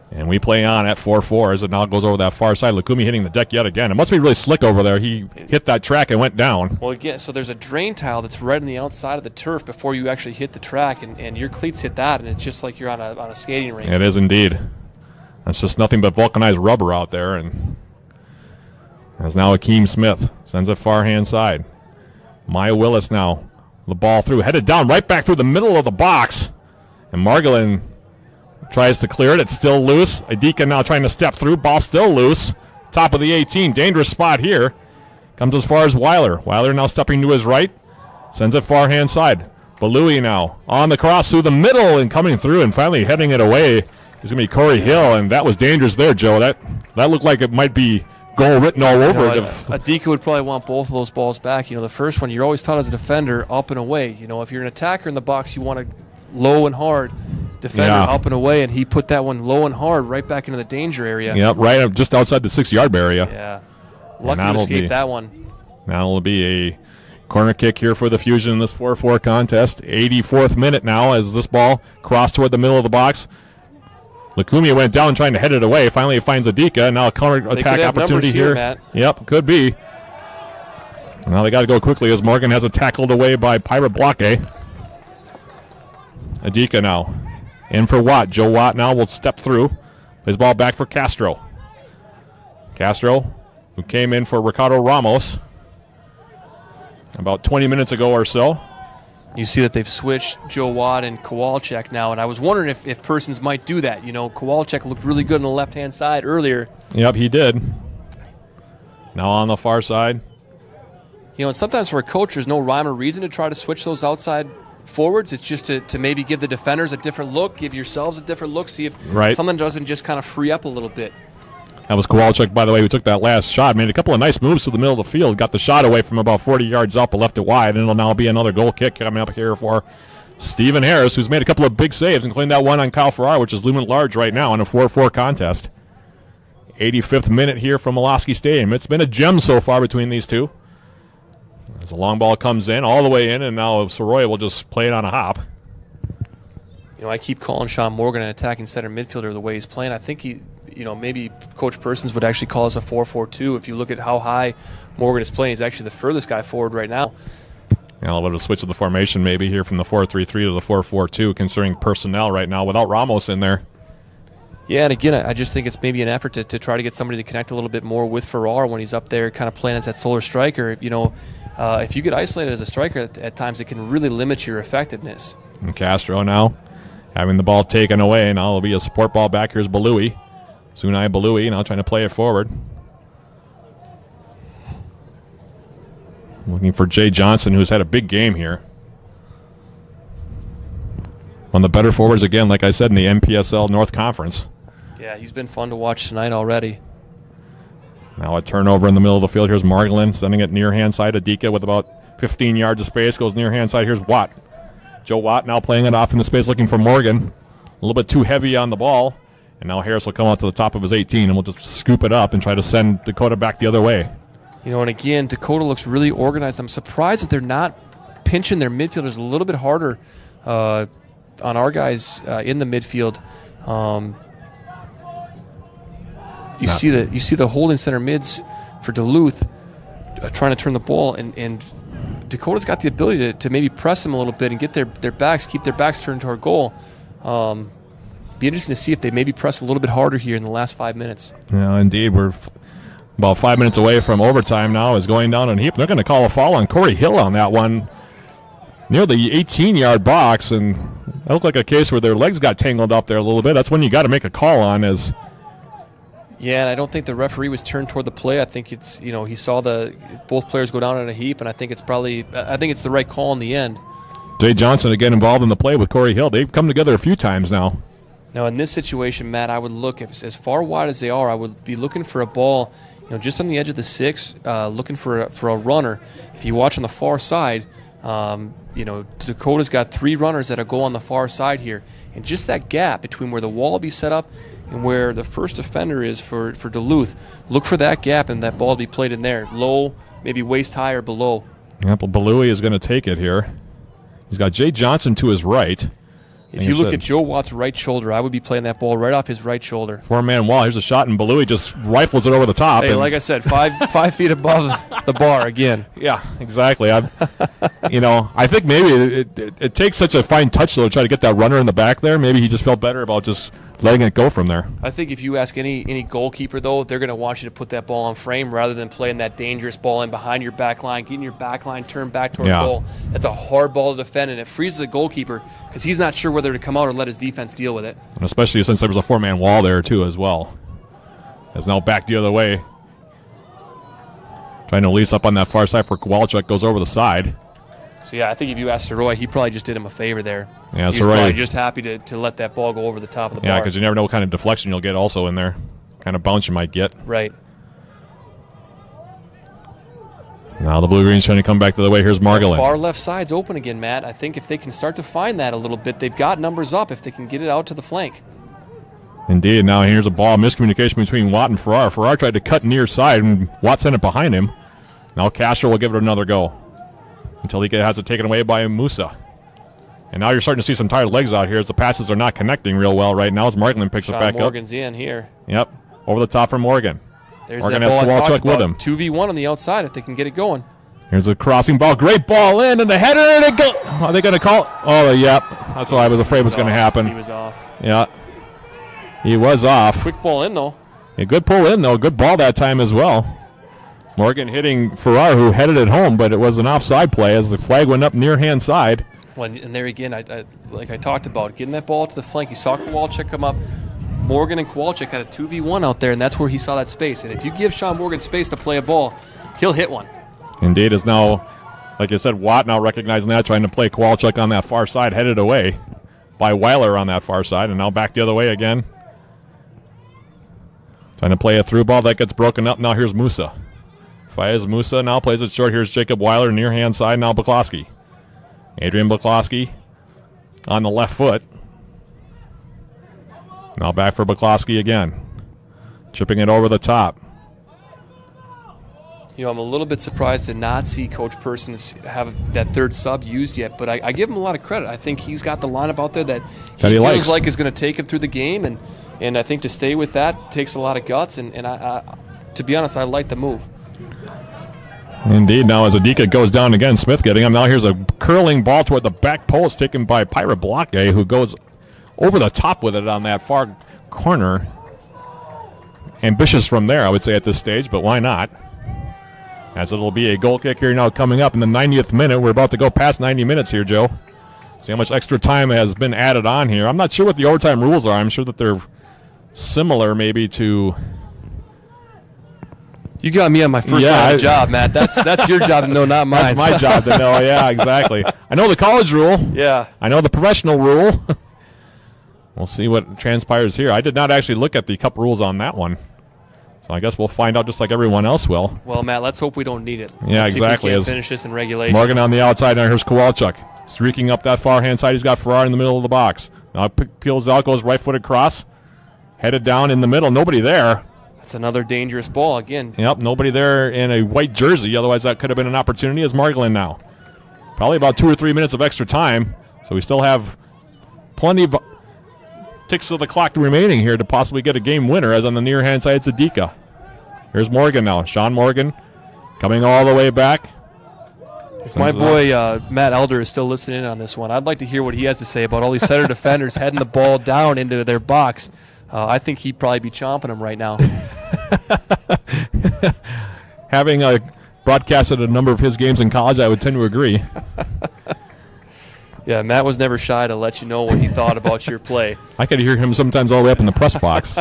S1: And we play on at 4-4 as it now goes over that far side. Lukumi hitting the deck yet again. It must be really slick over there. He hit that track and went down.
S2: Well, again, so there's a drain tile that's right on the outside of the turf before you actually hit the track, and your cleats hit that, and it's just like you're on a skating rink.
S1: It is indeed. That's just nothing but vulcanized rubber out there. And as now Akeem Smith sends it far hand side. Maya Willis now. The ball through, headed down, right back through the middle of the box. And Margolin tries to clear it. It's still loose. Adika now trying to step through. Ball still loose. Top of the 18. Dangerous spot here. Comes as far as Weiler. Weiler now stepping to his right. Sends it far hand side. Balui now on the cross through the middle and coming through and finally heading it away is going to be Corey Hill. And that was dangerous there, Joe. That looked like it might be goal written all over it.
S2: Adika would probably want both of those balls back. The first one, you're always taught as a defender, up and away. If you're an attacker in the box, you want to low and hard. Defender up and away, and he put that one low and hard right back into the danger area.
S1: Yep, right up just outside the 6-yard area.
S2: Yeah. Lucky to escape that one.
S1: Now it'll be a corner kick here for the Fusion in this 4-4 contest. 84th minute now as this ball crossed toward the middle of the box. Lacumia went down trying to head it away. Finally, it finds Adika. Now a counter-attack opportunity here.
S2: Matt.
S1: Yep, could be. Now they got to go quickly as Morgan has it tackled away by Pirate Blockade. Adika now. In for Watt. Joe Watt now will step through. His ball back for Castro. Castro, who came in for Ricardo Ramos about 20 minutes ago or so.
S2: You see that they've switched Joe Watt and Kowalczyk now, and I was wondering if Persons might do that. Kowalczyk looked really good on the left-hand side earlier.
S1: Yep, he did. Now on the far side.
S2: And sometimes for a coach, there's no rhyme or reason to try to switch those outside forwards. It's just to maybe give the defenders a different look, give yourselves a different look, see if something doesn't just kind of free up a little bit.
S1: That was Kowalczyk, by the way, who took that last shot. Made a couple of nice moves to the middle of the field. Got the shot away from about 40 yards up and left it wide. And it'll now be another goal kick coming up here for Stephen Harris, who's made a couple of big saves, including that one on Kyle Farrar, which is looming large right now in a 4-4 contest. 85th minute here from Molosky Stadium. It's been a gem so far between these two. As the long ball comes in, all the way in, and now Soroya will just play it on a hop.
S2: I keep calling Sean Morgan an attacking center midfielder the way he's playing. I think maybe Coach Persons would actually call us a 4-4-2. If you look at how high Morgan is playing, he's actually the furthest guy forward right now.
S1: A little bit of switch of the formation maybe here from the 4-3-3 to the 4-4-2, considering personnel right now without Ramos in there.
S2: Yeah, and again, I just think it's maybe an effort to try to get somebody to connect a little bit more with Farrar when he's up there kind of playing as that solar striker. If you get isolated as a striker at times, it can really limit your effectiveness.
S1: And Castro now having the ball taken away. Now it'll be a support ball back. Here's Balui. Sunai Balui now trying to play it forward. Looking for Jay Johnson, who's had a big game here. One of the better forwards, again, like I said, in the NPSL North Conference.
S2: Yeah, he's been fun to watch tonight already.
S1: Now a turnover in the middle of the field. Here's Margolin sending it near hand side. Adika with about 15 yards of space goes near hand side. Here's Watt. Joe Watt now playing it off in the space looking for Morgan. A little bit too heavy on the ball. And now Harris will come out to the top of his 18 and we'll just scoop it up and try to send Dakota back the other way.
S2: And again, Dakota looks really organized. I'm surprised that they're not pinching their midfielders a little bit harder on our guys in the midfield. You see the holding center mids for Duluth trying to turn the ball, and Dakota's got the ability to maybe press them a little bit and get keep their backs turned toward goal. Be interesting to see if they maybe press a little bit harder here in the last 5 minutes.
S1: Yeah, indeed. We're about 5 minutes away from overtime now. Is going down on heap. They're going to call a foul on Corey Hill on that one near the 18-yard box, and that looked like a case where their legs got tangled up there a little bit. That's when you got to make a call on as...
S2: Yeah, and I don't think the referee was turned toward the play. I think it's, he saw both players go down in a heap, and I think it's the right call in the end.
S1: Jay Johnson again involved in the play with Corey Hill. They've come together a few times now.
S2: Now, in this situation, Matt, I would look, as far wide as they are, I would be looking for a ball, just on the edge of the 6, looking for a runner. If you watch on the far side, Dakota's got 3 runners that go on the far side here. And just that gap between where the wall will be set up and where the first offender is for Duluth, look for that gap and that ball to be played in there. Low, maybe waist high or below.
S1: Apple Balui is going to take it here. He's got Jay Johnson to his right.
S2: If you look at Joe Watt's right shoulder, I would be playing that ball right off his right shoulder.
S1: 4-man wall. Here's a shot, and Balui just rifles it over the top.
S2: Hey, like I said, 5 feet above the bar again.
S1: Yeah, exactly. I think maybe it takes such a fine touch, though, to try to get that runner in the back there. Maybe he just felt better about just letting it go from there.
S2: I think if you ask any goalkeeper, though, they're going to want you to put that ball on frame rather than playing that dangerous ball in behind your back line, getting your back line turned back toward goal. That's a hard ball to defend, and it freezes the goalkeeper because he's not sure whether to come out or let his defense deal with it.
S1: And especially since there was a 4-man wall there, too, as well. As now back the other way. Trying to release up on that far side for Kowalczyk, goes over the side.
S2: So, yeah, I think if you asked Soroy, he probably just did him a favor there.
S1: Yeah,
S2: He's probably just happy to let that ball go over the top of the bar.
S1: Yeah, because you never know what kind of deflection you'll get also in there. Kind of bounce you might get.
S2: Right.
S1: Now the Blue-Green's trying to come back to the way. Here's Margolin.
S2: Far left side's open again, Matt. I think if they can start to find that a little bit, they've got numbers up if they can get it out to the flank.
S1: Indeed. Now here's a ball. Miscommunication between Watt and Farrar. Farrar tried to cut near side, and Watt sent it behind him. Now Castro will give it another go until he has it taken away by Musa. And now you're starting to see some tired legs out here as the passes are not connecting real well right now as Margolin picks it back
S2: Morgan's in here.
S1: Yep. Over the top for Morgan.
S2: There's
S1: Morgan
S2: that
S1: has
S2: ball I
S1: Kowalczyk
S2: talked
S1: with
S2: about.
S1: him.
S2: 2v1 on the outside if they can get it going.
S1: Here's a crossing ball. Great ball in, and the header, and it go. Are they going to call? Oh, yep. That's what I was afraid was going to happen.
S2: He was off.
S1: Yeah. He was off.
S2: Quick ball in, though.
S1: A good pull in, though. Good ball that time as well. Morgan hitting Farrar, who headed it home, but it was an offside play as the flag went up near hand side.
S2: Well, and there again, like I talked about, getting that ball to the flank. He saw Kowalczyk come up. Morgan and Kowalczyk had a 2v1 out there, and that's where he saw that space. And if you give Sean Morgan space to play a ball, he'll hit one.
S1: Indeed, is now, like I said, Watt now recognizing that, trying to play Kowalczyk on that far side, headed away by Weiler on that far side, and now back the other way again. Trying to play a through ball that gets broken up. Now here's Musa. Faiz Musa now plays it short. Here's Jacob Weiler near hand side. Now Buklowski. Adrian Buklowski on the left foot. Now back for Buklowski again. Chipping it over the top.
S2: You know, I'm a little bit surprised to not see Coach Persons have that third sub used yet, but I give him a lot of credit. I think he's got the lineup out there that he feels like is going to take him through the game, and I think to stay with that takes a lot of guts, and I to be honest, I like the move.
S1: Indeed. Now as Adika goes down again, Smith getting him. Now here's a curling ball toward the back post taken by Pirate Blockgay, who goes over the top with it on that far corner. Ambitious from there, I would say, at this stage, but why not? As it'll be a goal kick here now coming up in the 90th minute. We're about to go past 90 minutes here, Joe. See how much extra time has been added on here. I'm not sure what the overtime rules are. I'm sure that they're similar maybe to...
S2: You got me on my first job, Matt. That's your job to know, not mine.
S1: That's my job to know, yeah, exactly. I know the college rule.
S2: Yeah.
S1: I know the professional rule. We'll see what transpires here. I did not actually look at the cup rules on that one. So I guess we'll find out just like everyone else will.
S2: Well, Matt, let's hope we don't need it.
S1: Yeah,
S2: let's
S1: exactly.
S2: See if we can't finish this in regulation.
S1: Morgan on the outside. Now here's Kowalczyk. Streaking up that far hand side. He's got Farrar in the middle of the box. Now peels out, goes right-footed cross. Headed down in the middle. Nobody there.
S2: That's another dangerous ball again.
S1: Yep, nobody there in a white jersey. Otherwise, that could have been an opportunity as Margolin now. Probably about 2 or 3 minutes of extra time. So we still have plenty of ticks of the clock remaining here to possibly get a game winner, as on the near hand side, it's Adika. Here's Morgan now. Sean Morgan coming all the way back.
S2: If my boy Matt Elder is still listening in on this one, I'd like to hear what he has to say about all these center defenders heading the ball down into their box. I think he'd probably be chomping them right now.
S1: Having broadcasted a number of his games in college, I would tend to agree.
S2: Yeah, Matt was never shy to let you know what he thought about your play.
S1: I could hear him sometimes all the way up in the press box.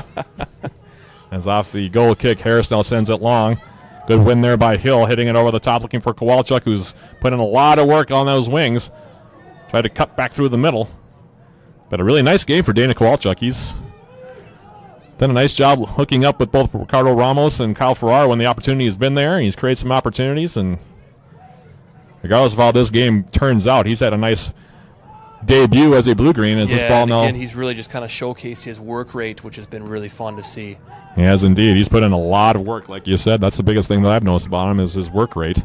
S1: As off the goal kick, Harris now sends it long. Good win there by Hill, hitting it over the top, looking for Kowalczyk, who's put in a lot of work on those wings. Tried to cut back through the middle. But a really nice game for Dana Kowalczyk. He's done a nice job hooking up with both Ricardo Ramos and Kyle Farrar when the opportunity has been there. He's created some opportunities, and regardless of how this game turns out, he's had a nice debut as a blue-green. As this ball now,
S2: again, he's really just kind of showcased his work rate, which has been really fun to see.
S1: He has indeed. He's put in a lot of work, like you said. That's the biggest thing that I've noticed about him is his work rate.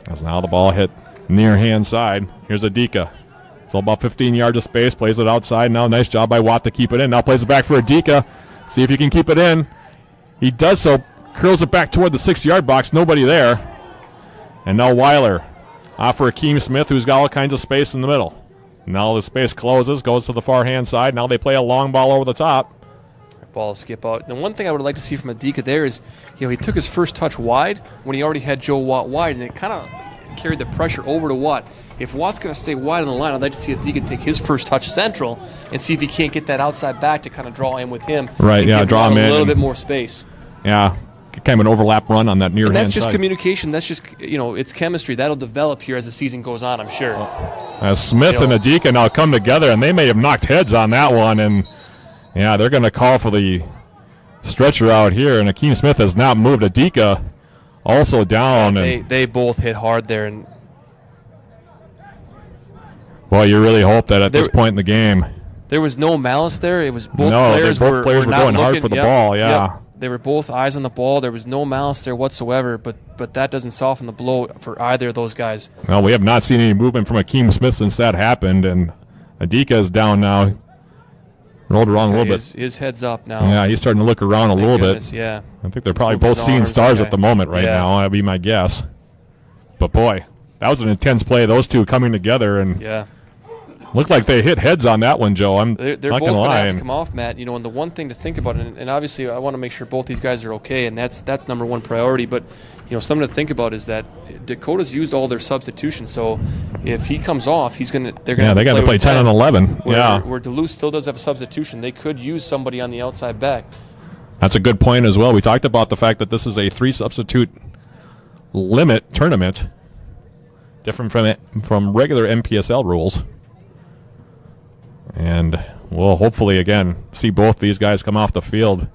S1: As now the ball hit near hand side. Here's Adika. It's all about 15 yards of space. Plays it outside. Now nice job by Watt to keep it in. Now plays it back for Adika. See if he can keep it in. He does so. Curls it back toward the 6-yard box. Nobody there. And now Weiler off for Akeem Smith, who's got all kinds of space in the middle. Now the space closes. Goes to the far hand side. Now they play a long ball over the top.
S2: Ball skip out. The one thing I would like to see from Adika there is, he took his first touch wide when he already had Joe Watt wide, and it kind of carried the pressure over to Watt. If Watt's going to stay wide on the line, I'd like to see Adika take his first touch central and see if he can't get that outside back to kind of draw in with him.
S1: Right, yeah, draw him in.
S2: A little bit more space.
S1: Yeah, kind of an overlap run on that near hand side.
S2: That's just communication. That's just, it's chemistry. That'll develop here as the season goes on, I'm sure.
S1: Smith and Adika now come together, and they may have knocked heads on that one, and yeah, they're going to call for the stretcher out here, and Akeem Smith has not moved. Adika also down.
S2: And they both hit hard there. And
S1: well, you really hope that at this point in the game.
S2: There was no malice there. It was both
S1: players
S2: were
S1: going hard for the ball, yeah.
S2: Yep. They were both eyes on the ball. There was no malice there whatsoever, but that doesn't soften the blow for either of those guys.
S1: Well, we have not seen any movement from Akeem Smith since that happened, and Adika is down now. Rolled around a little bit.
S2: His head's up now.
S1: Yeah, he's starting to look around a little bit.
S2: Yeah.
S1: I think they're probably both seeing stars at the moment right now. That'd be my guess. But, boy, that was an intense play. Those two coming together and looked like they hit heads on that one, Joe.
S2: They're both going to have to come off, Matt. You know, and the one thing to think about, and obviously I want to make sure both these guys are okay, and that's number one priority. But, you know, something to think about is that Dakota's used all their substitutions. So if he comes off, they're going to
S1: play 10 on 11.
S2: Where Duluth still does have a substitution. They could use somebody on the outside back.
S1: That's a good point as well. We talked about the fact that this is a 3-substitute limit tournament, different from regular MPSL rules. And we'll hopefully, again, see both these guys come off the field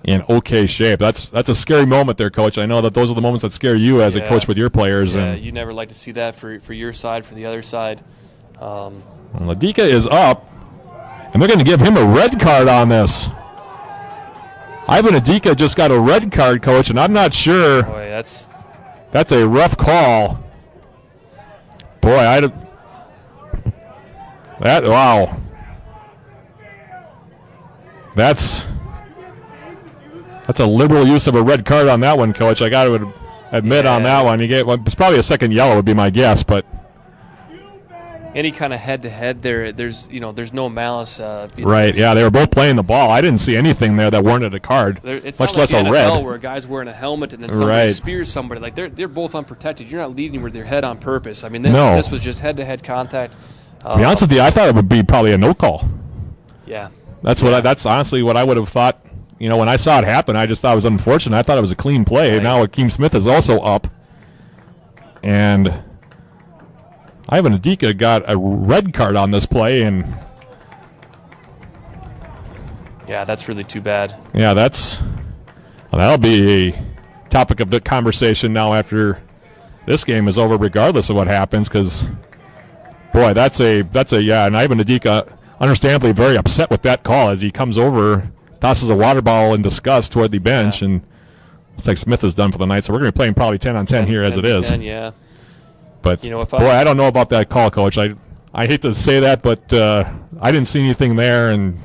S1: in okay shape. That's a scary moment there, Coach. I know that those are the moments that scare you as a coach with your players.
S2: Yeah,
S1: and
S2: you never like to see that for your side, for the other side.
S1: Ladika is up, and they're going to give him a red card on this. Ivan Adika just got a red card, Coach, and I'm not sure.
S2: Boy,
S1: that's a rough call. Boy, wow. That's a liberal use of a red card on that one, Coach. I got to admit on that one. It's probably a second yellow would be my guess, but
S2: any kind of head-to-head there's no malice.
S1: Right, yeah, they were both playing the ball. I didn't see anything there that warranted a card,
S2: it's
S1: much
S2: not
S1: less
S2: like
S1: a red.
S2: NFL where a guy's wearing a helmet and then somebody spears somebody. Like they're both unprotected. You're not leading with your head on purpose. I mean, this was just head-to-head contact.
S1: To be honest with you, I thought it would be probably a no call.
S2: Yeah.
S1: That's honestly what I would have thought. You know, when I saw it happen, I just thought it was unfortunate. I thought it was a clean play. Right. Now Akeem Smith is also up. And Ivan Adika got a red card on this play, and
S2: yeah, that's really too bad.
S1: Yeah, that'll be a topic of the conversation now after this game is over, regardless of what happens, because boy, that's a and Ivan Adika understandably very upset with that call as he comes over, tosses a water bottle in disgust toward the bench, and looks like Smith is done for the night. So we're going to be playing probably 10 on 10 here as it is.
S2: 10, yeah.
S1: But I don't know about that call, Coach. I hate to say that, but I didn't see anything there and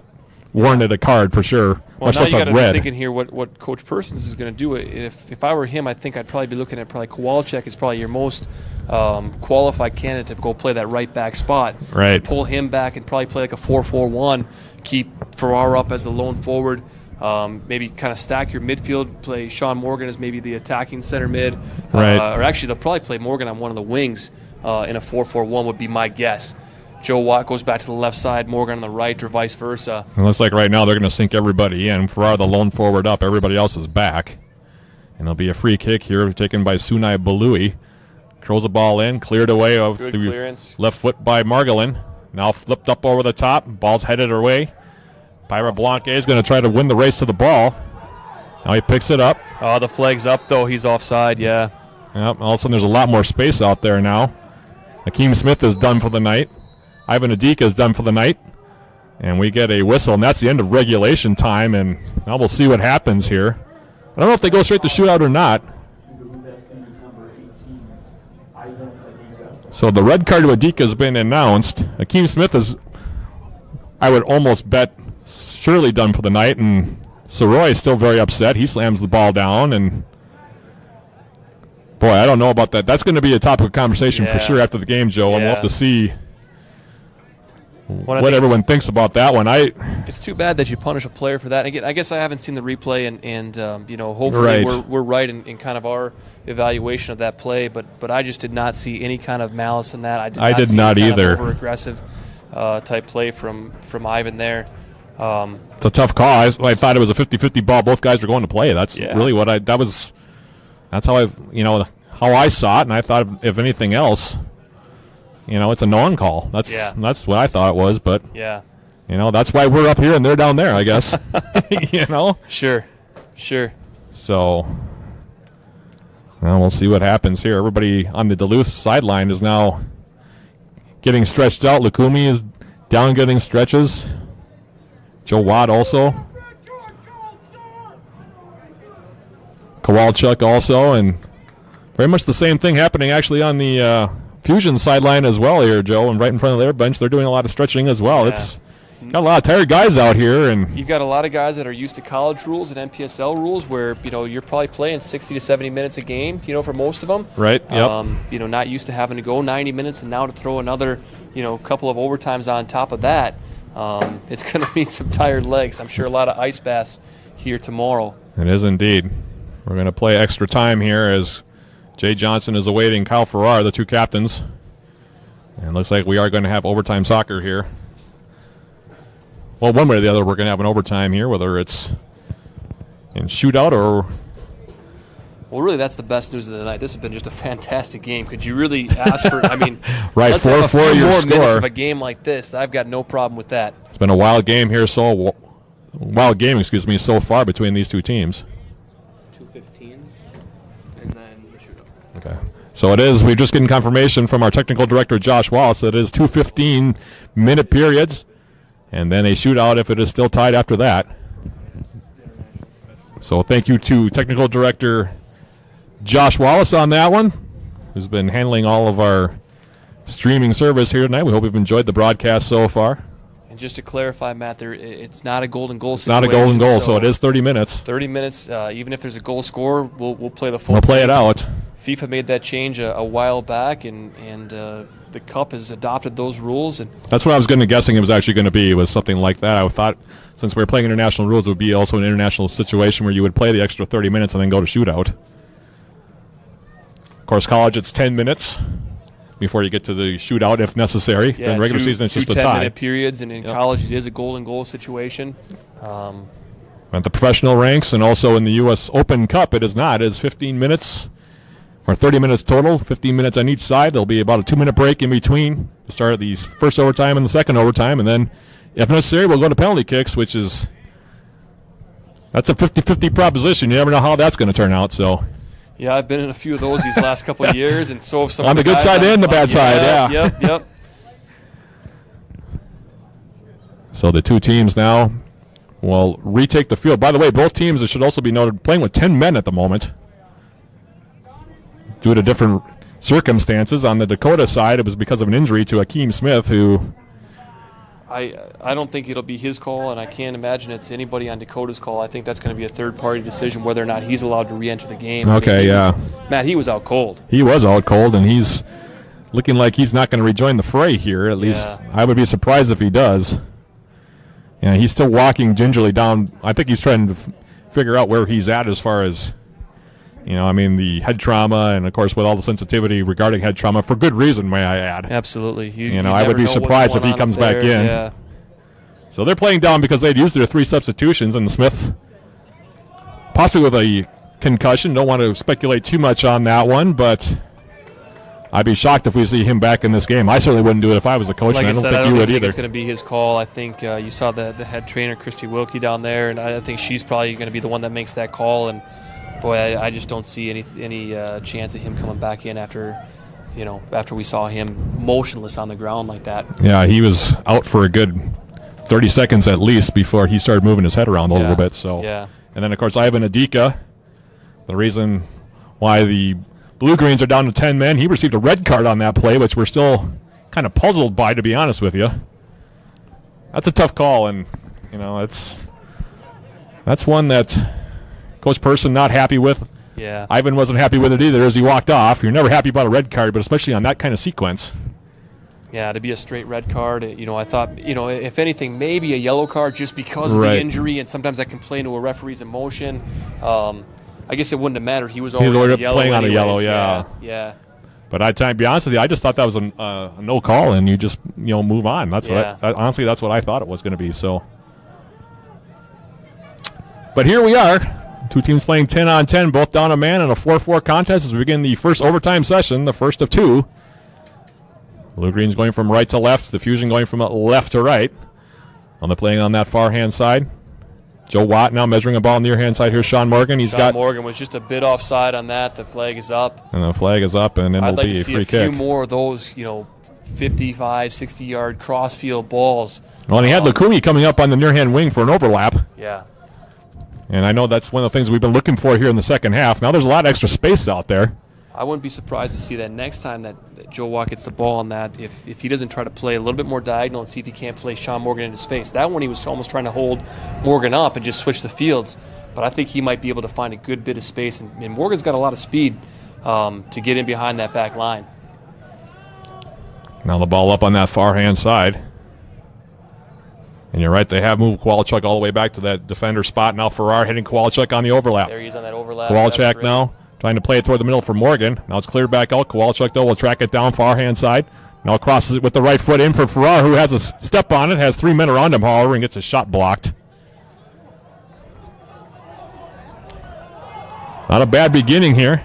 S1: warranted a card for sure.
S2: Well, now you got to be thinking here what Coach Persons is going to do. If I were him, I think I'd probably be looking at Kowalczyk is probably your most qualified candidate to go play that right back spot.
S1: Right.
S2: Pull him back and probably play like a 4-4-1. Keep Farrar up as the lone forward. Maybe kind of stack your midfield. Play Sean Morgan as maybe the attacking center mid.
S1: Right.
S2: Or actually, they'll probably play Morgan on one of the wings in a 4-4-1 would be my guess. Joe Watt goes back to the left side, Morgan on the right, or vice versa.
S1: It looks like right now they're going to sink everybody in. Farrar, the lone forward, up. Everybody else is back. And it'll be a free kick here taken by Sunai Balui. Throws the ball in, cleared away off the
S2: clearance.
S1: Left foot by Margolin. Now flipped up over the top. Ball's headed her way. Pyra Blanque is going to try to win the race to the ball. Now he picks it up.
S2: Oh, the flag's up, though. He's offside, yeah.
S1: Yep, all of a sudden there's a lot more space out there now. Akeem Smith is done for the night. Ivan Adika is done for the night. And we get a whistle, and that's the end of regulation time. And now we'll see what happens here. I don't know if they go straight to shootout or not. So the red card to Adika has been announced. Akeem Smith is, I would almost bet, surely done for the night. And Soroy is still very upset. He slams the ball down. And, boy, I don't know about that. That's going to be a topic of conversation for sure after the game, Joe. And we'll have to see what everyone thinks about that one.
S2: It's too bad that you punish a player for that. And again, I guess I haven't seen the replay, and hopefully we're right in kind of our evaluation of that play. But I just did not see any kind of malice in that. I did not either. Over aggressive type play from Ivan there.
S1: It's a tough call. I thought it was a 50-50 ball. Both guys were going to play. That's really what that's how how I saw it. And I thought if anything else, it's a non-call. That's what I thought it was, but that's why we're up here and they're down there, I guess.
S2: Sure.
S1: So, Well, we'll see what happens here. Everybody on the Duluth sideline is now getting stretched out. Lukumi is down getting stretches. Joe Watt also. Kowalchuk also, and very much the same thing happening actually on the Fusion sideline as well here, Joe, and right in front of their bench. They're doing a lot of stretching as well.
S2: Yeah.
S1: It's got a lot of tired guys out here, and
S2: You've got a lot of guys that are used to college rules and NPSL rules where, you're probably playing 60 to 70 minutes a game, for most of them.
S1: right, yep.
S2: Not used to having to go 90 minutes and now to throw another, couple of overtimes on top of that. It's going to mean some tired legs. I'm sure a lot of ice baths here tomorrow.
S1: It is indeed. We're going to play extra time here as Jay Johnson is awaiting Kyle Farrar, the two captains. And it looks like we are going to have overtime soccer here. Well, one way or the other, we're going to have an overtime here, whether it's in shootout or...
S2: Well, really, that's the best news of the night. This has been just a fantastic game. Could you really ask for,
S1: right,
S2: let's have a
S1: 4-4
S2: few
S1: your
S2: more minutes
S1: score.
S2: of a game like this. I've got no problem with that.
S1: It's been a wild game here, so far between these two teams.
S2: 2:15s, and then the shootout.
S1: Okay. So it is, we've just gotten confirmation from our technical director, Josh Wallace, that it is 2 15-minute periods, and then a shootout if it is still tied after that. So thank you to technical director Josh Wallace on that one, who's been handling all of our streaming service here tonight. We hope you've enjoyed the broadcast so far.
S2: And just to clarify, Matt, it's not a golden goal
S1: It's
S2: situation.
S1: not a golden goal, so it is 30 minutes.
S2: 30 minutes, even if there's a goal score, we'll play the full
S1: We'll play it out.
S2: FIFA made that change a while back, and the Cup has adopted those rules. And
S1: That's what I was guessing it was actually going to be, was something like that. I thought since we were playing international rules, it would be also an international situation where you would play the extra 30 minutes and then go to shootout. Of course, college, it's 10 minutes before you get to the shootout if necessary.
S2: yeah,
S1: Then regular season, it's just a tie.
S2: 10-minute periods, and in college, it is a golden goal situation.
S1: At the professional ranks and also in the U.S. Open Cup, it is not. It is 15 minutes or 30 minutes total, 15 minutes on each side. There'll be about a 2-minute break in between the start of the first overtime and the second overtime, and then, if necessary, we'll go to penalty kicks, which is that's a 50-50 proposition. You never know how that's going to turn out. So.
S2: Yeah, I've been in a few of those these last couple of years, and so have some
S1: On
S2: of
S1: the good
S2: guys
S1: side and the bad side, yeah.
S2: Yep.
S1: So the two teams now will retake the field. By the way, both teams, it should also be noted, playing with 10 men at the moment due to different circumstances. On the Dakota side, it was because of an injury to Akeem Smith, who...
S2: I don't think it'll be his call, and I can't imagine it's anybody on Dakota's call. I think that's going to be a third-party decision whether or not he's allowed to re-enter the game.
S1: Okay,
S2: Matt, he was out cold.
S1: He was out cold, and he's looking like he's not going to rejoin the fray here. At least I would be surprised if he does. Yeah, he's still walking gingerly down. I think he's trying to figure out where he's at as far as, the head trauma, and, of course, with all the sensitivity regarding head trauma, for good reason, may I add.
S2: Absolutely.
S1: I would be surprised if he comes back in.
S2: Yeah.
S1: So they're playing down because they'd used their 3 substitutions, and Smith, possibly with a concussion. Don't want to speculate too much on that one, but I'd be shocked if we see him back in this game. I certainly wouldn't do it if I was the coach,
S2: Like
S1: and
S2: I
S1: I don't
S2: said,
S1: think
S2: I
S1: you
S2: don't
S1: would
S2: think
S1: either.
S2: it's going to be his call. I think you saw the head trainer, Christy Wilkie, down there, and I think she's probably going to be the one that makes that call. And boy, I just don't see any chance of him coming back in after we saw him motionless on the ground like that.
S1: Yeah, he was out for a good 30 seconds at least before he started moving his head around a little bit. So,
S2: yeah.
S1: And then, of course, Ivan Adika, the reason why the Blue Greens are down to 10 men, he received a red card on that play, which we're still kind of puzzled by, to be honest with you. That's a tough call, and, that's one that Coach Person not happy with.
S2: Yeah.
S1: Ivan wasn't happy with it either as he walked off. You're never happy about a red card, but especially on that kind of sequence.
S2: Yeah, to be a straight red card, I thought, if anything, maybe a yellow card just because of the injury, and sometimes that can play into a referee's emotion. I guess it wouldn't have mattered. He was already
S1: playing on a yellow,
S2: yeah.
S1: But to be honest with you, I just thought that was a no call, and you just move on. That's honestly, that's what I thought it was going to be. So, but here we are, two teams playing 10-on-10, both down a man in a 4-4 contest as we begin the first overtime session, the first of 2. Blue Greens going from right to left, the Fusion going from left to right. They're playing on that far hand side. Joe Watt now measuring a ball on the near hand side. Here's Sean Morgan.
S2: Sean Morgan was just a bit offside on that. The flag is up.
S1: And the flag is up, and it'll be a free kick.
S2: I'd like to see a few more of those, 55, 60-yard crossfield balls.
S1: Well, and he had Lukumi coming up on the near-hand wing for an overlap.
S2: Yeah.
S1: And I know that's one of the things we've been looking for here in the second half. Now there's a lot of extra space out there.
S2: I wouldn't be surprised to see that next time that Joe Watt gets the ball on that, if he doesn't try to play a little bit more diagonal and see if he can't play Sean Morgan into space. That one he was almost trying to hold Morgan up and just switch the fields. But I think he might be able to find a good bit of space. And Morgan's got a lot of speed to get in behind that back line.
S1: Now the ball up on that far-hand side. And you're right, they have moved Kowalczyk all the way back to that defender spot. Now Farrar hitting Kowalczyk on the overlap.
S2: There he is on that overlap.
S1: Kowalczyk now trying to play it toward the middle for Morgan. Now it's cleared back out. Kowalczyk, though, will track it down far-hand side. Now crosses it with the right foot in for Farrar, who has a step on it, has 3 men around him, however, and gets his shot blocked. Not a bad beginning here.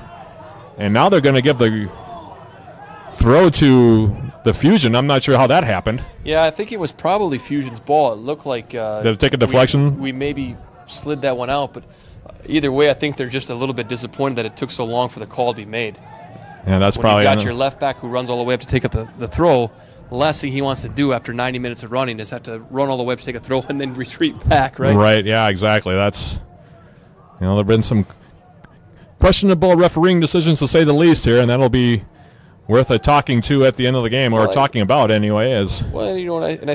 S1: And now they're going to give the throw to the Fusion. I'm not sure how that happened.
S2: Yeah, I think it was probably Fusion's ball. It looked like
S1: did it take a deflection?
S2: We maybe slid that one out, but either way, I think they're just a little bit disappointed that it took so long for the call to be made.
S1: Yeah, that's
S2: when
S1: probably.
S2: You got your left back who runs all the way up to take up the throw. The last thing he wants to do after 90 minutes of running is have to run all the way up to take a throw and then retreat back, right?
S1: Right. Yeah. Exactly. That's. There've been some questionable refereeing decisions to say the least here, and that'll be worth a talking to at the end of the game, or talking about anyway.
S2: I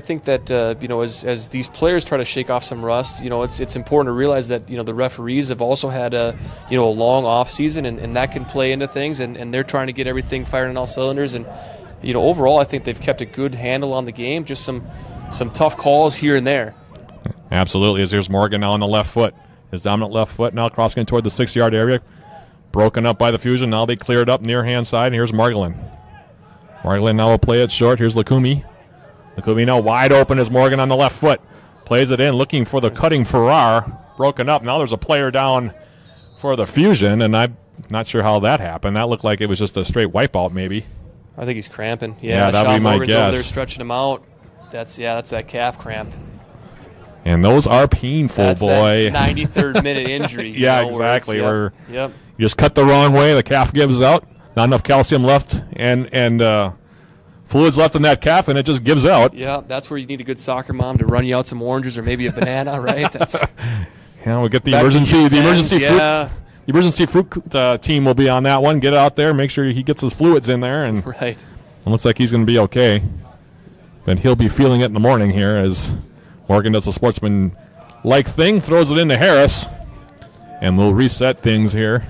S2: think that as these players try to shake off some rust, it's important to realize that the referees have also had a long off season, and that can play into things, and they're trying to get everything firing on all cylinders, and overall I think they've kept a good handle on the game. Just some tough calls here and there.
S1: Absolutely. As here's Morgan now on the left foot, his dominant left foot now crossing toward the 6-yard area. Broken up by the Fusion. Now they clear it up near hand side. And here's Margolin. Margolin now will play it short. Here's Lukumi. Lukumi now wide open as Morgan on the left foot. Plays it in, looking for the cutting Farrar. Broken up. Now there's a player down for the Fusion, and I'm not sure how that happened. That looked like it was just a straight wipeout, maybe.
S2: I think he's cramping.
S1: Yeah, that'd
S2: Sean
S1: be my
S2: Morgan's
S1: guess.
S2: Over there stretching him out. That's that calf cramp.
S1: And those are painful,
S2: That's
S1: boy.
S2: That 93rd minute injury.
S1: Yeah, exactly.
S2: Yep.
S1: You just cut the wrong way, the calf gives out. Not enough calcium left and fluids left in that calf, and it just gives out.
S2: Yeah, that's where you need a good soccer mom to run you out some oranges or maybe a banana, right?
S1: We get the emergency fruit team will be on that one. Get out there, make sure he gets his fluids in there, and
S2: right.
S1: It looks like he's going to be okay. But he'll be feeling it in the morning here as Morgan does a sportsman-like thing, throws it into Harris, and we'll reset things here.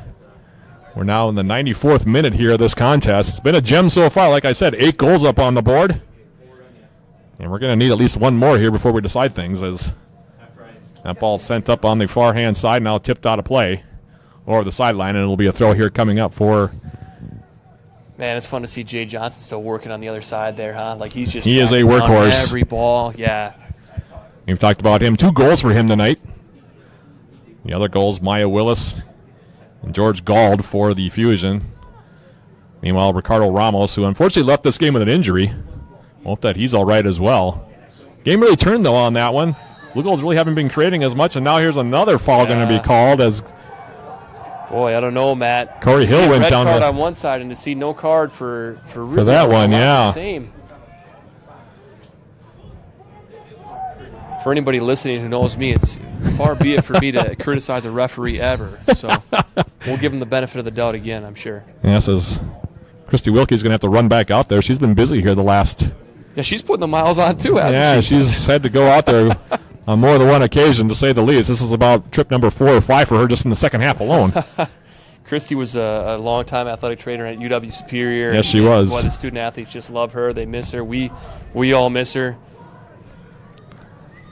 S1: We're now in the 94th minute here of this contest. It's been a gem so far. Like I said, 8 goals up on the board. And we're going to need at least one more here before we decide things, as that ball sent up on the far-hand side, now tipped out of play over the sideline, and it'll be a throw here coming up for...
S2: Man, it's fun to see Jay Johnson still working on the other side there, huh? Like he is a
S1: workhorse.
S2: Every ball, yeah.
S1: We've talked about him. 2 goals for him tonight. The other goals, Maya Willis and George Gald for the Fusion. Meanwhile, Ricardo Ramos, who unfortunately left this game with an injury. Hope that he's all right as well. Game really turned, though, on that one. Blue Goals really haven't been creating as much, and now here's another foul going to be called as...
S2: Boy, I don't know, Matt.
S1: Corey Hill went down
S2: red card on one side, and to see no card for really
S1: that one,
S2: the same. For anybody listening who knows me, it's far be it for me to criticize a referee ever. So we'll give him the benefit of the doubt again, I'm sure.
S1: Yeah, says Christy Wilkie's going to have to run back out there. She's been busy here the last...
S2: Yeah, she's putting the miles on, too, hasn't she?
S1: She's had to go out there on more than one occasion, to say the least. This is about trip number 4 or 5 for her just in the second half alone.
S2: Christy was a long-time athletic trainer at UW Superior.
S1: Yes, she was.
S2: Boy, the student-athletes just love her. They miss her. We all miss her.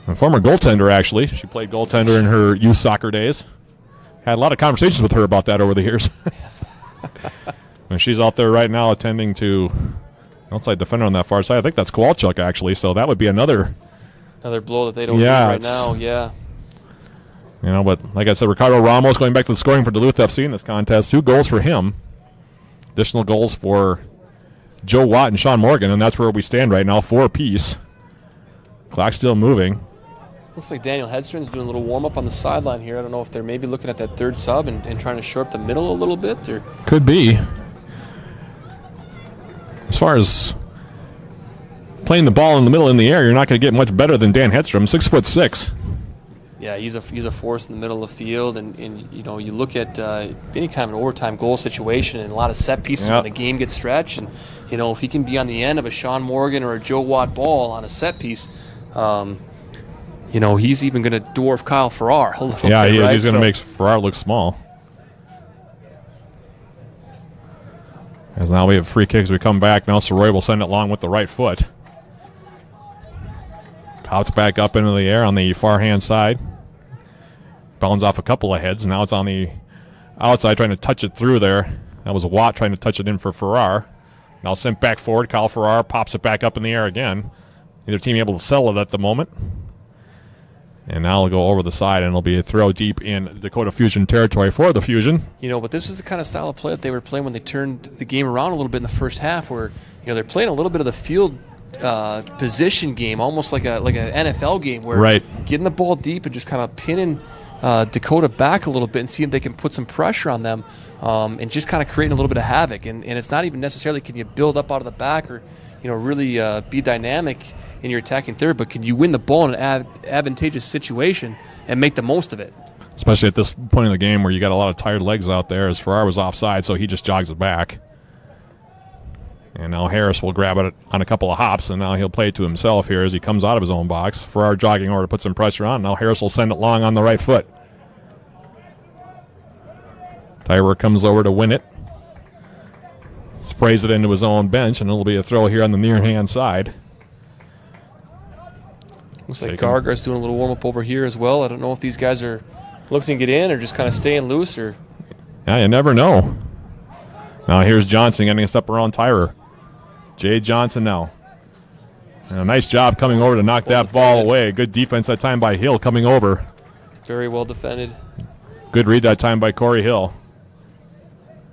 S1: A former goaltender, actually. She played goaltender in her youth soccer days. Had a lot of conversations with her about that over the years. And she's out there right now attending to outside defender on that far side. I think that's Kowalczyk, actually, so that would be another
S2: blow that they don't need right now,
S1: But like I said, Ricardo Ramos going back to the scoring for Duluth FC in this contest. 2 goals for him. Additional goals for Joe Watt and Sean Morgan, and that's where we stand right now, 4 apiece. Clock still moving.
S2: Looks like Daniel Hedstron's doing a little warm-up on the sideline here. I don't know if they're maybe looking at that third sub and trying to shore up the middle a little bit. Or
S1: Could be. As far as playing the ball in the middle in the air, you're not going to get much better than Dan Hedstrom, 6'6".
S2: Yeah, he's a force in the middle of the field, and you know, you look at any kind of an overtime goal situation and a lot of set pieces when the game gets stretched, and you know, if he can be on the end of a Sean Morgan or a Joe Watt ball on a set piece, you know, he's even going to dwarf Kyle Farrar a little bit.
S1: Yeah, he is.
S2: Right?
S1: He's going to make Farrar look small. As now we have free kicks. We come back. Now Soroy will send it long with the right foot. Pops back up into the air on the far hand side. Bounds off a couple of heads. Now it's on the outside trying to touch it through there. That was Watt trying to touch it in for Farrar. Now sent back forward. Kyle Farrar pops it back up in the air again. Neither team able to settle it at the moment. And now it'll go over the side, and it'll be a throw deep in Dakota Fusion territory for the Fusion.
S2: You know, but this is the kind of style of play that they were playing when they turned the game around a little bit in the first half, where you know they're playing a little bit of the field position game, almost like an NFL game, where getting the ball deep and just kind of pinning Dakota back a little bit and seeing if they can put some pressure on them, and just kind of creating a little bit of havoc. And it's not even necessarily can you build up out of the back or you know really be dynamic in your attacking third, but can you win the ball in an advantageous situation and make the most of it?
S1: Especially at this point in the game where you got a lot of tired legs out there, as Farrar was offside, so he just jogs it back. And now Harris will grab it on a couple of hops, and now he'll play it to himself here as he comes out of his own box. Farrar jogging over to put some pressure on. Now Harris will send it long on the right foot. Tyrer comes over to win it. Sprays it into his own bench, and it'll be a throw here on the near hand side.
S2: Looks like Gargar's doing a little warm-up over here as well. I don't know if these guys are looking to get in or just kind of staying loose. Or
S1: yeah, you never know. Now here's Johnson getting us up around Tyrer. Jay Johnson now. And a nice job coming over to knock that ball away. Good defense that time by Hill coming over.
S2: Very well defended.
S1: Good read that time by Corey Hill.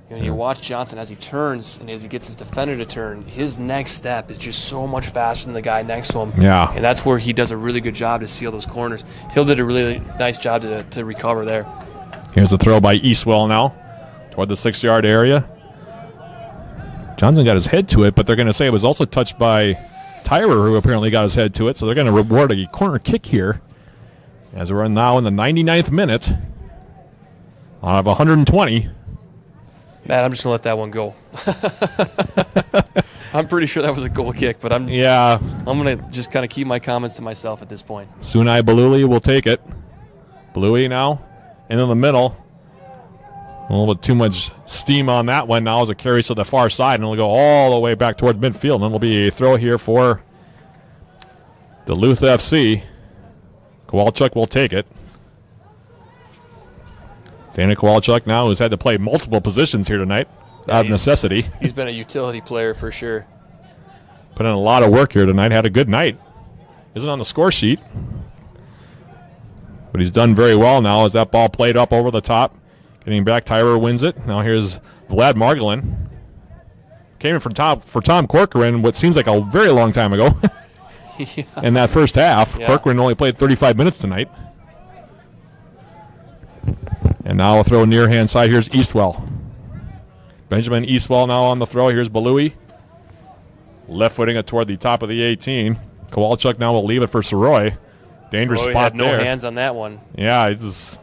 S2: You know, you watch Johnson as he turns and as he gets his defender to turn, his next step is just so much faster than the guy next to him.
S1: Yeah.
S2: And that's where he does a really good job to seal those corners. Hill did a really nice job to recover there.
S1: Here's a throw by Eastwell now toward the 6-yard area. Johnson got his head to it, but they're going to say it was also touched by Tyrer, who apparently got his head to it. So they're going to reward a corner kick here as we're now in the 99th minute out of 120.
S2: Matt, I'm just going to let that one go. I'm pretty sure that was a goal kick, but I'm going to just kind of keep my comments to myself at this point.
S1: Sunai Baluli will take it. Balui now into the middle. A little bit too much steam on that one. Now as it carries to the far side, and it'll go all the way back toward midfield. And it'll be a throw here for Duluth FC. Kowalchuk will take it. Dana Kowalchuk now, who's had to play multiple positions here tonight out of necessity.
S2: He's been a utility player for sure.
S1: Put in a lot of work here tonight. Had a good night. Isn't on the score sheet. But he's done very well now as that ball played up over the top. Getting back, Tyrer wins it. Now here's Vlad Margolin. Came in for Tom Corcoran, what seems like a very long time ago. In that first half. Yeah. Corcoran only played 35 minutes tonight. And now a throw near hand side. Here's Eastwell. Benjamin Eastwell now on the throw. Here's Balui. Left footing it toward the top of the 18. Kowalchuk now will leave it for Soroy. Dangerous
S2: Soroy
S1: spot
S2: had no
S1: there.
S2: hands on that one.
S1: Yeah, it was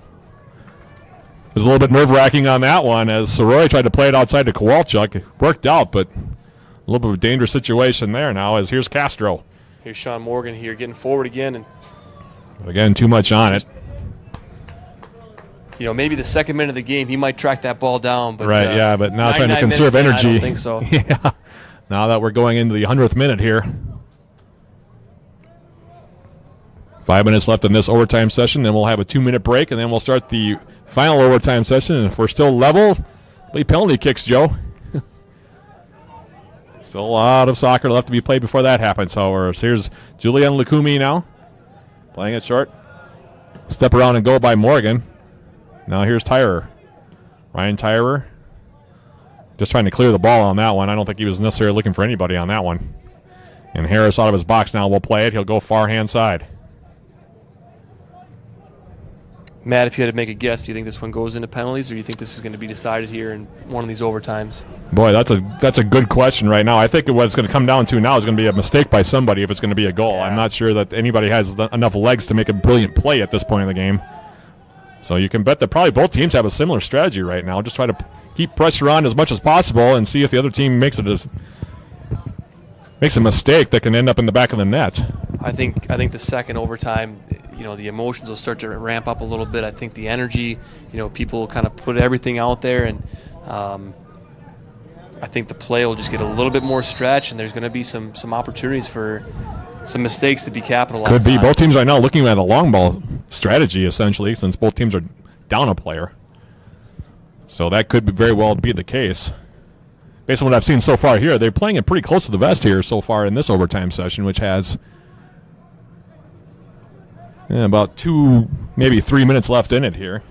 S1: a little bit nerve-wracking on that one as Soroy tried to play it outside to Kowalchuk. It worked out, but a little bit of a dangerous situation there now as here's Castro.
S2: Here's Sean Morgan here getting forward again. And
S1: again, too much on it.
S2: You know, maybe the second minute of the game, he might track that ball down. But,
S1: right, yeah, but now trying to conserve energy.
S2: I don't think so.
S1: Yeah, now that we're going into the 100th minute here. 5 minutes left in this overtime session, then we'll have a 2-minute break, and then we'll start the final overtime session. And if we're still level, it'll be penalty kicks, Joe. Still a lot of soccer left to be played before that happens, however. So here's Julian Lukumi now, playing it short. Step around and go by Morgan. Now here's Tyrer. Ryan Tyrer. Just trying to clear the ball on that one. I don't think he was necessarily looking for anybody on that one. And Harris out of his box now will play it. He'll go far hand side.
S2: Matt, if you had to make a guess, do you think this one goes into penalties, or do you think this is going to be decided here in one of these overtimes?
S1: Boy, that's a good question right now. I think what it's going to come down to now is going to be a mistake by somebody if it's going to be a goal.
S2: Yeah.
S1: I'm not sure that anybody has enough legs to make a brilliant play at this point in the game. So you can bet that probably both teams have a similar strategy right now. Just try to keep pressure on as much as possible and see if the other team makes a mistake that can end up in the back of the net.
S2: I think the second overtime, the emotions will start to ramp up a little bit. I think the energy, people kind of put everything out there, and I think the play will just get a little bit more stretch, and there's going to be some opportunities for some mistakes to be capitalized
S1: Could be.
S2: on.
S1: Both teams right now looking at a long ball strategy, essentially, since both teams are down a player. So that could very well be the case. Based on what I've seen so far here, they're playing it pretty close to the vest here so far in this overtime session, which has about 2, maybe 3 minutes left in it here.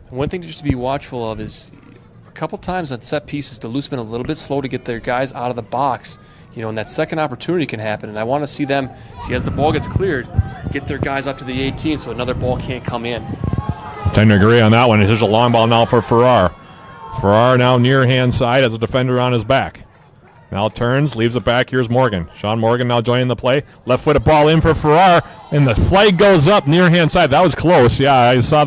S2: One thing just to be watchful of is a couple times on set pieces, Duluth's been a little bit slow to get their guys out of the box. And that second opportunity can happen. And I want to see them, as the ball gets cleared, get their guys up to the 18 so another ball can't come in.
S1: Tend to agree on that one. Here's a long ball now for Farrar. Farrar now near hand side as a defender on his back. Now turns, leaves it back. Here's Morgan. Sean Morgan now joining the play. Left footed ball in for Farrar, and the flag goes up near hand side. That was close. Yeah, I saw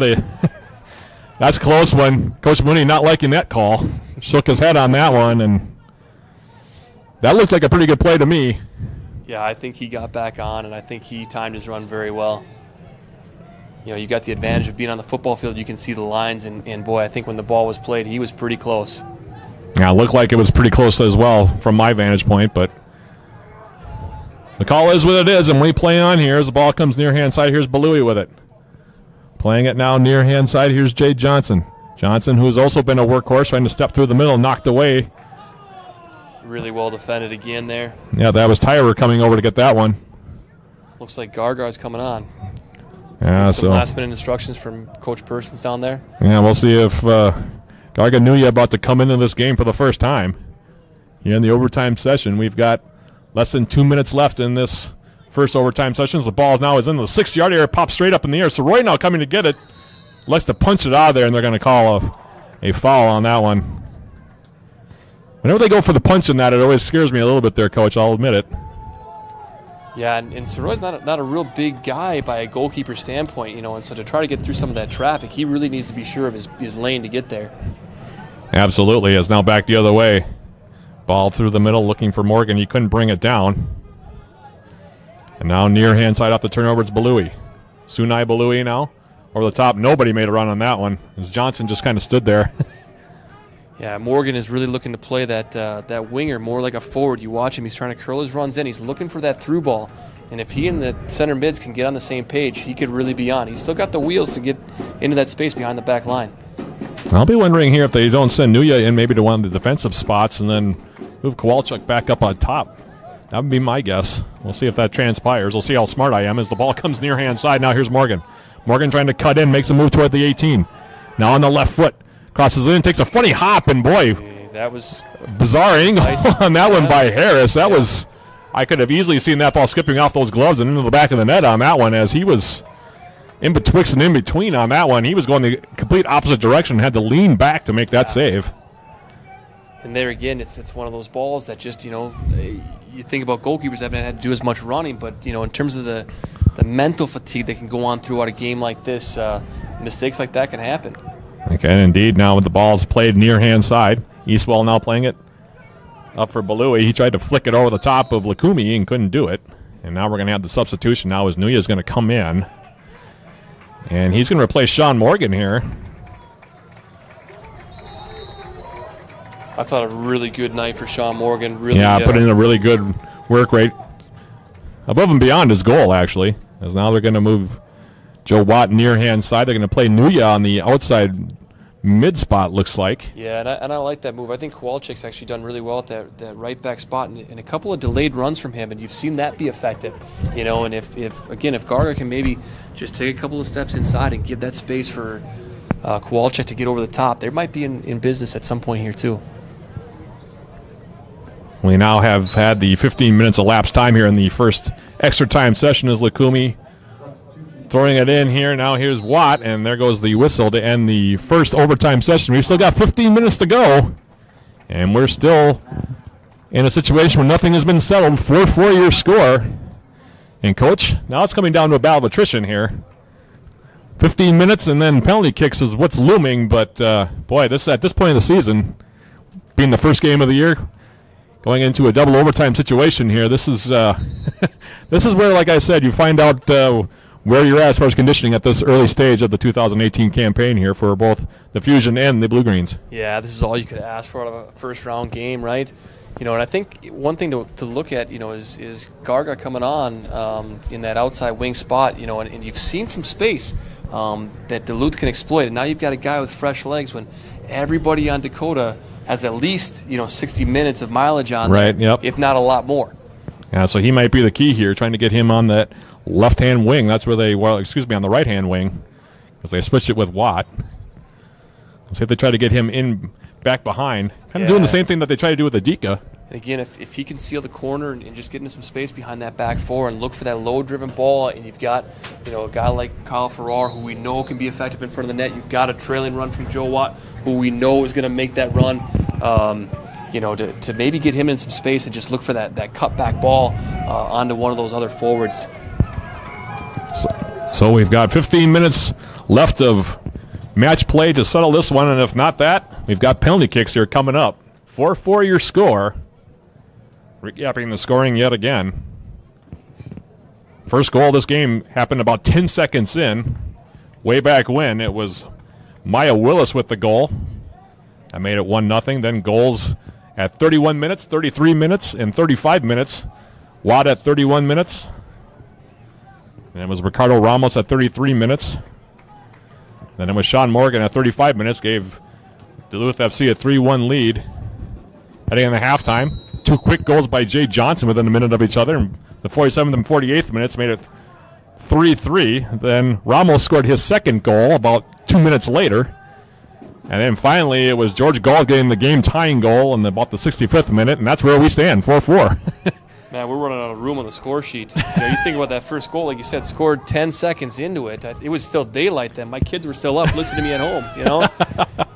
S1: that's close one. Coach Mooney not liking that call. Shook his head on that one, and that looked like a pretty good play to me.
S2: Yeah, I think he got back on, and I think he timed his run very well. You got the advantage of being on the football field. You can see the lines, and boy, I think when the ball was played, he was pretty close.
S1: Yeah, it looked like it was pretty close as well from my vantage point, but the call is what it is, and we play on here as the ball comes near hand side. Here's Balui with it. Playing it now near hand side. Here's Jade Johnson. Johnson, who's also been a workhorse, trying to step through the middle, knocked away.
S2: Really well defended again there.
S1: Yeah, that was Tyler coming over to get that one.
S2: Looks like Gargar's coming on.
S1: Yeah,
S2: some last-minute instructions from Coach Persons down there.
S1: Yeah, we'll see if Garga Nuya about to come into this game for the first time. Here in the overtime session, we've got less than 2 minutes left in this first overtime session. The ball now is in the 6-yard area, pops straight up in the air. So Roy now coming to get it. Likes to punch it out of there, and they're going to call a foul on that one. Whenever they go for the punch in that, it always scares me a little bit there, Coach. I'll admit it.
S2: Yeah, and Saroy's not a real big guy by a goalkeeper standpoint, and so to try to get through some of that traffic, he really needs to be sure of his lane to get there.
S1: Absolutely. It's now back the other way. Ball through the middle looking for Morgan. He couldn't bring it down. And now near hand side off the turnover, it's Balui. Sunai Balui now. Over the top. Nobody made a run on that one, as Johnson just kind of stood there.
S2: Yeah, Morgan is really looking to play that winger more like a forward. You watch him, he's trying to curl his runs in. He's looking for that through ball. And if he and the center mids can get on the same page, he could really be on. He's still got the wheels to get into that space behind the back line.
S1: I'll be wondering here if they don't send Nuya in maybe to one of the defensive spots and then move Kowalczyk back up on top. That would be my guess. We'll see if that transpires. We'll see how smart I am as the ball comes near hand side. Now here's Morgan. Morgan trying to cut in, makes a move toward the 18. Now on the left foot. Crosses in, takes a funny hop, and boy,
S2: that was
S1: bizarre angle
S2: nice.
S1: On that one by Harris. That was, I could have easily seen that ball skipping off those gloves and into the back of the net on that one, as he was in betwixt and in between on that one. He was going the complete opposite direction, had to lean back to make that save.
S2: And there again, it's one of those balls that just, you think about goalkeepers haven't had to do as much running, but, in terms of the mental fatigue that can go on throughout a game like this, mistakes like that can happen.
S1: Okay, indeed. Now with the ball's played near hand side, Eastwell now playing it up for Balui. He tried to flick it over the top of Lukumi and couldn't do it. And now we're going to have the substitution now as Nuya's going to come in. And he's going to replace Sean Morgan here.
S2: I thought a really good night for Sean Morgan. Really,
S1: put in a really good work rate. Above and beyond his goal, actually. As now they're going to move Joe Watt near hand side. They're going to play Nuya on the outside mid spot, looks like.
S2: Yeah, and I like that move. I think Kowalczyk's actually done really well at that right back spot, and a couple of delayed runs from him, and you've seen that be effective. And if Garga can maybe just take a couple of steps inside and give that space for Kowalczyk to get over the top, they might be in business at some point here too.
S1: We now have had the 15 minutes elapsed time here in the first extra time session as Lukumi throwing it in here. Now here's Watt, and there goes the whistle to end the first overtime session. We've still got 15 minutes to go, and we're still in a situation where nothing has been settled. 4-4 your score. And, Coach, now it's coming down to a battle of attrition here. 15 minutes and then penalty kicks is what's looming, but, boy, this at this point in the season, being the first game of the year, going into a double overtime situation here, this is this is where, like I said, you find out where you're at as far as conditioning at this early stage of the 2018 campaign here for both the Fusion and the Blue Greens.
S2: Yeah, this is all you could ask for out of a first-round game, right? And I think one thing to look at, is Garga coming on in that outside wing spot, and you've seen some space that Duluth can exploit. And now you've got a guy with fresh legs when everybody on Dakota has at least, 60 minutes of mileage on
S1: right,
S2: there,
S1: yep.
S2: if not a lot more.
S1: Yeah, so he might be the key here, trying to get him on that left-hand wing. That's where on the right-hand wing, because they switched it with Watt. Let's see if they try to get him in back behind. Kind of doing the same thing that they try to do with Adika.
S2: And again, if he can seal the corner and just get into some space behind that back four and look for that low-driven ball, and you've got, a guy like Kyle Farrar who we know can be effective in front of the net. You've got a trailing run from Joe Watt who we know is going to make that run. To maybe get him in some space and just look for that cutback ball onto one of those other forwards.
S1: So we've got 15 minutes left of match play to settle this one, and if not that, we've got penalty kicks here coming up. 4-4 your score. Recapping the scoring yet again. First goal of this game happened about 10 seconds in. Way back when, it was Maya Willis with the goal. That made it 1-0. Then goals at 31 minutes, 33 minutes, and 35 minutes. Watt at 31 minutes. And it was Ricardo Ramos at 33 minutes. Then it was Sean Morgan at 35 minutes, gave Duluth FC a 3-1 lead. Heading into halftime, two quick goals by Jay Johnson within a minute of each other. And the 47th and 48th minutes made it 3-3. Then Ramos scored his second goal about 2 minutes later. And then finally, it was George Gall getting the game-tying goal in about the 65th minute, and that's where we stand, 4-4.
S2: Man, we're running out of room on the score sheet. You think about that first goal, like you said, scored 10 seconds into it. It was still daylight then. My kids were still up listening to me at home,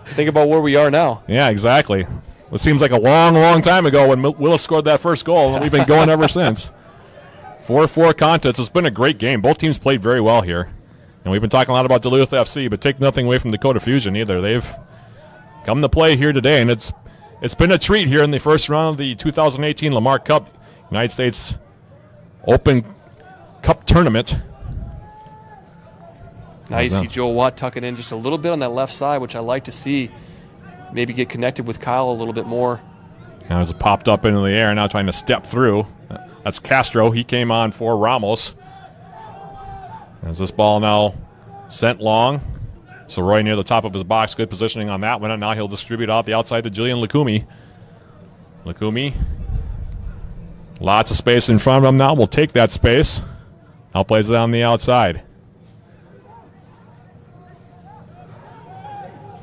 S2: Think about where we are now.
S1: Yeah, exactly. It seems like a long, long time ago when Willis scored that first goal, and we've been going ever since. 4-4 contest. It's been a great game. Both teams played very well here. And we've been talking a lot about Duluth FC, but take nothing away from Dakota Fusion either. They've come to play here today, and it's been a treat here in the first round of the 2018 Lamar Cup United States Open Cup Tournament.
S2: Now you see Joe Watt tucking in just a little bit on that left side, which I like to see. Maybe get connected with Kyle a little bit more.
S1: Now it's popped up into the air, now trying to step through. That's Castro. He came on for Ramos. As this ball now sent long. So Roy near the top of his box. Good positioning on that one. And now he'll distribute out the outside to Julian Lukumi. Lukumi. Lots of space in front of him now. We'll take that space. Now plays it on the outside.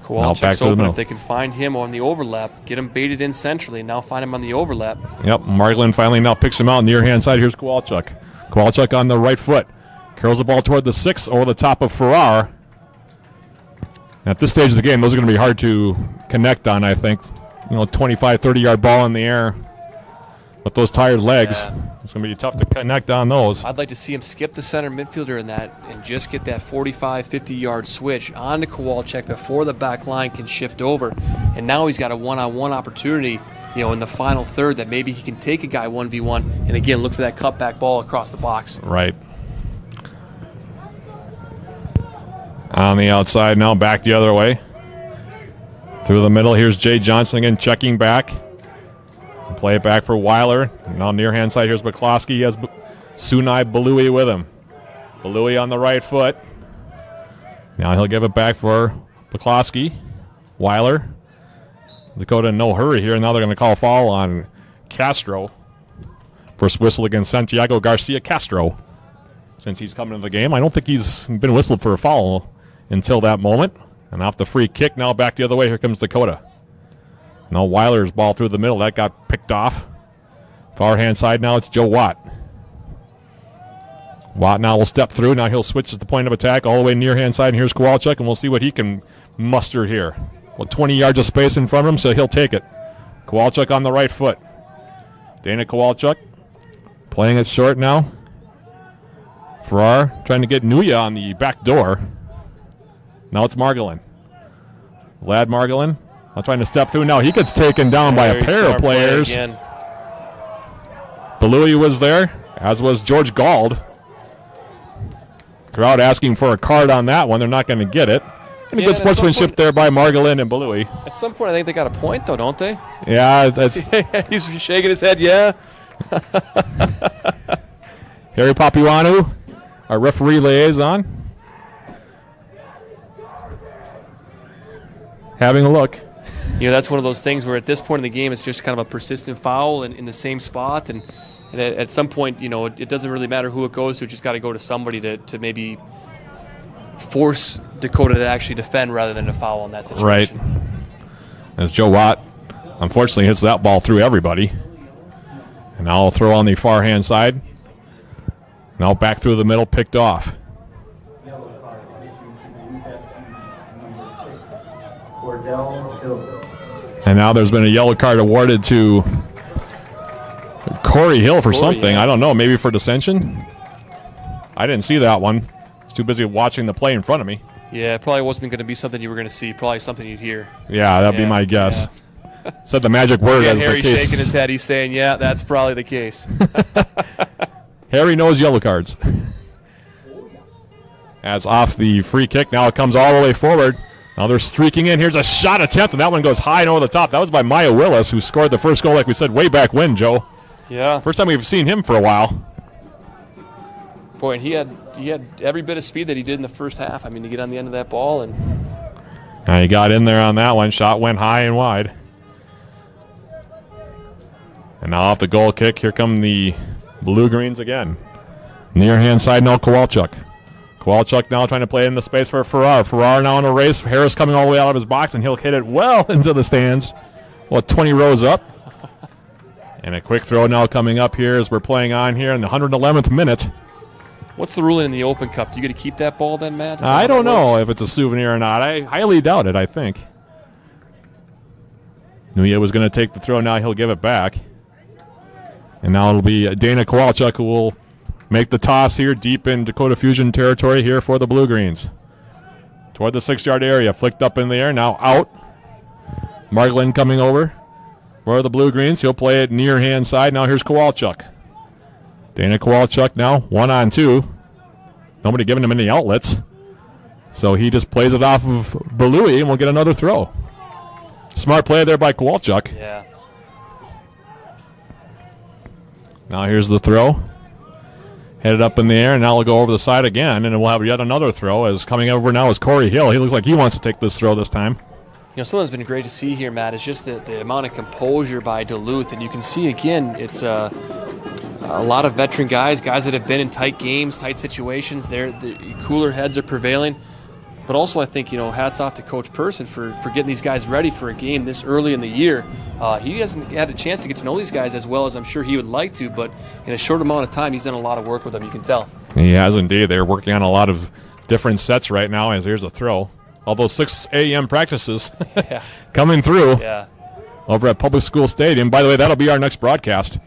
S2: Kowalczyk's open. If they can find him on the overlap, get him baited in centrally, now find him on the overlap.
S1: Yep, Margolin finally now picks him out near hand side. Here's Kowalczyk. Kowalczyk on the right foot. Curls the ball toward the 6 over the top of Farrar. At this stage of the game, those are going to be hard to connect on, I think. 25, 30-yard ball in the air with those tired legs.
S2: Yeah.
S1: It's going to be tough to connect on those.
S2: I'd like to see him skip the center midfielder in that and just get that 45, 50-yard switch on to Kowalczyk before the back line can shift over. And now he's got a one-on-one opportunity, in the final third that maybe he can take a guy 1v1 and, again, look for that cutback ball across the box.
S1: Right. On the outside now, back the other way. Through the middle, here's Jay Johnson again checking back. Play it back for Weiler. Now near hand side, here's McCloskey. He has Sunai Balui with him. Balui on the right foot. Now he'll give it back for McCloskey. Weiler. Dakota in no hurry here. Now they're going to call a foul on Castro. First whistle against Santiago Garcia Castro. Since he's coming into the game, I don't think he's been whistled for a foul until that moment. And off the free kick, now back the other way. Here comes Dakota. Now Weiler's ball through the middle. That got picked off. Far hand side now, it's Joe Watt. Watt now will step through. Now he'll switch at the point of attack all the way near hand side. And here's Kowalczyk, and we'll see what he can muster here. Well, 20 yards of space in front of him, so he'll take it. Kowalczyk on the right foot. Dana Kowalczyk playing it short now. Farrar trying to get Nuya on the back door. Now it's Margolin. Lad Margolin trying to step through. Now he gets taken down by a pair of players. Belui was there, as was George Gald. Crowd asking for a card on that one. They're not going to get it. And good sportsmanship there by Margolin and Belui.
S2: At some point, I think they got a point, though, don't they?
S1: Yeah. That's
S2: He's shaking his head, yeah.
S1: Harry Papuanu, our referee liaison. Having a look.
S2: That's one of those things where at this point in the game, it's just kind of a persistent foul in the same spot. And at some point, it doesn't really matter who it goes to. It just got to go to somebody to maybe force Dakota to actually defend rather than to foul in that situation.
S1: Right. As Joe Watt, unfortunately, hits that ball through everybody. And now I'll throw on the far hand side. Now back through the middle, picked off.
S3: Yellow card issued to the UFC number 6, Cordell Hill.
S1: And now there's been a yellow card awarded to Corey Hill for something.
S2: Yeah.
S1: I don't know, maybe for dissension? I didn't see that one. I was too busy watching the play in front of me.
S2: Yeah, it probably wasn't going to be something you were going to see. Probably something you'd hear.
S1: Yeah, that'd be my guess. Said the magic word as
S2: Harry
S1: the case.
S2: shaking his head. He's saying, yeah, that's probably the case.
S1: Harry knows yellow cards. That's off the free kick. Now it comes all the way forward. Now they're streaking in. Here's a shot attempt, and that one goes high and over the top. That was by Maya Willis, who scored the first goal, like we said, way back when, Joe.
S2: Yeah.
S1: First time we've seen him for a while.
S2: Boy, and he had every bit of speed that he did in the first half. I mean, to get on the end of that ball. And
S1: Now he got in there on that one. Shot went high and wide. And now off the goal kick, here come the Blue Greens again. Near hand side now Kowalczyk. Kowalczyk now trying to play in the space for Farrar. Farrar now in a race. Harris coming all the way out of his box, and he'll hit it well into the stands. 20 rows up. And a quick throw now coming up here as we're playing on here in the 111th minute.
S2: what's the ruling in the Open Cup? Do you get to keep that ball then, Matt?
S1: I don't know if it's a souvenir or not. I highly doubt it, I think. Nuya was going to take the throw. Now he'll give it back. And now it'll be Dana Kowalczyk who will make the toss here deep in Dakota Fusion territory here for the Blue Greens. Toward the 6-yard area. Flicked up in the air. Now out. Margolin coming over for the Blue Greens. He'll play it near hand side. Now here's Kowalczyk. Dana Kowalczyk now 1-on-2. Nobody giving him any outlets. So he just plays it off of Belui and we'll get another throw. Smart play there by Kowalczyk.
S2: Yeah.
S1: Now here's the throw. Headed up in the air, and now we'll go over the side again, and we'll have yet another throw. As coming over now is Corey Hill. He looks like he wants to take this throw this time.
S2: Something that's been great to see here, Matt, is just the amount of composure by Duluth. And you can see, again, it's a lot of veteran guys that have been in tight games, tight situations. The cooler heads are prevailing. But also, I think, hats off to Coach Person for getting these guys ready for a game this early in the year. He hasn't had a chance to get to know these guys as well as I'm sure he would like to, but in a short amount of time, he's done a lot of work with them, you can tell.
S1: He has indeed. They're working on a lot of different sets right now as here's a throw. All those 6 a.m. practices coming through over at Public School Stadium. By the way, that'll be our next broadcast.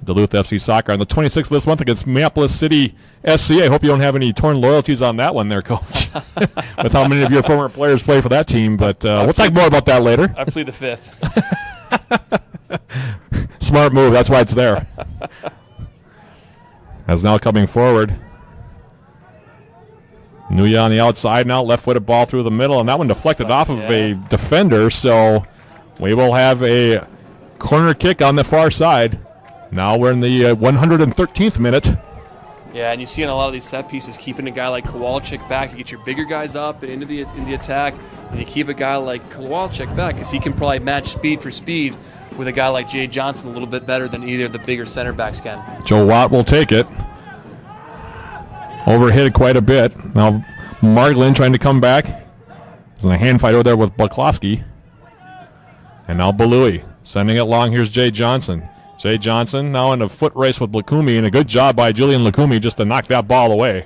S1: Duluth FC Soccer on the 26th of this month against Minneapolis City SC. I hope you don't have any torn loyalties on that one there, Coach, with how many of your former players play for that team. But we'll talk more about that later.
S2: I plead the fifth.
S1: Smart move. That's why it's there. As now coming forward. Nuya on the outside now. Left-footed ball through the middle, and that one deflected off of a defender. So we will have a corner kick on the far side. Now we're in the 113th minute.
S2: Yeah, and you see in a lot of these set pieces, keeping a guy like Kowalczyk back, you get your bigger guys up and into the attack, and you keep a guy like Kowalczyk back because he can probably match speed for speed with a guy like Jay Johnson a little bit better than either of the bigger center backs can.
S1: Joe Watt will take it. Overhit it quite a bit. Now Margolin trying to come back. There's a hand fight over there with Buklowski. And now Belui sending it long. Here's Jay Johnson. Jay Johnson now in a foot race with Lukumi, and a good job by Julian Lukumi just to knock that ball away.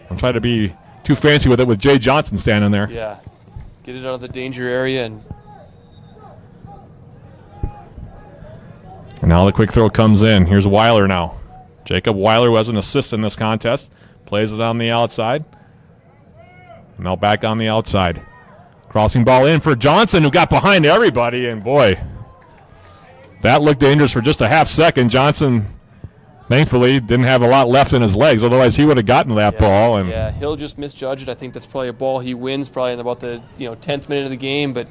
S1: I'm trying to be too fancy with it with Jay Johnson standing there.
S2: Yeah, get it out of the danger area. And
S1: now the quick throw comes in. Here's Weiler now. Jacob Weiler, who has an assist in this contest, plays it on the outside. Now back on the outside. Crossing ball in for Johnson, who got behind everybody, and boy, that looked dangerous for just a half second. Johnson, thankfully, didn't have a lot left in his legs. Otherwise, he would have gotten that ball. And
S2: yeah, Hill just misjudged it. I think that's probably a ball he wins probably in about the 10th minute of the game. But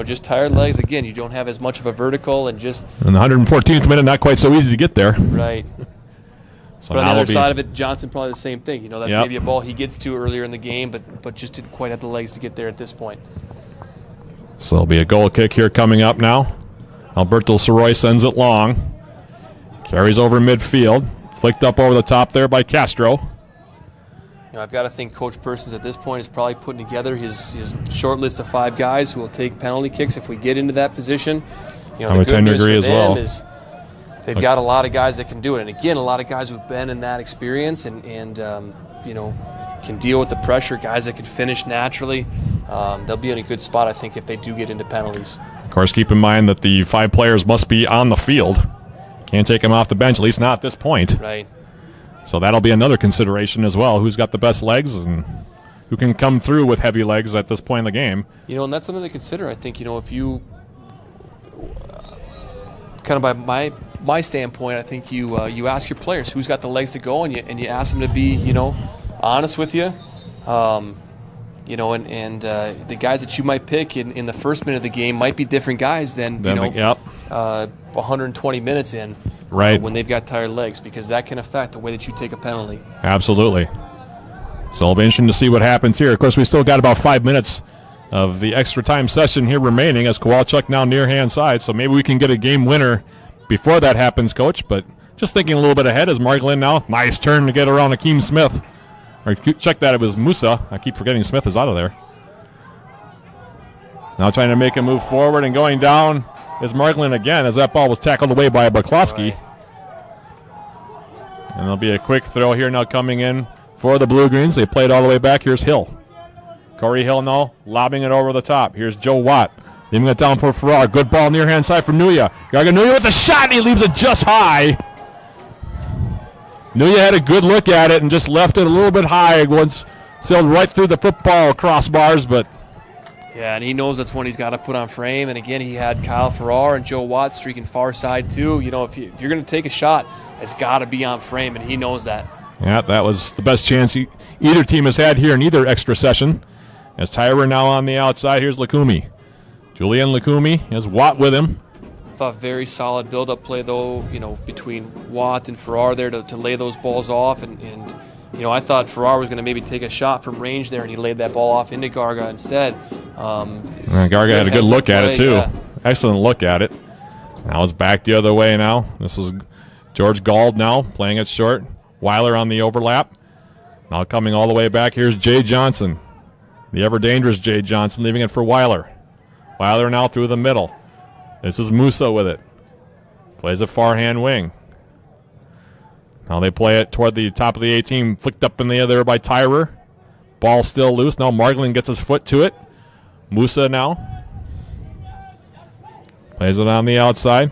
S2: just tired legs again. You don't have as much of a vertical, and just
S1: in the 114th minute, not quite so easy to get there.
S2: Right.
S1: So
S2: but on the other side of it, Johnson probably the same thing. That's maybe a ball he gets to earlier in the game, but just didn't quite have the legs to get there at this point.
S1: So it'll be a goal kick here coming up now. Alberto Soroy sends it long. Carries over midfield. Flicked up over the top there by Castro.
S2: I've got to think Coach Persons at this point is probably putting together his short list of 5 guys who will take penalty kicks if we get into that position.
S1: I would tend to agree as well.
S2: They've got a lot of guys that can do it. And again, a lot of guys who've been in that experience and can deal with the pressure, guys that can finish naturally. They'll be in a good spot, I think, if they do get into penalties.
S1: Of course, keep in mind that the 5 players must be on the field. Can't take them off the bench, at least not at this point.
S2: Right.
S1: So that'll be another consideration as well. Who's got the best legs and who can come through with heavy legs at this point in the game.
S2: And that's something to consider. I think, if you kind of by my standpoint, I think you ask your players who's got the legs to go, and you ask them to be, honest with you. The guys that you might pick in the first minute of the game might be different guys than 120 minutes in,
S1: right,
S2: when they've got tired legs, because that can affect the way that you take a penalty.
S1: Absolutely. So it'll be interesting to see what happens here. Of course, we still got about 5 minutes of the extra time session here remaining as Kowalczyk now near hand side, so maybe we can get a game winner before that happens, Coach. But just thinking a little bit ahead as Margolin now, nice turn to get around Akeem Smith. Or check that, it was Musa. I keep forgetting Smith is out of there. Now trying to make a move forward and going down is Margolin again as that ball was tackled away by Buklowski.
S2: Right.
S1: And there'll be a quick throw here now coming in for the Blue Greens. They played all the way back. Here's Hill. Corey Hill now lobbing it over the top. Here's Joe Watt. Leaving it down for Farrar. Good ball near hand side for Nuya. Garga Nuya with the shot, and he leaves it just high. Nuya had a good look at it and just left it a little bit high. Once sailed right through the football crossbars, but
S2: yeah, and he knows that's one he's got to put on frame. And again, he had Kyle Farrar and Joe Watt streaking far side too. If you're going to take a shot, it's got to be on frame, and he knows that.
S1: Yeah, that was the best chance either team has had here in either extra session. As Tyra now on the outside, here's Lukumi. Julian Lukumi has Watt with him.
S2: I thought very solid build-up play, though, between Watt and Farrar there to lay those balls off. And I thought Farrar was going to maybe take a shot from range there, and he laid that ball off into Garga instead.
S1: Garga had a good look at it, too. Yeah. Excellent look at it. Now it's back the other way now. This is George Gald now playing it short. Weiler on the overlap. Now coming all the way back, here's Jay Johnson. The ever-dangerous Jay Johnson leaving it for Weiler. Weiler now through the middle. This is Musa with it. Plays a far hand wing. Now they play it toward the top of the 18. Flicked up in the air there by Tyrer. Ball still loose. Now Margolin gets his foot to it. Musa now. Plays it on the outside.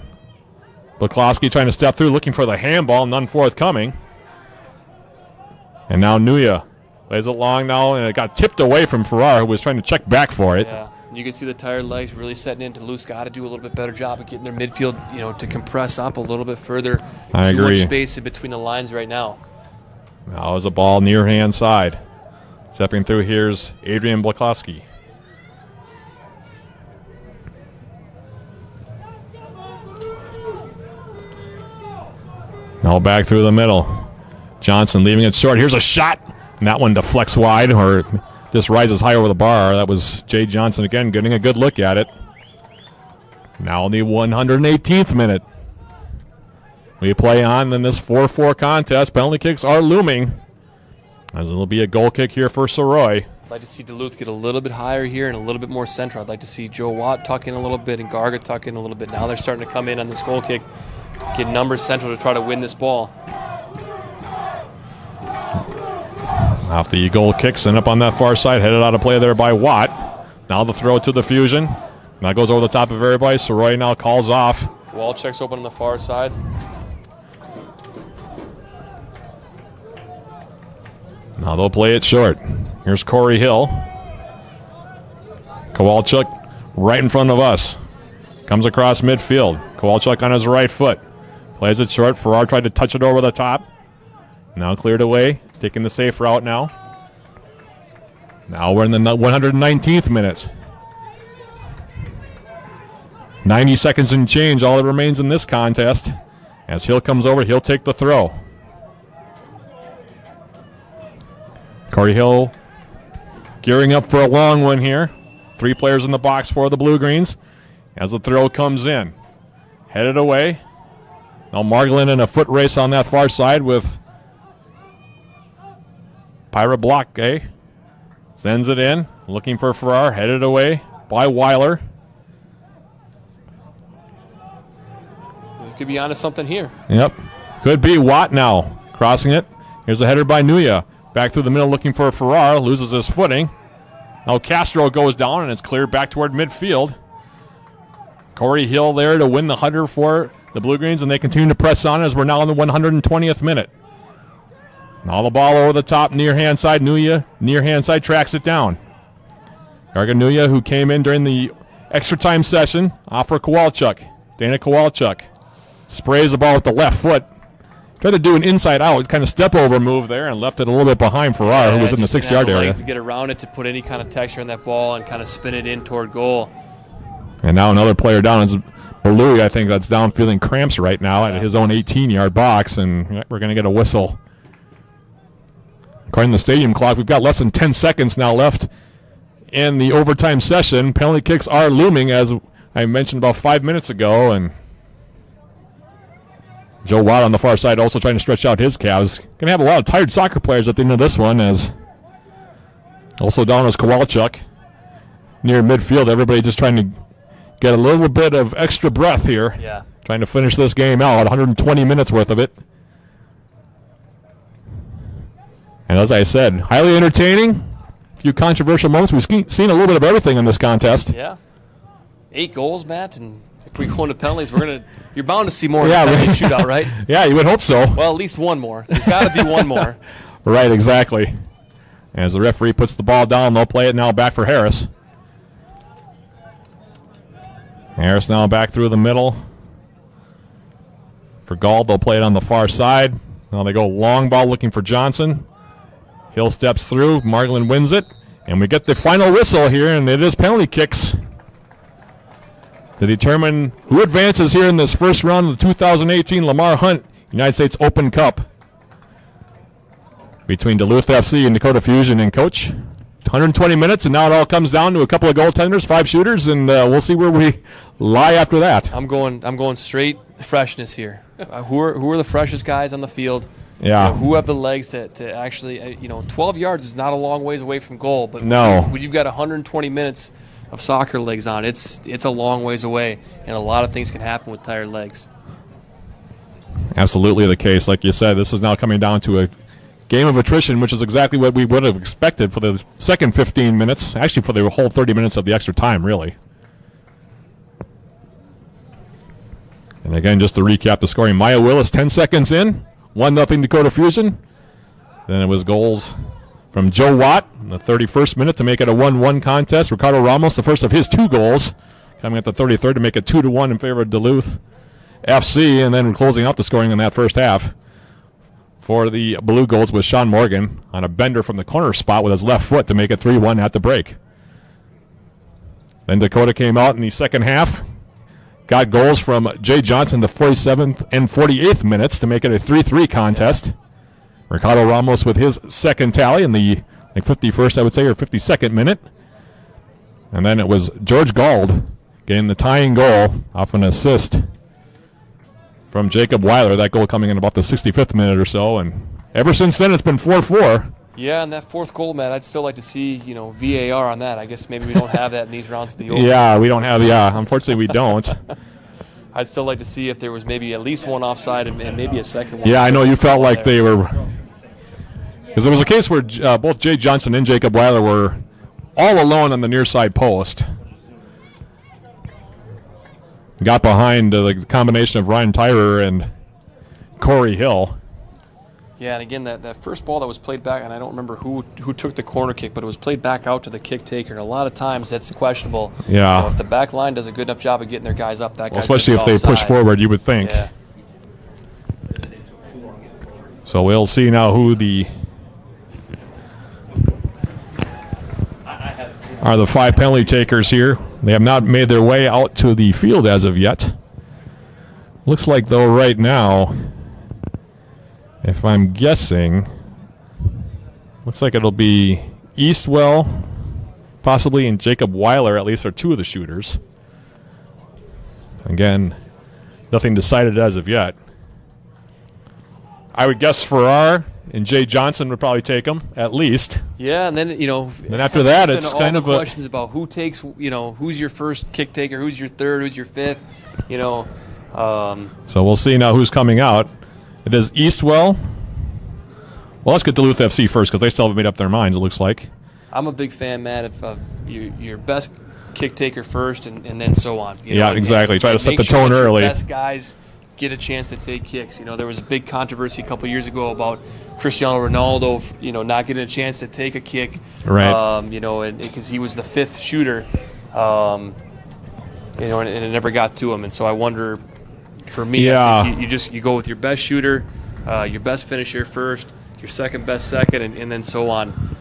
S1: Buklowski trying to step through, looking for the handball. None forthcoming. And now Nuya plays it long now, and it got tipped away from Farrar, who was trying to check back for it.
S2: Yeah, you can see the tired legs really setting in. Duluth's got to do a little bit better job of getting their midfield, to compress up a little bit further.
S1: I agree.
S2: Too much space in between the lines right now.
S1: Now is a ball near hand side. Stepping through here's Adrian Buklowski. Now back through the middle. Johnson leaving it short. Here's a shot. And that one deflects wide or just rises high over the bar. That was Jay Johnson again getting a good look at it. Now in the 118th minute. We play on in this 4-4 contest. Penalty kicks are looming. As it'll be a goal kick here for Soroy.
S2: I'd like to see Duluth get a little bit higher here and a little bit more central. I'd like to see Joe Watt tuck in a little bit and Garga tuck in a little bit. Now they're starting to come in on this goal kick get numbers central to try to win this ball.
S1: Off the goal kick, sent up on that far side, headed out of play there by Watt. Now the throw to the Fusion. That goes over the top of everybody, so Roy now calls off.
S2: Kowalczyk's open on the far side.
S1: Now they'll play it short. Here's Corey Hill. Kowalczyk right in front of us. Comes across midfield. Kowalczyk on his right foot. Plays it short. Farrar tried to touch it over the top. Now cleared away. Taking the safe route now. Now we're in the 119th minute. 90 seconds and change, all that remains in this contest. As Hill comes over, he'll take the throw. Corey Hill gearing up for a long one here. 3 players in the box for the Blue Greens. As the throw comes in. Headed away. Now Margolin in a foot race on that far side with Pyra Block, sends it in. Looking for Farrar. Headed away by Weiler.
S2: Could be onto something here.
S1: Yep. Could be. Watt now crossing it. Here's a header by Nuya. Back through the middle looking for Farrar. Loses his footing. Now Castro goes down and it's cleared back toward midfield. Corey Hill there to win the 100 for the Blue Greens, and they continue to press on as we're now in the 120th minute. Now the ball over the top, near hand side. Nuya, near hand side, tracks it down. Garga Nuya, who came in during the extra time session, off for Kowalczyk. Dana Kowalczyk sprays the ball with the left foot. Tried to do an inside-out kind of step-over move there and left it a little bit behind Farrar, who was in the 6-yard area.
S2: To get around it to put any kind of texture in that ball and kind of spin it in toward goal.
S1: And now another player down is Balui, I think that's down feeling cramps right now at his own 18-yard box, and we're going to get a whistle. According to the stadium clock, we've got less than 10 seconds now left in the overtime session. Penalty kicks are looming, as I mentioned about 5 minutes ago, and Joe Watt on the far side also trying to stretch out his calves. Going to have a lot of tired soccer players at the end of this one, as also down is Kowalczyk near midfield. Everybody just trying to get a little bit of extra breath here.
S2: Yeah.
S1: Trying to finish this game out, 120 minutes worth of it. And as I said, highly entertaining. A few controversial moments. We've seen a little bit of everything in this contest.
S2: Yeah. 8 goals, Matt, and if we go into penalties, you're bound to see more in the penalty shootout, right?
S1: Yeah, you would hope so.
S2: Well, at least one more. There's got to be one more.
S1: Right, exactly. As the referee puts the ball down, they'll play it now back for Harris. Harris now back through the middle. For Gall, they'll play it on the far side. Now they go long ball looking for Johnson. Hill steps through. Margolin wins it. And we get the final whistle here, and it is penalty kicks to determine who advances here in this first round of the 2018 Lamar Hunt United States Open Cup between Duluth FC and Dakota Fusion. And Coach, 120 minutes, and now it all comes down to a couple of goaltenders, 5 shooters, and we'll see where we lie after that.
S2: I'm going straight freshness here. Who are the freshest guys on the field?
S1: Yeah.
S2: Who have the legs to actually, 12 yards is not a long ways away from goal, but
S1: no.
S2: When you've got 120 minutes of soccer legs on, it's a long ways away, and a lot of things can happen with tired legs.
S1: Absolutely the case. Like you said, this is now coming down to a game of attrition, which is exactly what we would have expected for the second 15 minutes, actually for the whole 30 minutes of the extra time, really. And again, just to recap the scoring, Maya Willis 10 seconds in, 1-0 Dakota Fusion. Then it was goals from Joe Watt in the 31st minute to make it a 1-1 contest. Ricardo Ramos, the first of his 2 goals, coming at the 33rd to make it 2-1 in favor of Duluth FC. And then closing out the scoring in that first half for the Blue Goals was Sean Morgan on a bender from the corner spot with his left foot to make it 3-1 at the break. Then Dakota came out in the second half. Got goals from Jay Johnson the 47th and 48th minutes to make it a 3-3 contest. Ricardo Ramos with his second tally in the 51st, I would say, or 52nd minute. And then it was George Gauld getting the tying goal off an assist from Jacob Weiler. That goal coming in about the 65th minute or so. And ever since then, it's been 4-4.
S2: Yeah, and that fourth goal, Matt, I'd still like to see, VAR on that. I guess maybe we don't have that in these rounds of the Open.
S1: Yeah, we don't have, unfortunately we don't.
S2: I'd still like to see if there was maybe at least one offside and maybe a second one.
S1: Yeah, I know you felt like they were, because there was a case where both Jay Johnson and Jacob Weiler were all alone on the near side post. Got behind the combination of Ryan Tyrer and Corey Hill.
S2: Yeah, and again, that first ball that was played back, and I don't remember who took the corner kick, but it was played back out to the kick taker, and a lot of times that's questionable.
S1: Yeah.
S2: You know, if the back line does a good enough job of getting their guys up, that guy
S1: Especially if they push forward, you would think.
S2: Yeah.
S1: So we'll see now who are the 5 penalty takers here. They have not made their way out to the field as of yet. Looks like, though, right now, if I'm guessing, looks like it'll be Eastwell, possibly, and Jacob Weiler, at least, are 2 of the shooters. Again, nothing decided as of yet. I would guess Farrar and Jay Johnson would probably take them, at least.
S2: Yeah, and then,
S1: Then after that, it's kind of
S2: questions about who takes, who's your first kick taker, who's your third, who's your fifth,
S1: So we'll see now who's coming out. It is Eastwell. Well, let's get Duluth FC first, because they still haven't made up their minds, it looks like.
S2: I'm a big fan, Matt, of your best kick taker first and then so on.
S1: Exactly. Try to set the
S2: sure
S1: tone early.
S2: Best guys get a chance to take kicks. There was a big controversy a couple years ago about Cristiano Ronaldo, not getting a chance to take a kick.
S1: Right.
S2: And because he was the 5th shooter, and it never got to him. And so I wonder, for me, I think you go with your best shooter, your best finisher first, your second best second, and then so on.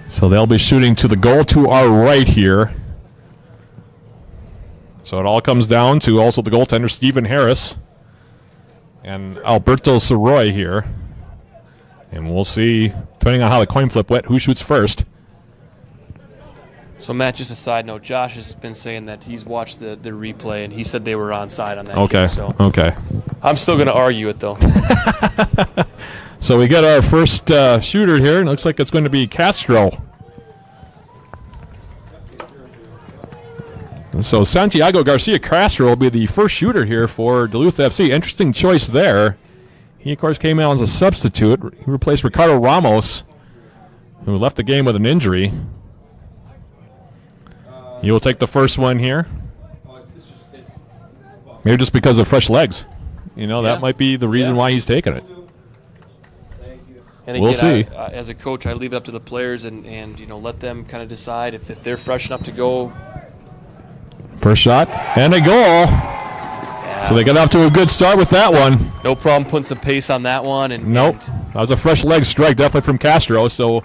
S1: So they'll be shooting to the goal to our right here. So it all comes down to also the goaltender, Stephen Harris, and Alberto Soroy here. And we'll see, depending on how the coin flip went, who shoots first.
S2: So, Matt, just a side note, Josh has been saying that he's watched the replay, and he said they were onside on that kick. So
S1: Okay.
S2: I'm still going to argue it, though.
S1: So we got our first shooter here, and it looks like it's going to be Castro. So Santiago Garcia Castro will be the first shooter here for Duluth FC. Interesting choice there. He, of course, came out as a substitute. He replaced Ricardo Ramos, who left the game with an injury. He will take the first one here. Maybe just because of fresh legs. That might be the reason why he's taking it.
S2: And again,
S1: we'll see.
S2: As a coach, I leave it up to the players and let them kind of decide if they're fresh enough to go.
S1: First shot and a goal. Yeah. So they got off to a good start with that one.
S2: No problem putting some pace on that one.
S1: Nope. That was a fresh leg strike, definitely from Castro. So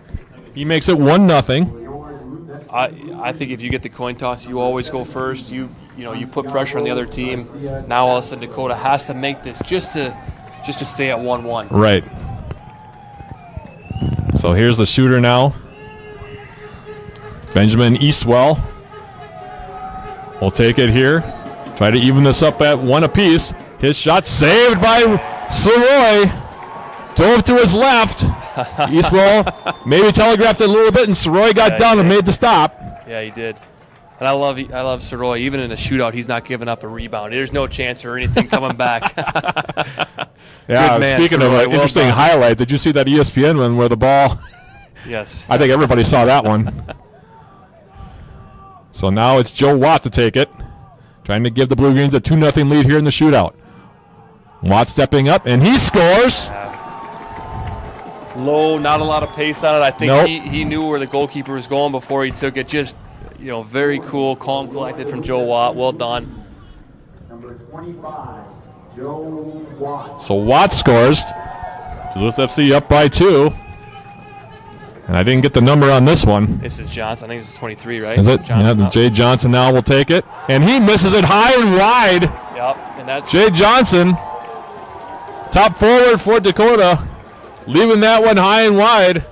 S1: he makes it 1-0.
S2: I think if you get the coin toss, you always go first. You put pressure on the other team. Now all of a sudden Dakota has to make this just to stay at 1-1.
S1: Right. So here's the shooter now. Benjamin Eastwell. We'll take it here. Try to even this up at 1 apiece. His shot saved by Soroy. Dove to his left. Eastwell maybe telegraphed it a little bit, and Soroy got down and made the stop.
S2: Yeah, he did. And I love Soroy. Even in a shootout, he's not giving up a rebound. There's no chance or anything coming back.
S1: Yeah,
S2: man,
S1: speaking
S2: Soroy,
S1: of an interesting highlight, did you see that ESPN one where the ball...
S2: Yes.
S1: I think everybody saw that one. So now it's Joe Watt to take it. Trying to give the Blue Greens a 2-0 lead here in the shootout. Watt stepping up, and he scores.
S2: Low, not a lot of pace on it. I think
S1: Nope.
S2: he knew where the goalkeeper was going before he took it. Just, very cool, calm, collected from Joe Watt. Well done.
S3: Number 25, Joe Watt.
S1: So Watt scores. Duluth FC up by 2. And I didn't get the number on this one.
S2: This is Johnson. I think this is 23, right?
S1: Is it?
S2: Johnson,
S1: Yeah, Jay Johnson now will take it. And he misses it high and wide.
S2: Yep, and that's
S1: Jay Johnson, top forward for Dakota, leaving that one high and wide.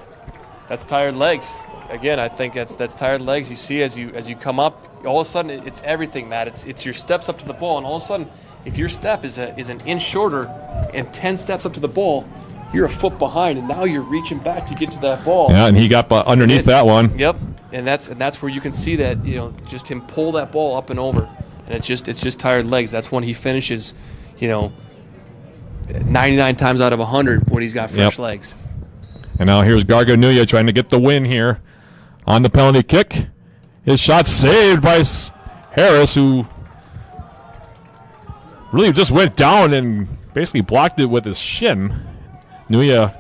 S2: That's tired legs. Again, I think that's tired legs. You see as you come up, all of a sudden it's everything, Matt. It's your steps up to the ball, and all of a sudden, if your step is an inch shorter and 10 steps up to the ball, you're a foot behind, and now you're reaching back to get to that ball.
S1: Yeah, and he got underneath that one.
S2: Yep, and that's where you can see that just him pull that ball up and over. And it's just tired legs. That's when he finishes, 99 times out of 100 when he's got fresh legs.
S1: And now here's Garganuya trying to get the win here on the penalty kick. His shot saved by Harris, who really just went down and basically blocked it with his shin. Nuya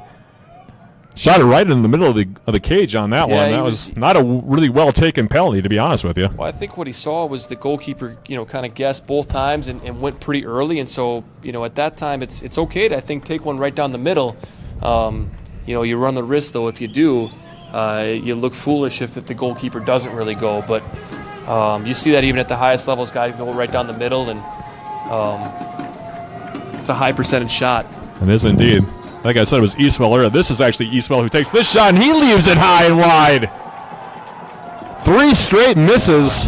S1: shot it right in the middle of the cage on that one. That was not a really well-taken penalty, to be honest with you.
S2: Well, I think what he saw was the goalkeeper, kind of guessed both times and went pretty early. And so, at that time, it's okay to, I think, take one right down the middle. You run the risk, though, if you do, you look foolish if the goalkeeper doesn't really go. But you see that even at the highest levels, guys go right down the middle, and it's a high percentage shot.
S1: It is indeed. Like I said, it was Eastwell earlier. This is actually Eastwell who takes this shot, and he leaves it high and wide. 3 straight misses.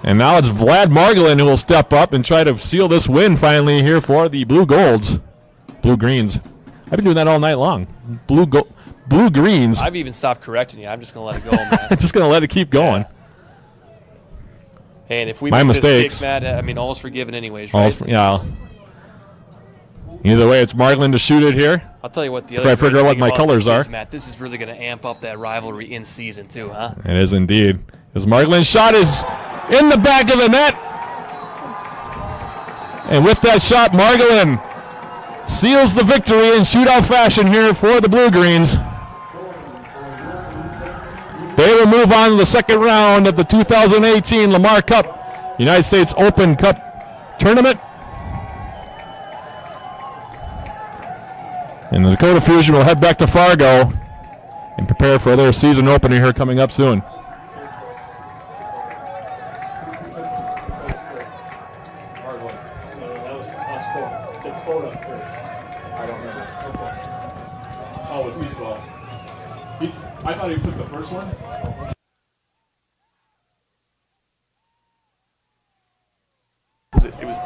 S1: And now it's Vlad Margolin who will step up and try to seal this win finally here for the Blue Greens. I've been doing that all night long. Blue Greens.
S2: I've even stopped correcting you. I'm just going to let it go, man.
S1: Just going to let it keep going.
S2: Yeah. And if we
S1: My
S2: make
S1: mistakes,
S2: Matt, all's forgiven anyways, right?
S1: Yeah. Either way, it's Margolin to shoot it here.
S2: I'll tell you what, the
S1: If
S2: other
S1: I figure out what my colors are.
S2: Matt, this is really going to amp up that rivalry in season too, huh?
S1: It is indeed. His Margolin's shot is in the back of the net. And with that shot, Margolin seals the victory in shootout fashion here for the Blue Greens. They will move on to the second round of the 2018 Lamar Cup United States Open Cup Tournament. And the Dakota Fusion will head back to Fargo and prepare for their season opener here coming up soon.
S3: That was us for Dakota first. I don't remember. Okay.
S1: Oh, it's Eastwell. I thought he took the first one.
S2: It was.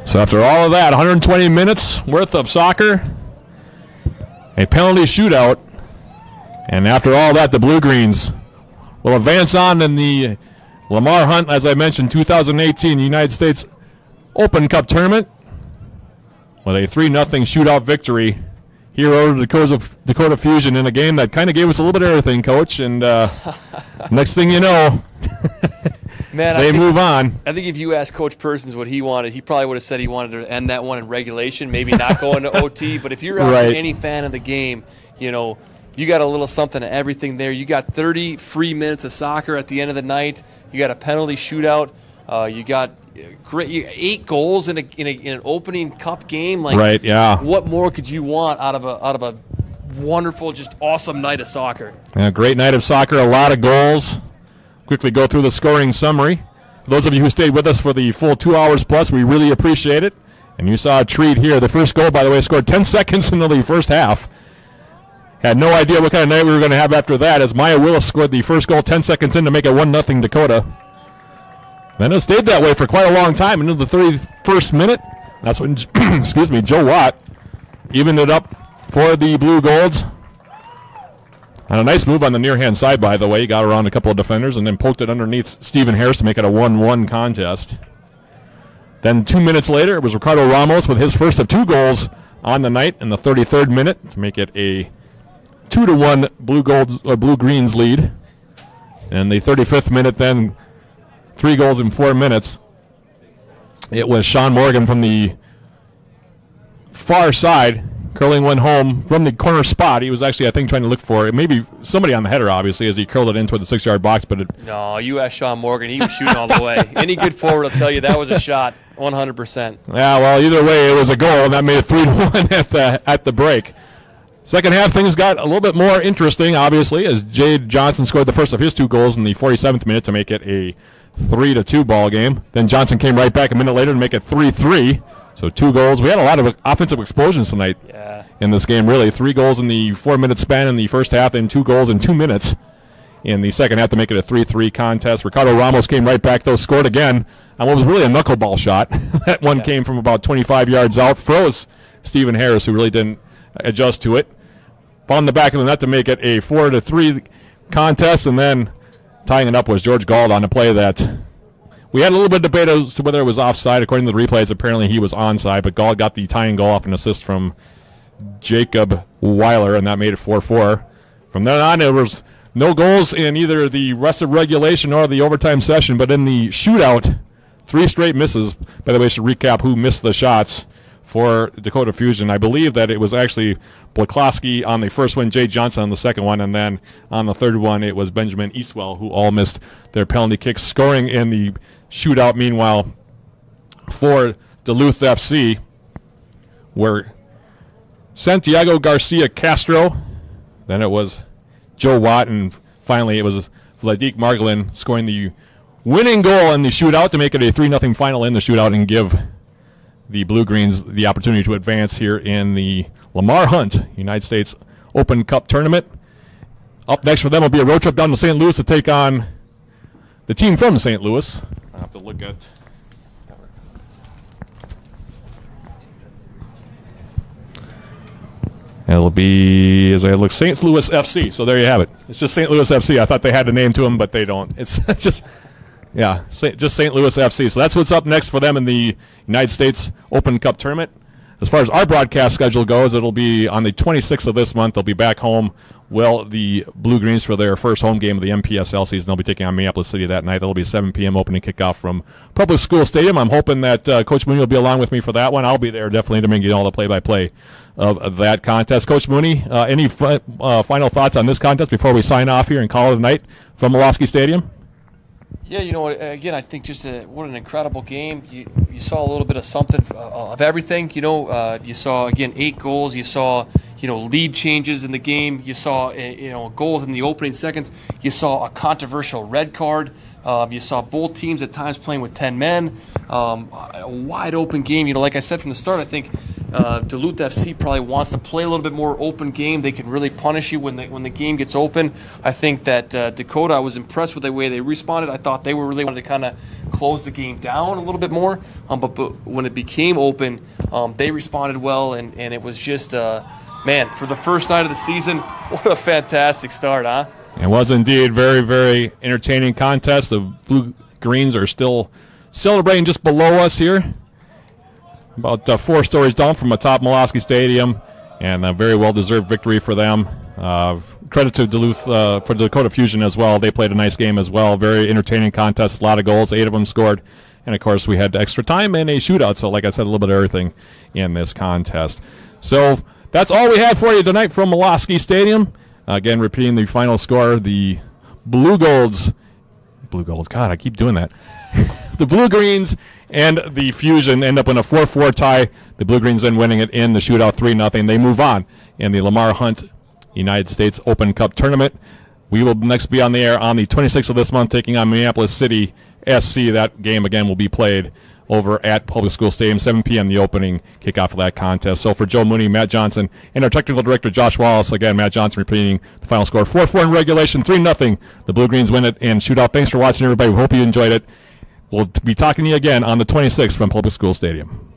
S1: So after all of that, 120 minutes worth of soccer, a penalty shootout, and after all that, the Blue Greens will advance on in the Lamar Hunt, as I mentioned, 2018 United States Open Cup Tournament with a 3-0 shootout victory here over the Dakota Fusion in a game that kind of gave us a little bit of everything, Coach. And next thing you know,
S2: Man,
S1: they move on.
S2: I think if you asked Coach Persons what he wanted, he probably would have said he wanted to end that one in regulation, maybe not go into OT. But if you're asking any fan of the game, you got a little something of everything there. You got 30 free minutes of soccer at the end of the night. You got a penalty shootout. You got 8 goals in an opening cup game.
S1: Right, yeah.
S2: What more could you want out of a wonderful, just awesome night of soccer?
S1: A great night of soccer, a lot of goals. Quickly go through the scoring summary. For those of you who stayed with us for the full 2 hours plus, we really appreciate it. And you saw a treat here. The first goal, by the way, scored 10 seconds into the first half. Had no idea what kind of night we were going to have after that, as Maya Willis scored the first goal 10 seconds in to make it 1-0 Dakota. Then it stayed that way for quite a long time into the 31st minute. That's when, Joe Watt evened it up for the Blue Golds. And a nice move on the near-hand side, by the way. He got around a couple of defenders and then poked it underneath Stephen Harris to make it a 1-1 contest. Then 2 minutes later, it was Ricardo Ramos with his first of 2 goals on the night in the 33rd minute to make it a 2-1 Blue Greens lead. And the 35th minute, then 3 goals in 4 minutes. It was Sean Morgan from the far side curling one home from the corner spot. He was actually, I think, trying to look for maybe somebody on the header, obviously, as he curled it in toward the 6-yard box. But
S2: No, you asked Sean Morgan. He was shooting all the way. Any good forward will tell you that was a shot, 100%.
S1: Yeah, well, either way, it was a goal, and that made it 3-1 at the break. Second half, things got a little bit more interesting, obviously, as Jade Johnson scored the first of his 2 goals in the 47th minute to make it a 3-2 ball game. Then Johnson came right back a minute later to make it 3-3. So 2 goals. We had a lot of offensive explosions tonight in this game, really. 3 goals in the 4-minute span in the first half, and 2 goals in 2 minutes in the second half to make it a 3-3 contest. Ricardo Ramos came right back, though, scored again on what was really a knuckleball shot. That one came from about 25 yards out, froze Stephen Harris, who really didn't adjust to it. Found the back of the net to make it a 4-3 contest, and then tying it up was George Gall on a play that we had a little bit of debate as to whether it was offside. According to the replays, apparently he was onside, but Gall got the tying goal off an assist from Jacob Weiler, and that made it 4-4. From then on, there was no goals in either the rest of regulation or the overtime session, but in the shootout, 3 straight misses. By the way, I should recap who missed the shots for Dakota Fusion. I believe that it was actually Blaklowski on the first one, Jay Johnson on the second one, and then on the third one it was Benjamin Eastwell, who all missed their penalty kicks. Scoring in the shootout, meanwhile, for Duluth FC, were Santiago Garcia Castro, then it was Joe Watt, and finally it was Vladik Margolin scoring the winning goal in the shootout to make it a 3-0 final in the shootout and give the Blue-Greens the opportunity to advance here in the Lamar Hunt United States Open Cup Tournament. Up next for them will be a road trip down to St. Louis to take on the team from St. Louis. I'll have to look at... It'll be, as I look, St. Louis FC. So there you have it. It's just St. Louis FC. I thought they had a name to them, but they don't. It's just... Yeah, just St. Louis FC. So that's what's up next for them in the United States Open Cup Tournament. As far as our broadcast schedule goes, it'll be on the 26th of this month. They'll be back home, the Blue-Greens, for their first home game of the MPSL season. They'll be taking on Minneapolis City that night. It'll be 7 p.m. opening kickoff from Public School Stadium. I'm hoping that Coach Mooney will be along with me for that one. I'll be there definitely to bring you all the play-by-play of that contest. Coach Mooney, any final thoughts on this contest before we sign off here and call it a night from Milwaukee Stadium?
S2: Yeah, again, I think just what an incredible game. You saw a little bit of something of everything. You saw, again, 8 goals. You saw, lead changes in the game. You saw, a goal in the opening seconds. You saw a controversial red card. You saw both teams at times playing with 10 men. A wide open game. Like I said from the start, I think Duluth FC probably wants to play a little bit more open game. They can really punish you when the game gets open. I think that Dakota, I was impressed with the way they responded. I thought they were really wanted to kind of close the game down a little bit more. But when it became open, they responded well, and it was just, for the first night of the season, what a fantastic start, huh?
S1: It was indeed very, very entertaining contest. The Blue-Greens are still celebrating just below us here, about 4 stories down from atop Milwaukee Stadium, and a very well-deserved victory for them. Credit to Duluth for Dakota Fusion as well. They played a nice game as well. Very entertaining contest, a lot of goals, 8 of them scored. And, of course, we had extra time and a shootout, so like I said, a little bit of everything in this contest. So that's all we have for you tonight from Milwaukee Stadium. Again, repeating the final score, the Blue Golds, God, I keep doing that. The Blue-Greens and the Fusion end up in a 4-4 tie. The Blue-Greens then winning it in the shootout 3-0. They move on in the Lamar Hunt United States Open Cup Tournament. We will next be on the air on the 26th of this month, taking on Minneapolis City SC. That game, again, will be played over at Public School Stadium, 7 p.m. the opening kickoff of that contest. So for Joe Mooney, Matt Johnson, and our technical director, Josh Wallace, again, Matt Johnson repeating the final score, 4-4 in regulation, 3-0. The Blue-Greens win it in shootout. Thanks for watching, everybody. We hope you enjoyed it. We'll be talking to you again on the 26th from Public School Stadium.